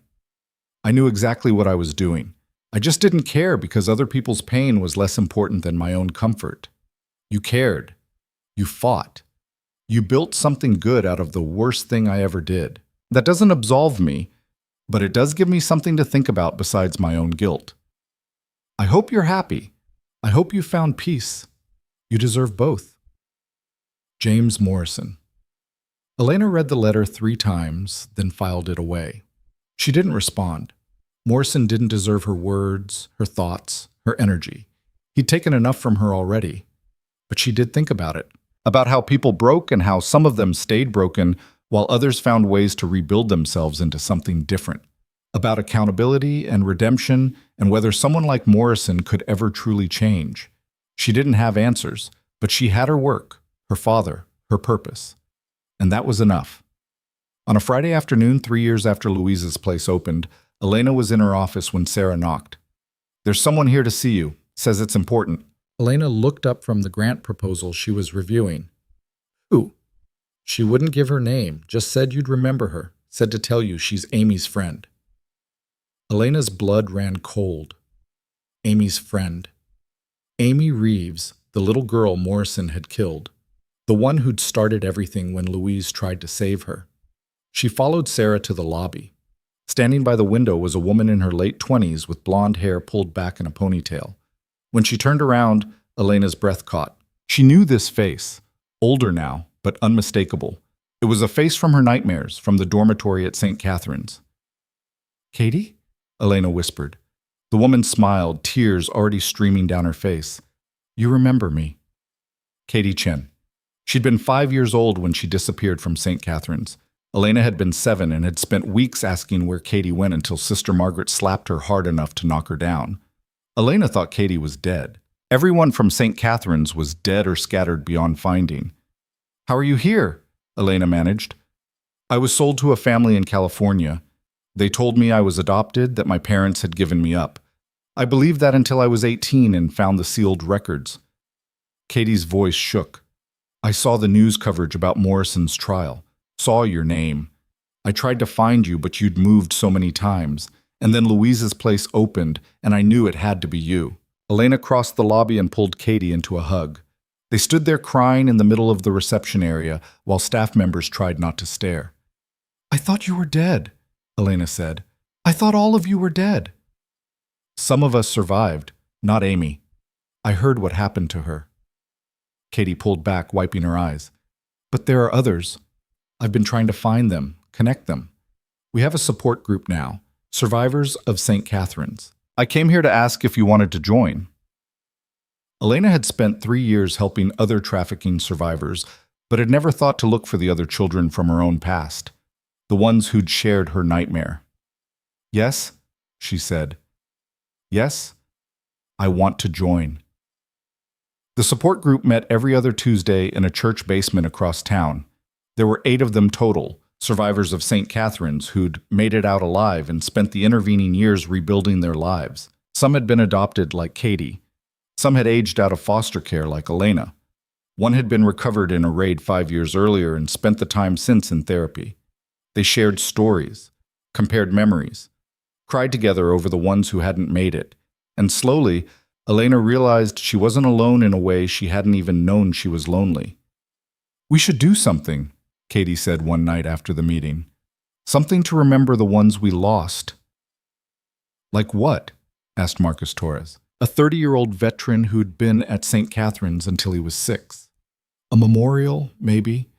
I knew exactly what I was doing. I just didn't care because other people's pain was less important than my own comfort. You cared. You fought. You built something good out of the worst thing I ever did. That doesn't absolve me, but it does give me something to think about besides my own guilt. I hope you're happy. I hope you found peace. You deserve both. James Morrison. Elena read the letter 3 times, then filed it away. She didn't respond. Morrison didn't deserve her words, her thoughts, her energy. He'd taken enough from her already. But she did think about it. About how people broke and how some of them stayed broken while others found ways to rebuild themselves into something different. About accountability and redemption and whether someone like Morrison could ever truly change. She didn't have answers, but she had her work, her father, her purpose. And that was enough. On a Friday afternoon, 3 years after Louisa's Place opened, Elena was in her office when Sarah knocked. "There's someone here to see you. Says it's important." Elena looked up from the grant proposal she was reviewing. "Who?" She wouldn't give her name, just said you'd remember her, said to tell you she's Amy's friend. Elena's blood ran cold. Amy's friend. Amy Reeves, the little girl Morrison had killed. The one who'd started everything when Louise tried to save her. She followed Sarah to the lobby. Standing by the window was a woman in her late 20s with blonde hair pulled back in a ponytail. When she turned around, Elena's breath caught. She knew this face, older now, but unmistakable. It was a face from her nightmares, from the dormitory at St. Catherine's. "Katie?" Elena whispered. The woman smiled, tears already streaming down her face. "You remember me." Katie Chen. She'd been 5 years old when she disappeared from St. Catherine's. Elena had been 7 and had spent weeks asking where Katie went until Sister Margaret slapped her hard enough to knock her down. Elena thought Katie was dead. Everyone from St. Catherine's was dead or scattered beyond finding. "How are you here?" Elena managed. "I was sold to a family in California. They told me I was adopted, that my parents had given me up. I believed that until I was 18 and found the sealed records." Katie's voice shook. "I saw the news coverage about Morrison's trial. Saw your name. I tried to find you, but you'd moved so many times. And then Louisa's Place opened, and I knew it had to be you." Elena crossed the lobby and pulled Katie into a hug. They stood there crying in the middle of the reception area while staff members tried not to stare. "I thought you were dead," Elena said. "I thought all of you were dead." "Some of us survived, not Amy. I heard what happened to her." Katie pulled back, wiping her eyes. "But there are others. I've been trying to find them, connect them. We have a support group now, Survivors of St. Catherine's. I came here to ask if you wanted to join." Elena had spent 3 years helping other trafficking survivors, but had never thought to look for the other children from her own past, the ones who'd shared her nightmare. "Yes," she said. "Yes, I want to join." The support group met every other Tuesday in a church basement across town. There were 8 of them total, survivors of St. Catherine's who'd made it out alive and spent the intervening years rebuilding their lives. Some had been adopted like Katie. Some had aged out of foster care like Elena. One had been recovered in a raid 5 years earlier and spent the time since in therapy. They shared stories, compared memories, cried together over the ones who hadn't made it. And slowly, Elena realized she wasn't alone in a way she hadn't even known she was lonely. "We should do something," Katie said one night after the meeting. "Something to remember the ones we lost." "Like what?" asked Marcus Torres, a 30-year-old veteran who'd been at St. Catherine's until he was 6. "A memorial, maybe?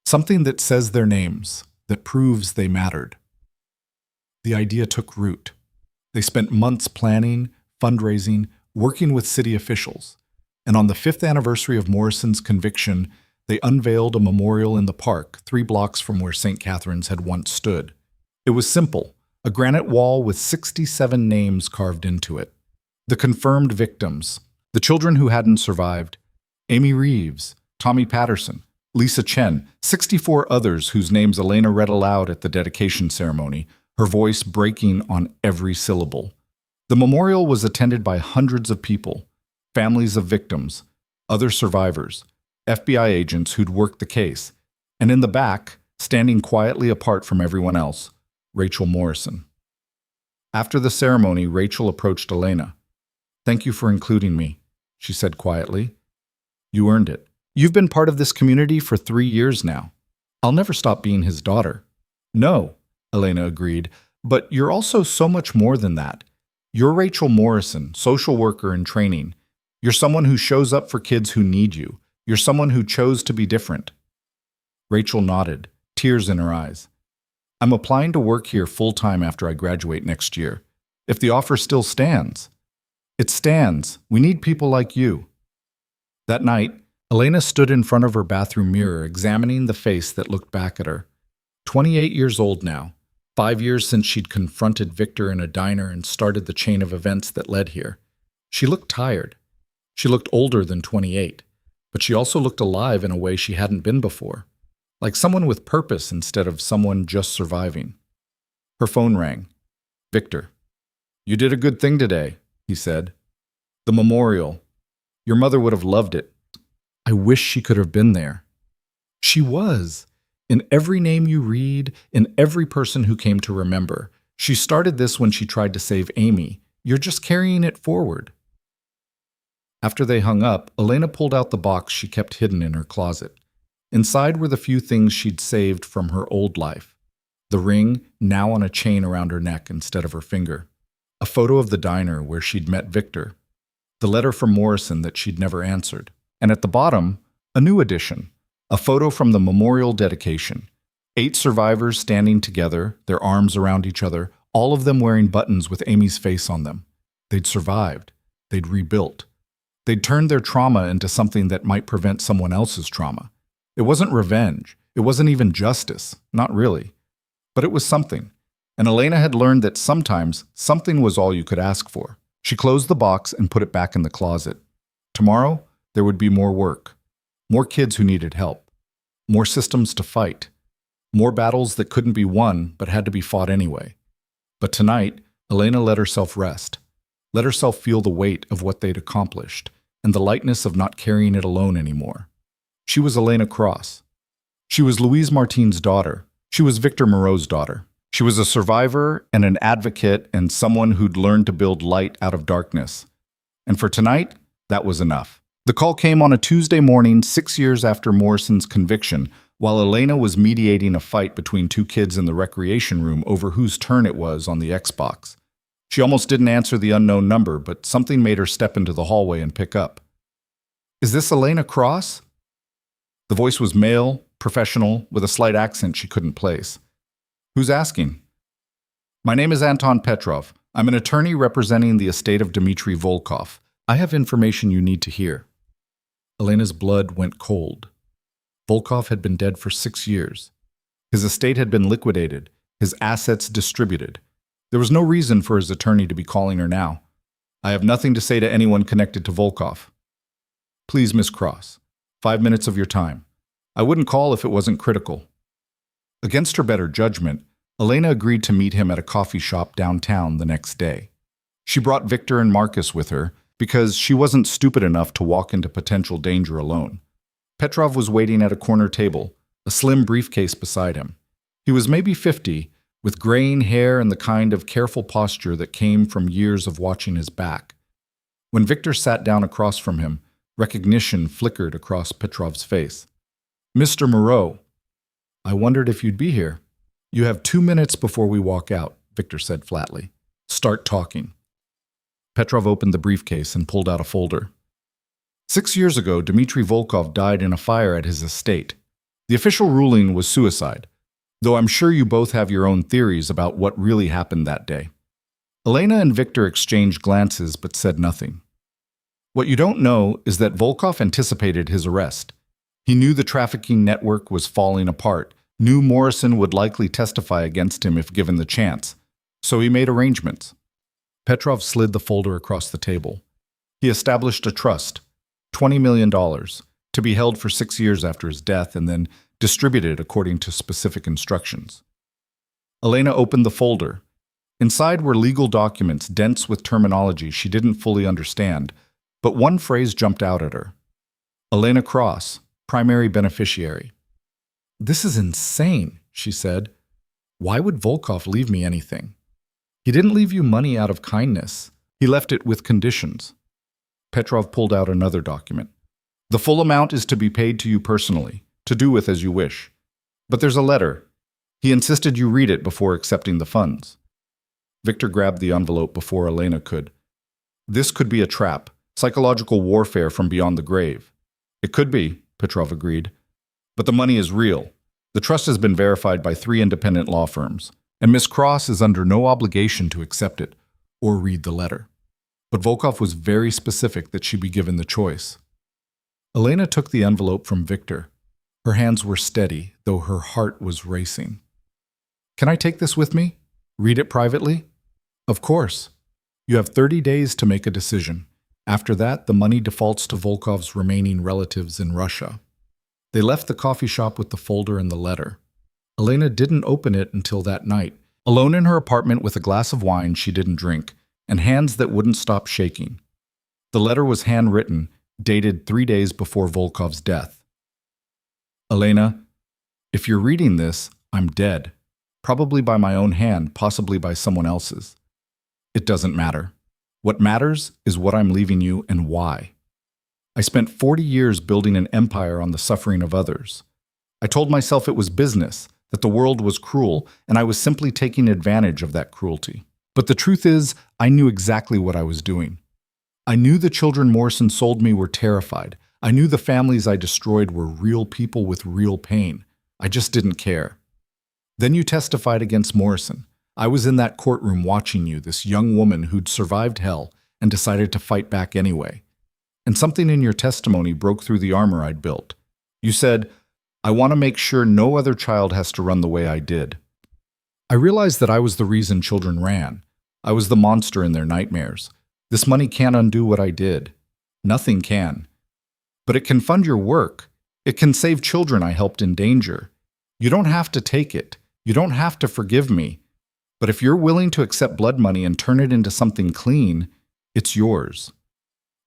Something that says their names, that proves they mattered." The idea took root. They spent months planning, fundraising, working with city officials, and on the 5th anniversary of Morrison's conviction, they unveiled a memorial in the park 3 blocks from where St. Catherine's had once stood. It was simple, a granite wall with 67 names carved into it. The confirmed victims, the children who hadn't survived, Amy Reeves, Tommy Patterson, Lisa Chen, 64 others whose names Elena read aloud at the dedication ceremony, her voice breaking on every syllable. The memorial was attended by hundreds of people, families of victims, other survivors, FBI agents who'd worked the case, and in the back, standing quietly apart from everyone else, Rachel Morrison. After the ceremony, Rachel approached Elena. "Thank you for including me," she said quietly. "You earned it. You've been part of this community for 3 years now. I'll never stop being his daughter." "No," Elena agreed, "but you're also so much more than that. You're Rachel Morrison, social worker in training. You're someone who shows up for kids who need you. You're someone who chose to be different." Rachel nodded, tears in her eyes. "I'm applying to work here full-time after I graduate next year. If the offer still stands." "It stands. We need people like you." That night, Elena stood in front of her bathroom mirror, examining the face that looked back at her. 28 years old now, 5 years since she'd confronted Victor in a diner and started the chain of events that led here. She looked tired. She looked older than 28, but she also looked alive in a way she hadn't been before, like someone with purpose instead of someone just surviving. Her phone rang. "Victor, you did a good thing today," he said. "The memorial. Your mother would have loved it." I wish she could have been there. She was. In every name you read, in every person who came to remember. She started this when she tried to save Amy. You're just carrying it forward. After they hung up, Elena pulled out the box she kept hidden in her closet. Inside were the few things she'd saved from her old life. The ring, now on a chain around her neck instead of her finger. A photo of the diner where she'd met Victor. The letter from Morrison that she'd never answered. And at the bottom, a new addition. A photo from the memorial dedication. 8 survivors standing together, their arms around each other, all of them wearing buttons with Amy's face on them. They'd survived. They'd rebuilt. They'd turned their trauma into something that might prevent someone else's trauma. It wasn't revenge. It wasn't even justice. Not really. But it was something. And Elena had learned that sometimes something was all you could ask for. She closed the box and put it back in the closet. Tomorrow, there would be more work. More kids who needed help. More systems to fight. More battles that couldn't be won but had to be fought anyway. But tonight, Elena let herself rest. Let herself feel the weight of what they'd accomplished and the lightness of not carrying it alone anymore. She was Elena Cross. She was Louise Martin's daughter. She was Victor Moreau's daughter. She was a survivor and an advocate and someone who'd learned to build light out of darkness. And for tonight, that was enough. The call came on a Tuesday morning, 6 years after Morrison's conviction, while Elena was mediating a fight between 2 kids in the recreation room over whose turn it was on the Xbox. She almost didn't answer the unknown number, but something made her step into the hallway and pick up. "Is this Elena Cross?" The voice was male, professional, with a slight accent she couldn't place. "Who's asking?" "My name is Anton Petrov. I'm an attorney representing the estate of Dmitry Volkov. I have information you need to hear." Elena's blood went cold. Volkov had been dead for 6 years. His estate had been liquidated, his assets distributed. There was no reason for his attorney to be calling her now. "I have nothing to say to anyone connected to Volkov." "Please, Miss Cross, 5 minutes of your time. I wouldn't call if it wasn't critical." Against her better judgment, Elena agreed to meet him at a coffee shop downtown the next day. She brought Victor and Marcus with her because she wasn't stupid enough to walk into potential danger alone. Petrov was waiting at a corner table, a slim briefcase beside him. He was maybe 50, with graying hair and the kind of careful posture that came from years of watching his back. When Victor sat down across from him, recognition flickered across Petrov's face. "Mr. Moreau, I wondered if you'd be here." "You have 2 minutes before we walk out," Victor said flatly. "Start talking." Petrov opened the briefcase and pulled out a folder. 6 years ago, Dmitry Volkov died in a fire at his estate. The official ruling was suicide, though I'm sure you both have your own theories about what really happened that day. Elena and Victor exchanged glances but said nothing. What you don't know is that Volkov anticipated his arrest. He knew the trafficking network was falling apart, knew Morrison would likely testify against him if given the chance, so he made arrangements. Petrov slid the folder across the table. He established a trust, $20 million, to be held for 6 years after his death and then distributed according to specific instructions. Elena opened the folder. Inside were legal documents dense with terminology she didn't fully understand, but one phrase jumped out at her. Elena Cross, primary beneficiary. "This is insane," she said. "Why would Volkov leave me anything? He didn't leave you money out of kindness. He left it with conditions." Petrov pulled out another document. "The full amount is to be paid to you personally, to do with as you wish. But there's a letter. He insisted you read it before accepting the funds." Victor grabbed the envelope before Elena could. "This could be a trap, psychological warfare from beyond the grave." "It could be," Petrov agreed. "But the money is real. The trust has been verified by 3 independent law firms, and Miss Cross is under no obligation to accept it or read the letter." But Volkov was very specific that she be given the choice. Elena took the envelope from Victor. Her hands were steady, though her heart was racing. "Can I take this with me? Read it privately?" "Of course. You have 30 days to make a decision. After that, the money defaults to Volkov's remaining relatives in Russia." They left the coffee shop with the folder and the letter. Elena didn't open it until that night, alone in her apartment with a glass of wine she didn't drink, and hands that wouldn't stop shaking. The letter was handwritten, dated 3 days before Volkov's death. "Elena, if you're reading this, I'm dead. Probably by my own hand, possibly by someone else's. It doesn't matter. What matters is what I'm leaving you and why. I spent 40 years building an empire on the suffering of others. I told myself it was business, that the world was cruel, and I was simply taking advantage of that cruelty. But the truth is, I knew exactly what I was doing. I knew the children Morrison sold me were terrified. I knew the families I destroyed were real people with real pain. I just didn't care. Then you testified against Morrison. I was in that courtroom watching you, this young woman who'd survived hell and decided to fight back anyway. And something in your testimony broke through the armor I'd built. You said, 'I want to make sure no other child has to run the way I did.' I realized that I was the reason children ran. I was the monster in their nightmares. This money can't undo what I did. Nothing can. But it can fund your work. It can save children I helped in danger. You don't have to take it. You don't have to forgive me. But if you're willing to accept blood money and turn it into something clean, it's yours.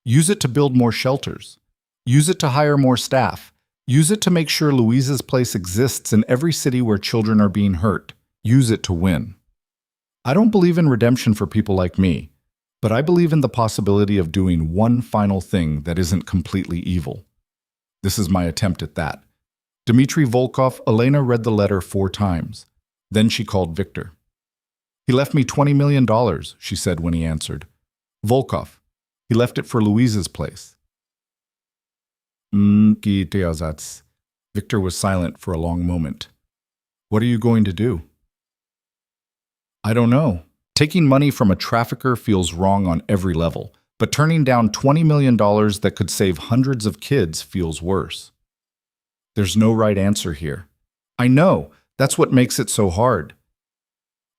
Use it to build more shelters. Use it to hire more staff. Use it to make sure Louise's place exists in every city where children are being hurt. Use it to win. I don't believe in redemption for people like me, but I believe in the possibility of doing one final thing that isn't completely evil. This is my attempt at that." Dmitry Volkov, Elena read the letter 4 times. Then she called Victor. "He left me $20 million, she said when he answered. "Volkov. He left it for Louise's place." Victor was silent for a long moment. "What are you going to do?" "I don't know. Taking money from a trafficker feels wrong on every level, but turning down $20 million that could save hundreds of kids feels worse. There's no right answer here. I know. That's what makes it so hard."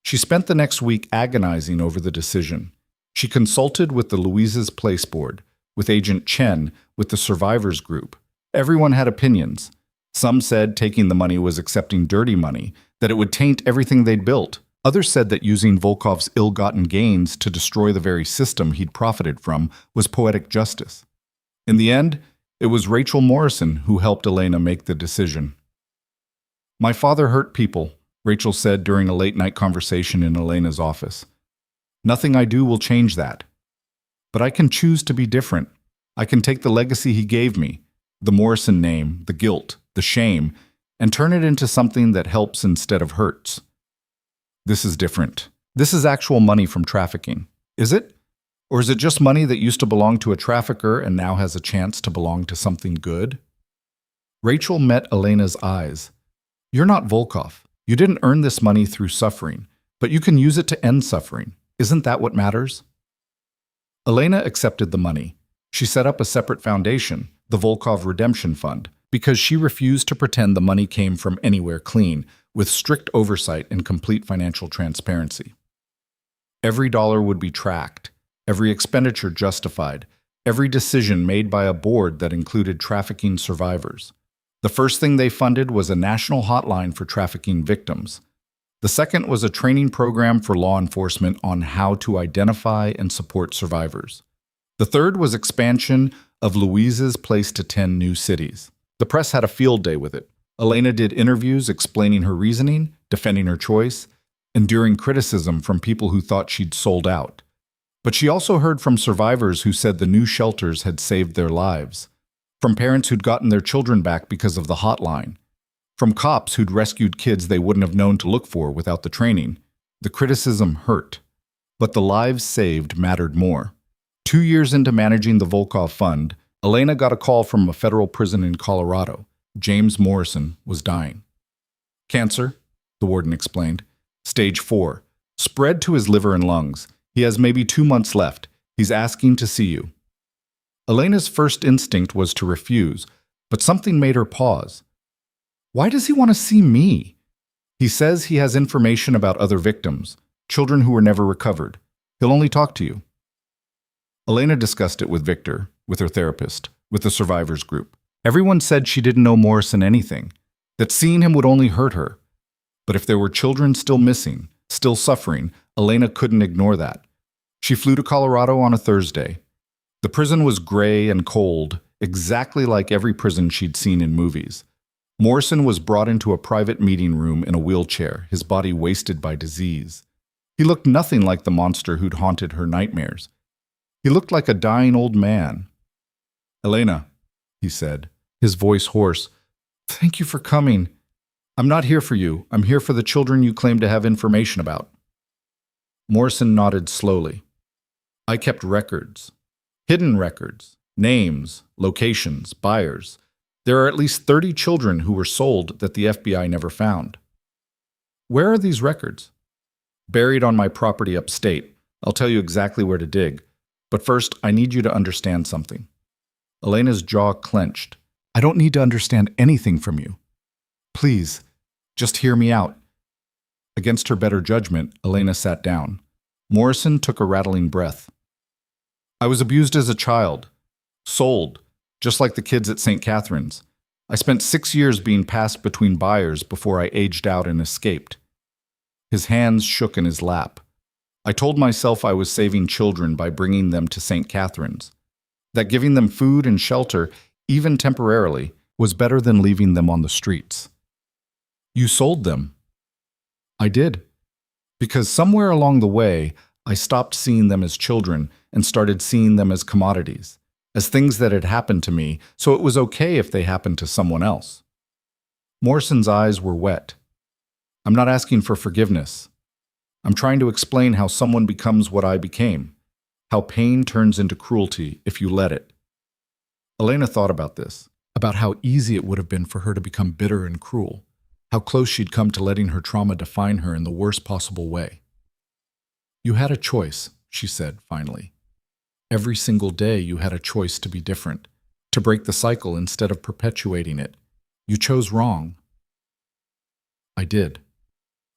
She spent the next week agonizing over the decision. She consulted with the Louise's Place Board, with Agent Chen, with the survivors group. Everyone had opinions. Some said taking the money was accepting dirty money, that it would taint everything they'd built. Others said that using Volkov's ill-gotten gains to destroy the very system he'd profited from was poetic justice. In the end, it was Rachel Morrison who helped Elena make the decision. "My father hurt people. Rachel said during a late-night conversation in Elena's office. Nothing I do will change that. But I can choose to be different. I can take the legacy he gave me, the Morrison name, the guilt, the shame, and turn it into something that helps instead of hurts. This is different. This is actual money from trafficking. Is it? Or is it just money that used to belong to a trafficker and now has a chance to belong to something good? Rachel met Elena's eyes. You're not Volkov. You didn't earn this money through suffering, but you can use it to end suffering. Isn't that what matters? Elena accepted the money. She set up a separate foundation, the Volkov Redemption Fund, because she refused to pretend the money came from anywhere clean, with strict oversight and complete financial transparency. Every dollar would be tracked, every expenditure justified, every decision made by a board that included trafficking survivors. The first thing they funded was a national hotline for trafficking victims. The second was a training program for law enforcement on how to identify and support survivors. The third was expansion of Louise's place to 10 new cities. The press had a field day with it. Elena did interviews explaining her reasoning, defending her choice, enduring criticism from people who thought she'd sold out. But she also heard from survivors who said the new shelters had saved their lives, from parents who'd gotten their children back because of the hotline, from cops who'd rescued kids they wouldn't have known to look for without the training. The criticism hurt, but the lives saved mattered more. 2 years into managing the Volkov Fund, Elena got a call from a federal prison in Colorado. James Morrison was dying. Cancer, the warden explained. Stage 4. Spread to his liver and lungs. He has maybe 2 months left. He's asking to see you. Elena's first instinct was to refuse, but something made her pause. Why does he want to see me? He says he has information about other victims, children who were never recovered. He'll only talk to you. Elena discussed it with Victor, with her therapist, with the survivors group. Everyone said she didn't know Morrison anything, that seeing him would only hurt her. But if there were children still missing, still suffering, Elena couldn't ignore that. She flew to Colorado on a Thursday. The prison was gray and cold, exactly like every prison she'd seen in movies. Morrison was brought into a private meeting room in a wheelchair, his body wasted by disease. He looked nothing like the monster who'd haunted her nightmares. He looked like a dying old man. Elena, he said, his voice hoarse, thank you for coming. I'm not here for you. I'm here for the children you claim to have information about. Morrison nodded slowly. I kept records. Hidden records. Names, locations, buyers. There are at least 30 children who were sold that the FBI never found. Where are these records? Buried on my property upstate. I'll tell you exactly where to dig. But first, I need you to understand something. Elena's jaw clenched. I don't need to understand anything from you. Please, just hear me out. Against her better judgment, Elena sat down. Morrison took a rattling breath. I was abused as a child. Sold, just like the kids at St. Catherine's. I spent 6 years being passed between buyers before I aged out and escaped. His hands shook in his lap. I told myself I was saving children by bringing them to St. Catherine's, that giving them food and shelter, even temporarily, was better than leaving them on the streets. You sold them. I did. Because somewhere along the way, I stopped seeing them as children and started seeing them as commodities, as things that had happened to me, so it was okay if they happened to someone else. Morrison's eyes were wet. I'm not asking for forgiveness. I'm trying to explain how someone becomes what I became, how pain turns into cruelty if you let it. Elena thought about this, about how easy it would have been for her to become bitter and cruel, how close she'd come to letting her trauma define her in the worst possible way. You had a choice, she said finally. Every single day you had a choice to be different, to break the cycle instead of perpetuating it. You chose wrong. I did.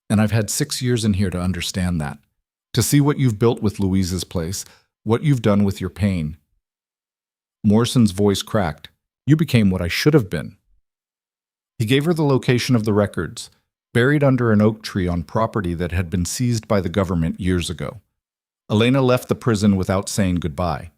And I've had 6 years in here to understand that, to see what you've built with Louise's place, what you've done with your pain. Morrison's voice cracked. You became what I should have been. He gave her the location of the records, buried under an oak tree on property that had been seized by the government years ago. Elena left the prison without saying goodbye.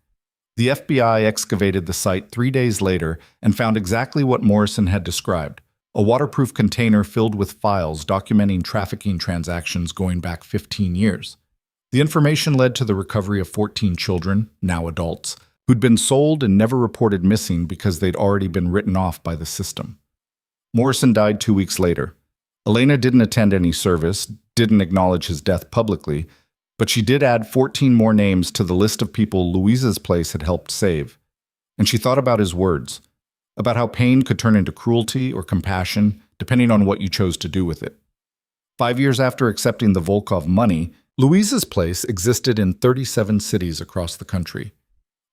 The FBI excavated the site 3 days later and found exactly what Morrison had described, a waterproof container filled with files documenting trafficking transactions going back 15 years. The information led to the recovery of 14 children, now adults, who'd been sold and never reported missing because they'd already been written off by the system. Morrison died 2 weeks later. Elena didn't attend any service, didn't acknowledge his death publicly, but she did add 14 more names to the list of people Louise's place had helped save. And she thought about his words, about how pain could turn into cruelty or compassion, depending on what you chose to do with it. 5 years after accepting the Volkov money, Louise's place existed in 37 cities across the country.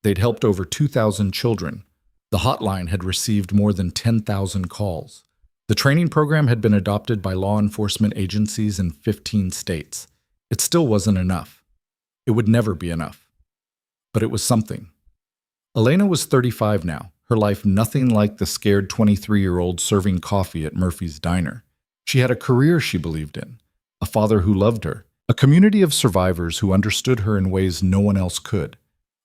They'd helped over 2,000 children. The hotline had received more than 10,000 calls. The training program had been adopted by law enforcement agencies in 15 states. It still wasn't enough. It would never be enough. But it was something. Elena was 35 now, her life nothing like the scared 23-year-old serving coffee at Murphy's Diner. She had a career she believed in, a father who loved her, a community of survivors who understood her in ways no one else could.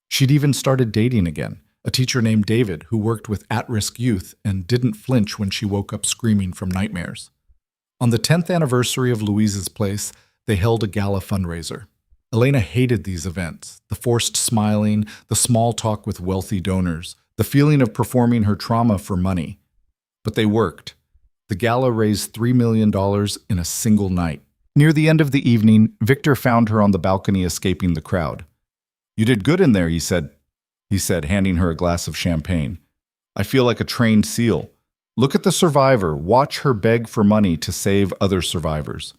She'd even started dating again, a teacher named David who worked with at-risk youth and didn't flinch when she woke up screaming from nightmares. On the 10th anniversary of Louise's place, they held a gala fundraiser. Elena hated these events, the forced smiling, the small talk with wealthy donors, the feeling of performing her trauma for money. But they worked. The gala raised $3 million in a single night. Near the end of the evening, Victor found her on the balcony escaping the crowd. "You did good in there," he said, handing her a glass of champagne. "I feel like a trained SEAL. Look at the survivor. Watch her beg for money to save other survivors.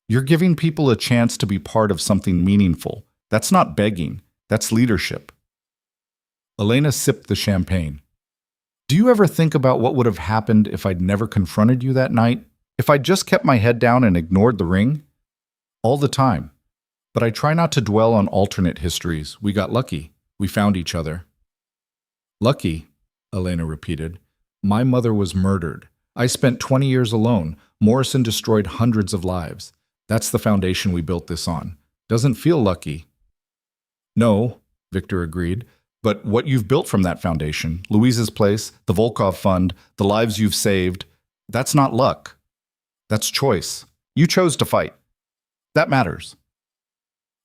You're giving people a chance to be part of something meaningful. That's not begging. That's leadership." Elena sipped the champagne. "Do you ever think about what would have happened if I'd never confronted you that night? If I'd just kept my head down and ignored the ring?" "All the time. But I try not to dwell on alternate histories. We got lucky. We found each other." "Lucky," Elena repeated. "My mother was murdered. I spent 20 years alone. Morrison destroyed hundreds of lives. That's the foundation we built this on. Doesn't feel lucky." "No," Victor agreed. "But what you've built from that foundation, Louise's place, the Volkov Fund, the lives you've saved, that's not luck. That's choice. You chose to fight. That matters."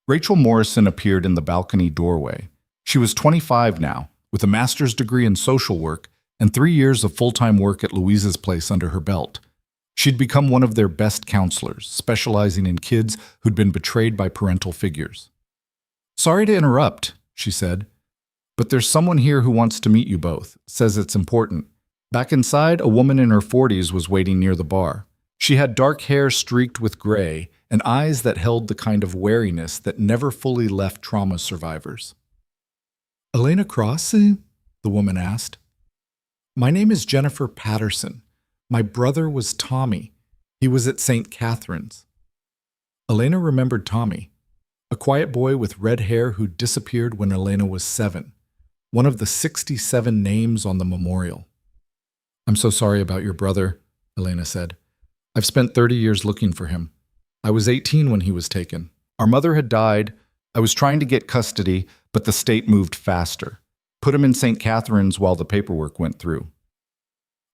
Rachel Morrison appeared in the balcony doorway. She was 25 now, with a master's degree in social work and 3 years of full-time work at Louise's place under her belt. She'd become one of their best counselors, specializing in kids who'd been betrayed by parental figures. "Sorry to interrupt," she said, "but there's someone here who wants to meet you both, says it's important." Back inside, a woman in her 40s was waiting near the bar. She had dark hair streaked with gray and eyes that held the kind of wariness that never fully left trauma survivors. "Elena Cross?" the woman asked. "My name is Jennifer Patterson. My brother was Tommy. He was at St. Catherine's." Elena remembered Tommy, a quiet boy with red hair who disappeared when Elena was 7, one of the 67 names on the memorial. "I'm so sorry about your brother," Elena said. "I've spent 30 years looking for him. I was 18 when he was taken. Our mother had died. I was trying to get custody, but the state moved faster. Put him in St. Catherine's while the paperwork went through."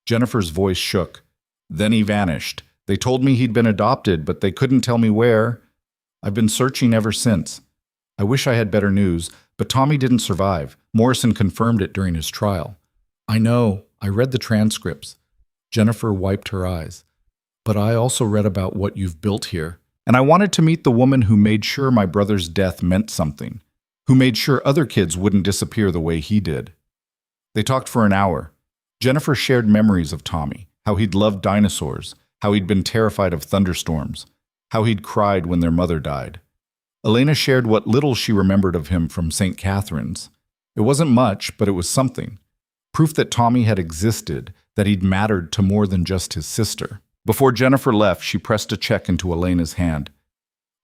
Jennifer's voice shook. "Then he vanished. They told me he'd been adopted, but they couldn't tell me where. I've been searching ever since. I wish I had better news, but Tommy didn't survive. Morrison confirmed it during his trial." "I know. I read the transcripts." Jennifer wiped her eyes. "But I also read about what you've built here. And I wanted to meet the woman who made sure my brother's death meant something, who made sure other kids wouldn't disappear the way he did." They talked for an hour. Jennifer shared memories of Tommy, how he'd loved dinosaurs, how he'd been terrified of thunderstorms, how he'd cried when their mother died. Elena shared what little she remembered of him from St. Catherine's. It wasn't much, but it was something. Proof that Tommy had existed, that he'd mattered to more than just his sister. Before Jennifer left, she pressed a check into Elena's hand.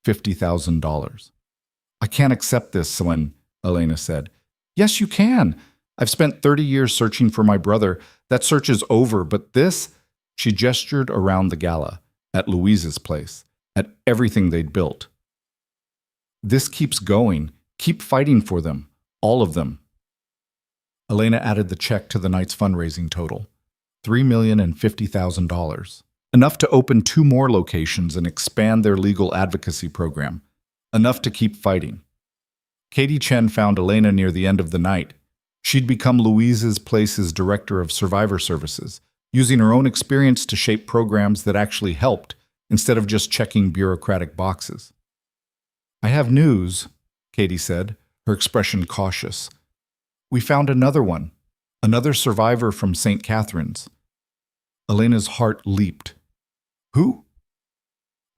$50,000. "I can't accept this, Elena said. "Yes, you can. I've spent 30 years searching for my brother. That search is over, but this..." She gestured around the gala, at Louise's place, at everything they'd built. "This keeps going. Keep fighting for them. All of them." Elena added the check to the night's fundraising total. $3,050,000. Enough to open 2 more locations and expand their legal advocacy program. Enough to keep fighting. Katie Chen found Elena near the end of the night. She'd become Louise's Place's director of survivor services, using her own experience to shape programs that actually helped, instead of just checking bureaucratic boxes. "I have news," Katie said, her expression cautious. "We found another one, another survivor from St. Catherine's." Elena's heart leaped. "Who?"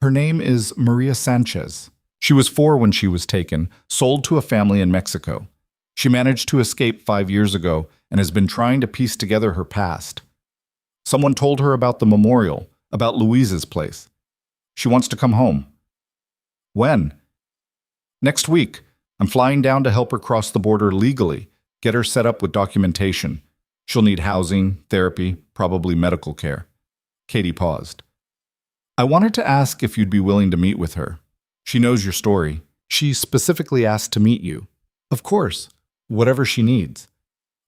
"Her name is Maria Sanchez. She was 4 when she was taken, sold to a family in Mexico. She managed to escape 5 years ago and has been trying to piece together her past. Someone told her about the memorial, about Louise's place. She wants to come home." "When?" "Next week. I'm flying down to help her cross the border legally, get her set up with documentation. She'll need housing, therapy, probably medical care." Katie paused. "I wanted to ask if you'd be willing to meet with her. She knows your story. She specifically asked to meet you." "Of course, whatever she needs."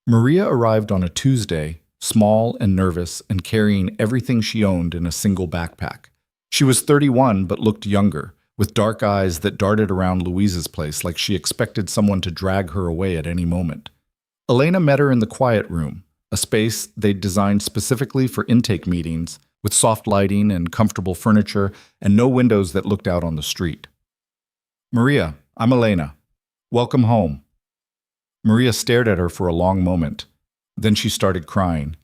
Maria arrived on a Tuesday, small and nervous and carrying everything she owned in a single backpack. She was 31 but looked younger, with dark eyes that darted around Louise's place like she expected someone to drag her away at any moment. Elena met her in the quiet room, a space they'd designed specifically for intake meetings, with soft lighting and comfortable furniture and no windows that looked out on the street. "Maria, I'm Elena. Welcome home." Maria stared at her for a long moment. Then she started crying.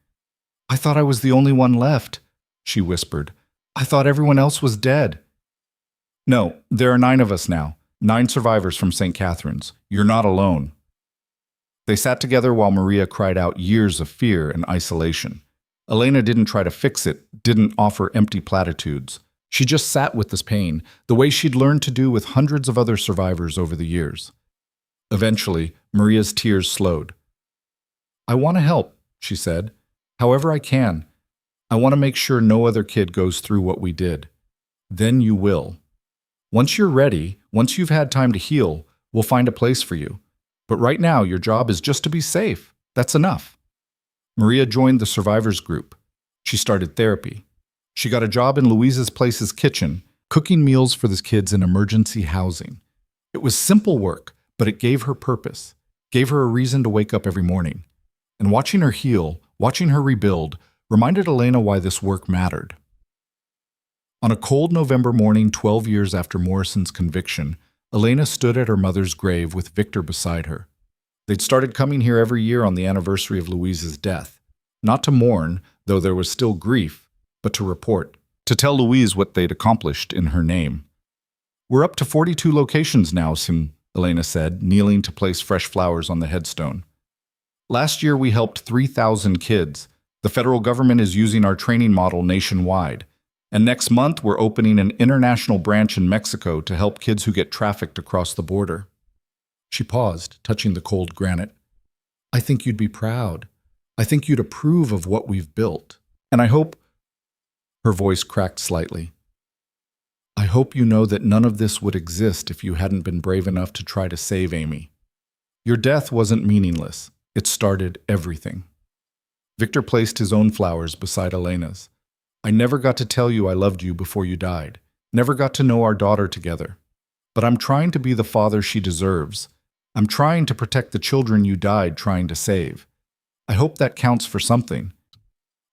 "I thought I was the only one left," she whispered. "I thought everyone else was dead." "No, there are 9 of us now, 9 survivors from St. Catherine's. You're not alone." They sat together while Maria cried out years of fear and isolation. Elena didn't try to fix it, didn't offer empty platitudes. She just sat with this pain, the way she'd learned to do with hundreds of other survivors over the years. Eventually, Maria's tears slowed. "I want to help," she said. "However I can. I want to make sure no other kid goes through what we did. Then you will. Once you're ready, once you've had time to heal, we'll find a place for you. But right now, your job is just to be safe. That's enough." Maria joined the survivors group. She started therapy. She got a job in Louise's Place's kitchen, cooking meals for the kids in emergency housing. It was simple work, but it gave her purpose, gave her a reason to wake up every morning. And watching her heal, watching her rebuild, reminded Elena why this work mattered. On a cold November morning 12 years after Morrison's conviction, Elena stood at her mother's grave with Victor beside her. They'd started coming here every year on the anniversary of Louise's death, not to mourn, though there was still grief, but to report, to tell Louise what they'd accomplished in her name. "We're up to 42 locations now," Elena said, kneeling to place fresh flowers on the headstone. "Last year we helped 3,000 kids. The federal government is using our training model nationwide. And next month we're opening an international branch in Mexico to help kids who get trafficked across the border." She paused, touching the cold granite. "I think you'd be proud. I think you'd approve of what we've built. And I hope—" Her voice cracked slightly. "I hope you know that none of this would exist if you hadn't been brave enough to try to save Amy. Your death wasn't meaningless. It started everything." Victor placed his own flowers beside Elena's. "I never got to tell you I loved you before you died. Never got to know our daughter together. But I'm trying to be the father she deserves. I'm trying to protect the children you died trying to save. I hope that counts for something."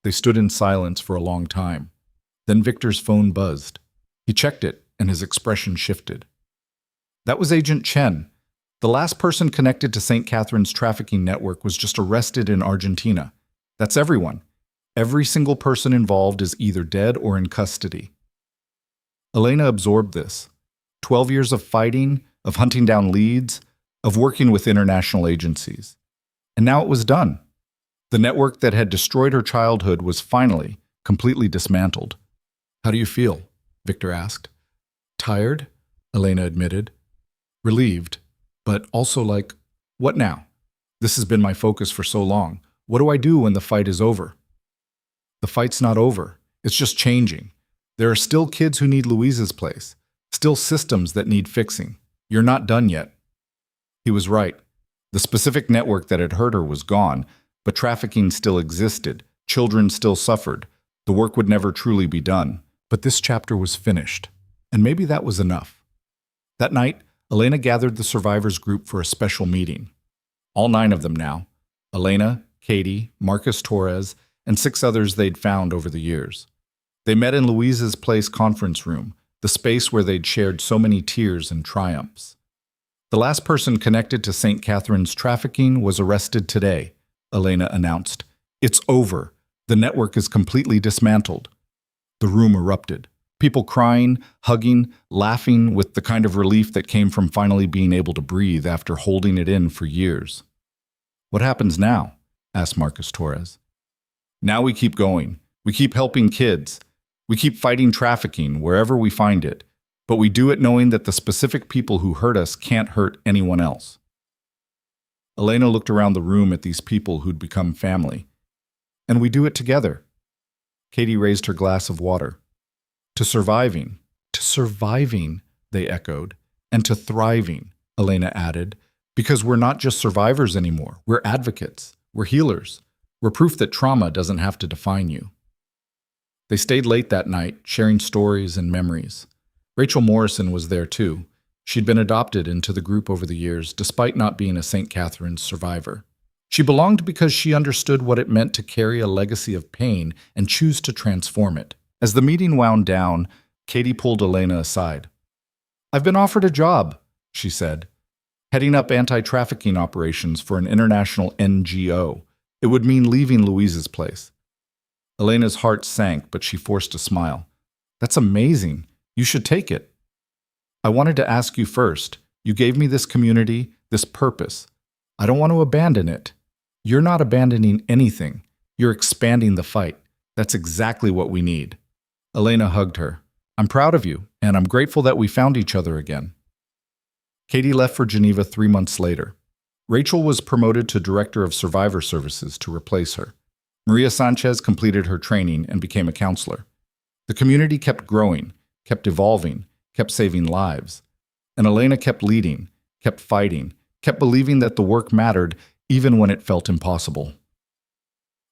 They stood in silence for a long time. Then Victor's phone buzzed. He checked it, and his expression shifted. That was Agent Chen. The last person connected to St. Catherine's trafficking network was just arrested in Argentina. That's everyone. Every single person involved is either dead or in custody. Elena absorbed this. 12 years of fighting, of hunting down leads, of working with international agencies. And now it was done. The network that had destroyed her childhood was finally, completely dismantled. "How do you feel?" Victor asked. "Tired," Elena admitted. "Relieved, but also like, what now? This has been my focus for so long. What do I do when the fight is over?" "The fight's not over. It's just changing. There are still kids who need Louise's place, still systems that need fixing. You're not done yet." He was right. The specific network that had hurt her was gone, but trafficking still existed, Children still suffered. The work would never truly be done. But this chapter was finished. And maybe that was enough. That night, Elena gathered the survivors group for a special meeting. All 9 of them now. Elena, Katie, Marcus Torres, and 6 others they'd found over the years. They met in Louise's Place conference room, the space where they'd shared so many tears and triumphs. The last person connected to St. Catherine's trafficking was arrested today, Elena announced. It's over. The network is completely dismantled. The room erupted. People crying, hugging, laughing with the kind of relief that came from finally being able to breathe after holding it in for years. What happens now? Asked Marcus Torres. Now we keep going. We keep helping kids. We keep fighting trafficking wherever we find it. But we do it knowing that the specific people who hurt us can't hurt anyone else. Elena looked around the room at these people who'd become family. And we do it together. Katie raised her glass of water. To surviving, they echoed. And to thriving, Elena added, because we're not just survivors anymore. We're advocates. We're healers. We're proof that trauma doesn't have to define you. They stayed late that night, sharing stories and memories. Rachel Morrison was there too. She'd been adopted into the group over the years, despite not being a St. Catherine's survivor. She belonged because she understood what it meant to carry a legacy of pain and choose to transform it. As the meeting wound down, Katie pulled Elena aside. I've been offered a job, she said, heading up anti-trafficking operations for an international NGO. It would mean leaving Louise's Place. Elena's heart sank, but she forced a smile. That's amazing. You should take it. I wanted to ask you first. You gave me this community, this purpose. I don't want to abandon it. You're not abandoning anything. You're expanding the fight. That's exactly what we need. Elena hugged her. I'm proud of you, and I'm grateful that we found each other again. Katie left for Geneva 3 months later. Rachel was promoted to Director of Survivor Services to replace her. Maria Sanchez completed her training and became a counselor. The community kept growing, kept evolving, kept saving lives. And Elena kept leading, kept fighting, kept believing that the work mattered even when it felt impossible.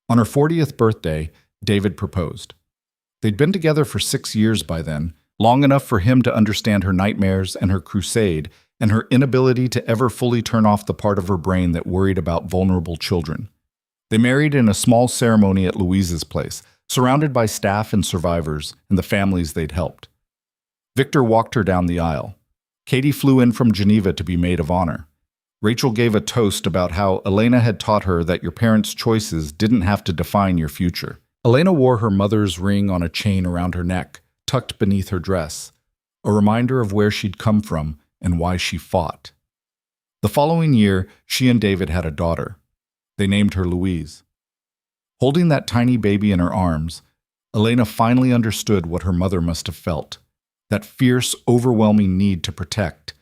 On her 40th birthday, David proposed. They'd been together for 6 years by then, long enough for him to understand her nightmares and her crusade and her inability to ever fully turn off the part of her brain that worried about vulnerable children. They married in a small ceremony at Louise's Place, surrounded by staff and survivors and the families they'd helped. Victor walked her down the aisle. Katie flew in from Geneva to be maid of honor. Rachel gave a toast about how Elena had taught her that your parents' choices didn't have to define your future. Elena wore her mother's ring on a chain around her neck, tucked beneath her dress, a reminder of where she'd come from and why she fought. The following year, she and David had a daughter. They named her Louise. Holding that tiny baby in her arms, Elena finally understood what her mother must have felt. That fierce, overwhelming need to protect.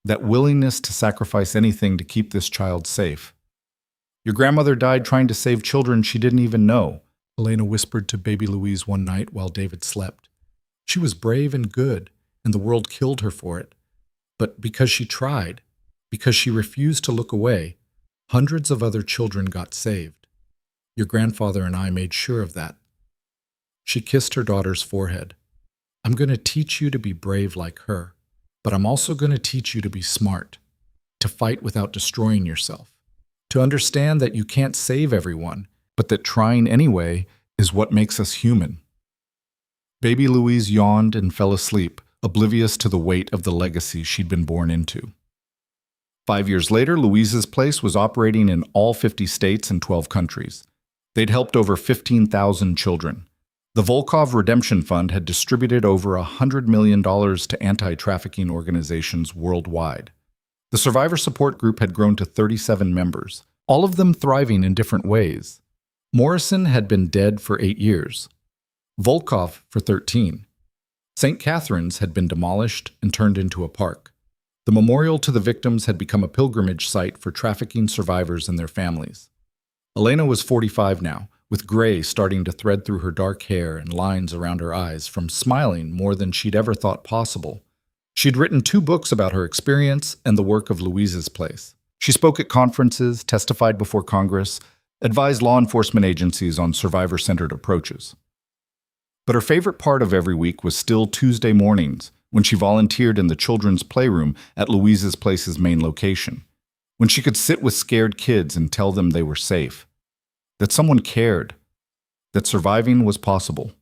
That willingness to sacrifice anything to keep this child safe. Your grandmother died trying to save children she didn't even know, Elena whispered to baby Louise one night while David slept. She was brave and good, and the world killed her for it. But because she tried, because she refused to look away, hundreds of other children got saved. Your grandfather and I made sure of that. She kissed her daughter's forehead. I'm going to teach you to be brave like her, but I'm also going to teach you to be smart, to fight without destroying yourself, to understand that you can't save everyone, but that trying anyway is what makes us human. Baby Louise yawned and fell asleep, oblivious to the weight of the legacy she'd been born into. 5 years later, Louise's Place was operating in all 50 states and 12 countries. They'd helped over 15,000 children. The Volkov Redemption Fund had distributed over $100 million to anti-trafficking organizations worldwide. The survivor support group had grown to 37 members, all of them thriving in different ways. Morrison had been dead for 8 years. Volkov for 13. St. Catherine's had been demolished and turned into a park. The memorial to the victims had become a pilgrimage site for trafficking survivors and their families. Elena was 45 now, with gray starting to thread through her dark hair and lines around her eyes from smiling more than she'd ever thought possible. She'd written 2 books about her experience and the work of Louise's Place. She spoke at conferences, testified before Congress, advised law enforcement agencies on survivor-centered approaches. But her favorite part of every week was still Tuesday mornings, when she volunteered in the children's playroom at Louise's Place's main location, when she could sit with scared kids and tell them they were safe, that someone cared, that surviving was possible.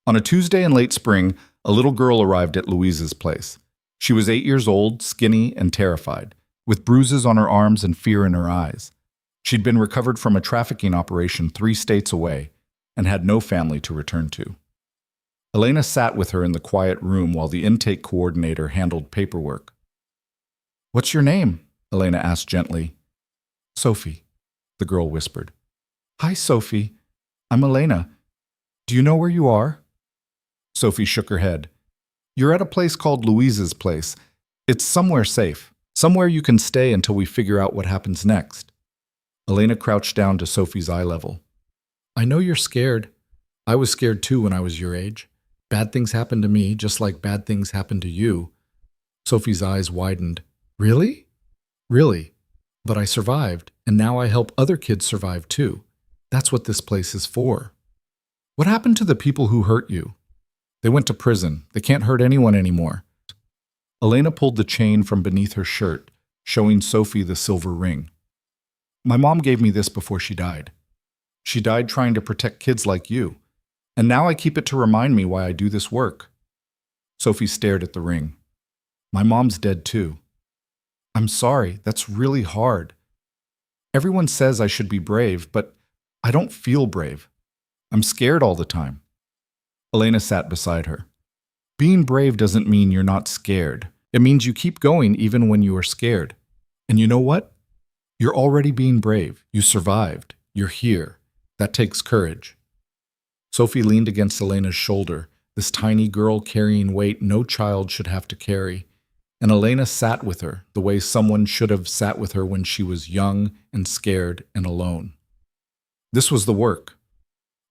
On a Tuesday in late spring, a little girl arrived at Louise's place. She was 8 years old, skinny and terrified, with bruises on her arms and fear in her eyes. She'd been recovered from a trafficking operation 3 states away and had no family to return to. Elena sat with her in the quiet room while the intake coordinator handled paperwork. "What's your name?" Elena asked gently. "Sophie," the girl whispered. "Hi, Sophie. I'm Elena. Do you know where you are?" Sophie shook her head. "You're at a place called Louise's Place. It's somewhere safe, somewhere you can stay until we figure out what happens next." Elena crouched down to Sophie's eye level. "I know you're scared. I was scared too when I was your age. Bad things happened to me, just like bad things happened to you." Sophie's eyes widened. "Really?" "Really. But I survived, and now I help other kids survive too. That's what this place is for." "What happened to the people who hurt you?" "They went to prison. They can't hurt anyone anymore." Elena pulled the chain from beneath her shirt, showing Sophie the silver ring. "My mom gave me this before she died. She died trying to protect kids like you. And now I keep it to remind me why I do this work." Sophie stared at the ring. "My mom's dead too." "I'm sorry, that's really hard. Everyone says I should be brave, but I don't feel brave. I'm scared all the time." Elena sat beside her. "Being brave doesn't mean you're not scared. It means you keep going even when you are scared. And you know what? You're already being brave. You survived. You're here. That takes courage." Sophie leaned against Elena's shoulder, this tiny girl carrying weight no child should have to carry. And Elena sat with her the way someone should have sat with her when she was young and scared and alone. This was the work.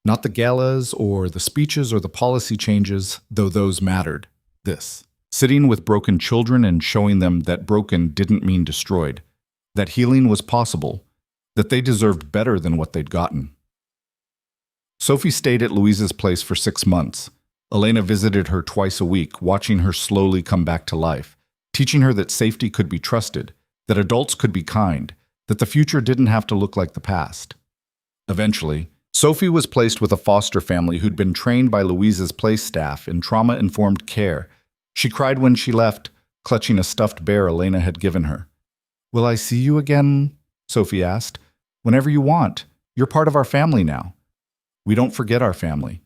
Not the galas or the speeches or the policy changes, though those mattered. This. Sitting with broken children and showing them that broken didn't mean destroyed, that healing was possible, that they deserved better than what they'd gotten. Sophie stayed at Louise's place for 6 months. Elena visited her twice a week, watching her slowly come back to life, teaching her that safety could be trusted, that adults could be kind, that the future didn't have to look like the past. Eventually, Sophie was placed with a foster family who'd been trained by Louise's Place staff in trauma-informed care. She cried when she left, clutching a stuffed bear Elena had given her. "Will I see you again?" Sophie asked. "Whenever you want. You're part of our family now. We don't forget our family."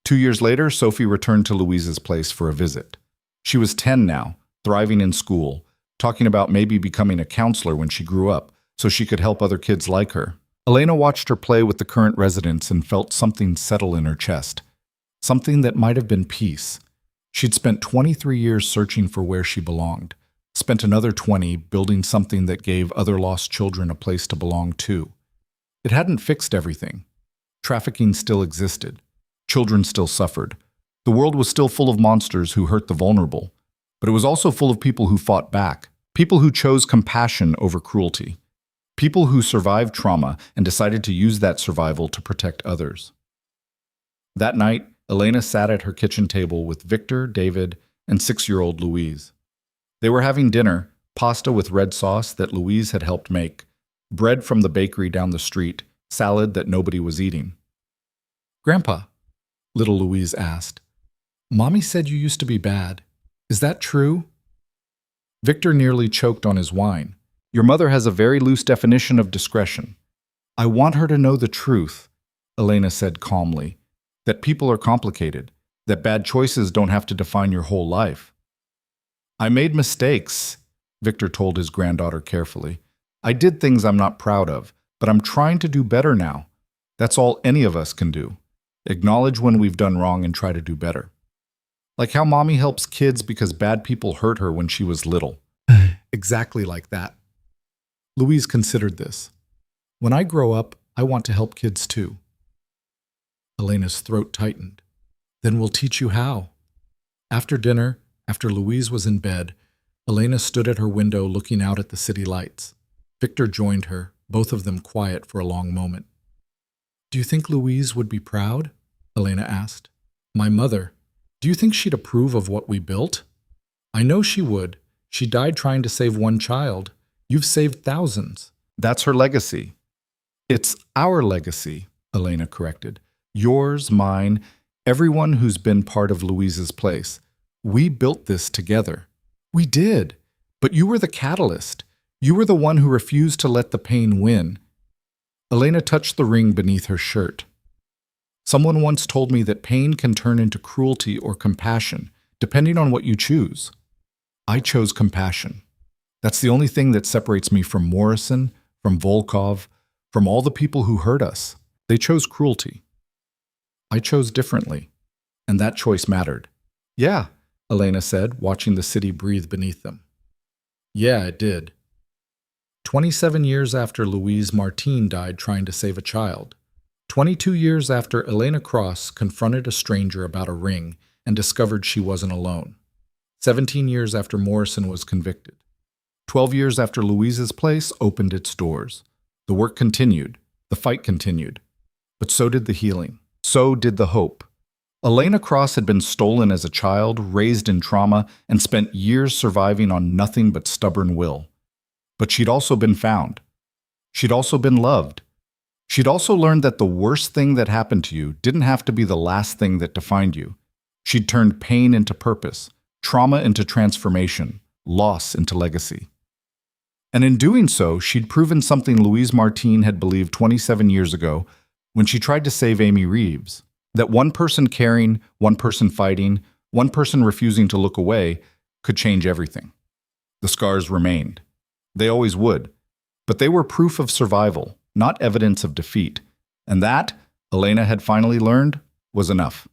2 years later, Sophie returned to Louise's Place for a visit. She was 10 now, thriving in school, talking about maybe becoming a counselor when she grew up, so she could help other kids like her. Elena watched her play with the current residents and felt something settle in her chest. Something that might have been peace. She'd spent 23 years searching for where she belonged, spent another 20 building something that gave other lost children a place to belong to. It hadn't fixed everything. Trafficking still existed. Children still suffered. The world was still full of monsters who hurt the vulnerable. But it was also full of people who fought back. People who chose compassion over cruelty. People who survived trauma and decided to use that survival to protect others. That night, Elena sat at her kitchen table with Victor, David, and 6-year-old Louise. They were having dinner, pasta with red sauce that Louise had helped make, bread from the bakery down the street, salad that nobody was eating. "Grandpa," little Louise asked, "Mommy said you used to be bad. Is that true?" Victor nearly choked on his wine. "Your mother has a very loose definition of discretion. I want her to know the truth," Elena said calmly, "that people are complicated, that bad choices don't have to define your whole life." "I made mistakes," Victor told his granddaughter carefully. "I did things I'm not proud of, but I'm trying to do better now. That's all any of us can do. Acknowledge when we've done wrong and try to do better. Like how Mommy helps kids because bad people hurt her when she was little." Exactly like that. Louise considered this. "When I grow up, I want to help kids too." Elena's throat tightened. "Then we'll teach you how." After dinner, after Louise was in bed, Elena stood at her window looking out at the city lights. Victor joined her, both of them quiet for a long moment. "Do you think Louise would be proud?" Elena asked. "My mother. Do you think she'd approve of what we built?" "I know she would. She died trying to save one child. You've saved thousands." "That's her legacy." "It's our legacy," Elena corrected. "Yours, mine, everyone who's been part of Louise's place. We built this together." "We did. But you were the catalyst. You were the one who refused to let the pain win." Elena touched the ring beneath her shirt. "Someone once told me that pain can turn into cruelty or compassion, depending on what you choose. I chose compassion. That's the only thing that separates me from Morrison, from Volkov, from all the people who hurt us. They chose cruelty. I chose differently, and that choice mattered." "Yeah," Elena said, watching the city breathe beneath them. "Yeah, it did." 27 years after Louise Martin died trying to save a child. 22 years after Elena Cross confronted a stranger about a ring and discovered she wasn't alone. 17 years after Morrison was convicted. 12 years after Louise's place opened its doors. The work continued, the fight continued, but so did the healing. So did the hope. Elena Cross had been stolen as a child, raised in trauma, and spent years surviving on nothing but stubborn will. But she'd also been found. She'd also been loved. She'd also learned that the worst thing that happened to you didn't have to be the last thing that defined you. She'd turned pain into purpose, trauma into transformation, loss into legacy. And in doing so, she'd proven something Louise Martin had believed 27 years ago when she tried to save Amy Reeves, that one person caring, one person fighting, one person refusing to look away could change everything. The scars remained. They always would. But they were proof of survival, not evidence of defeat. And that, Elena had finally learned, was enough.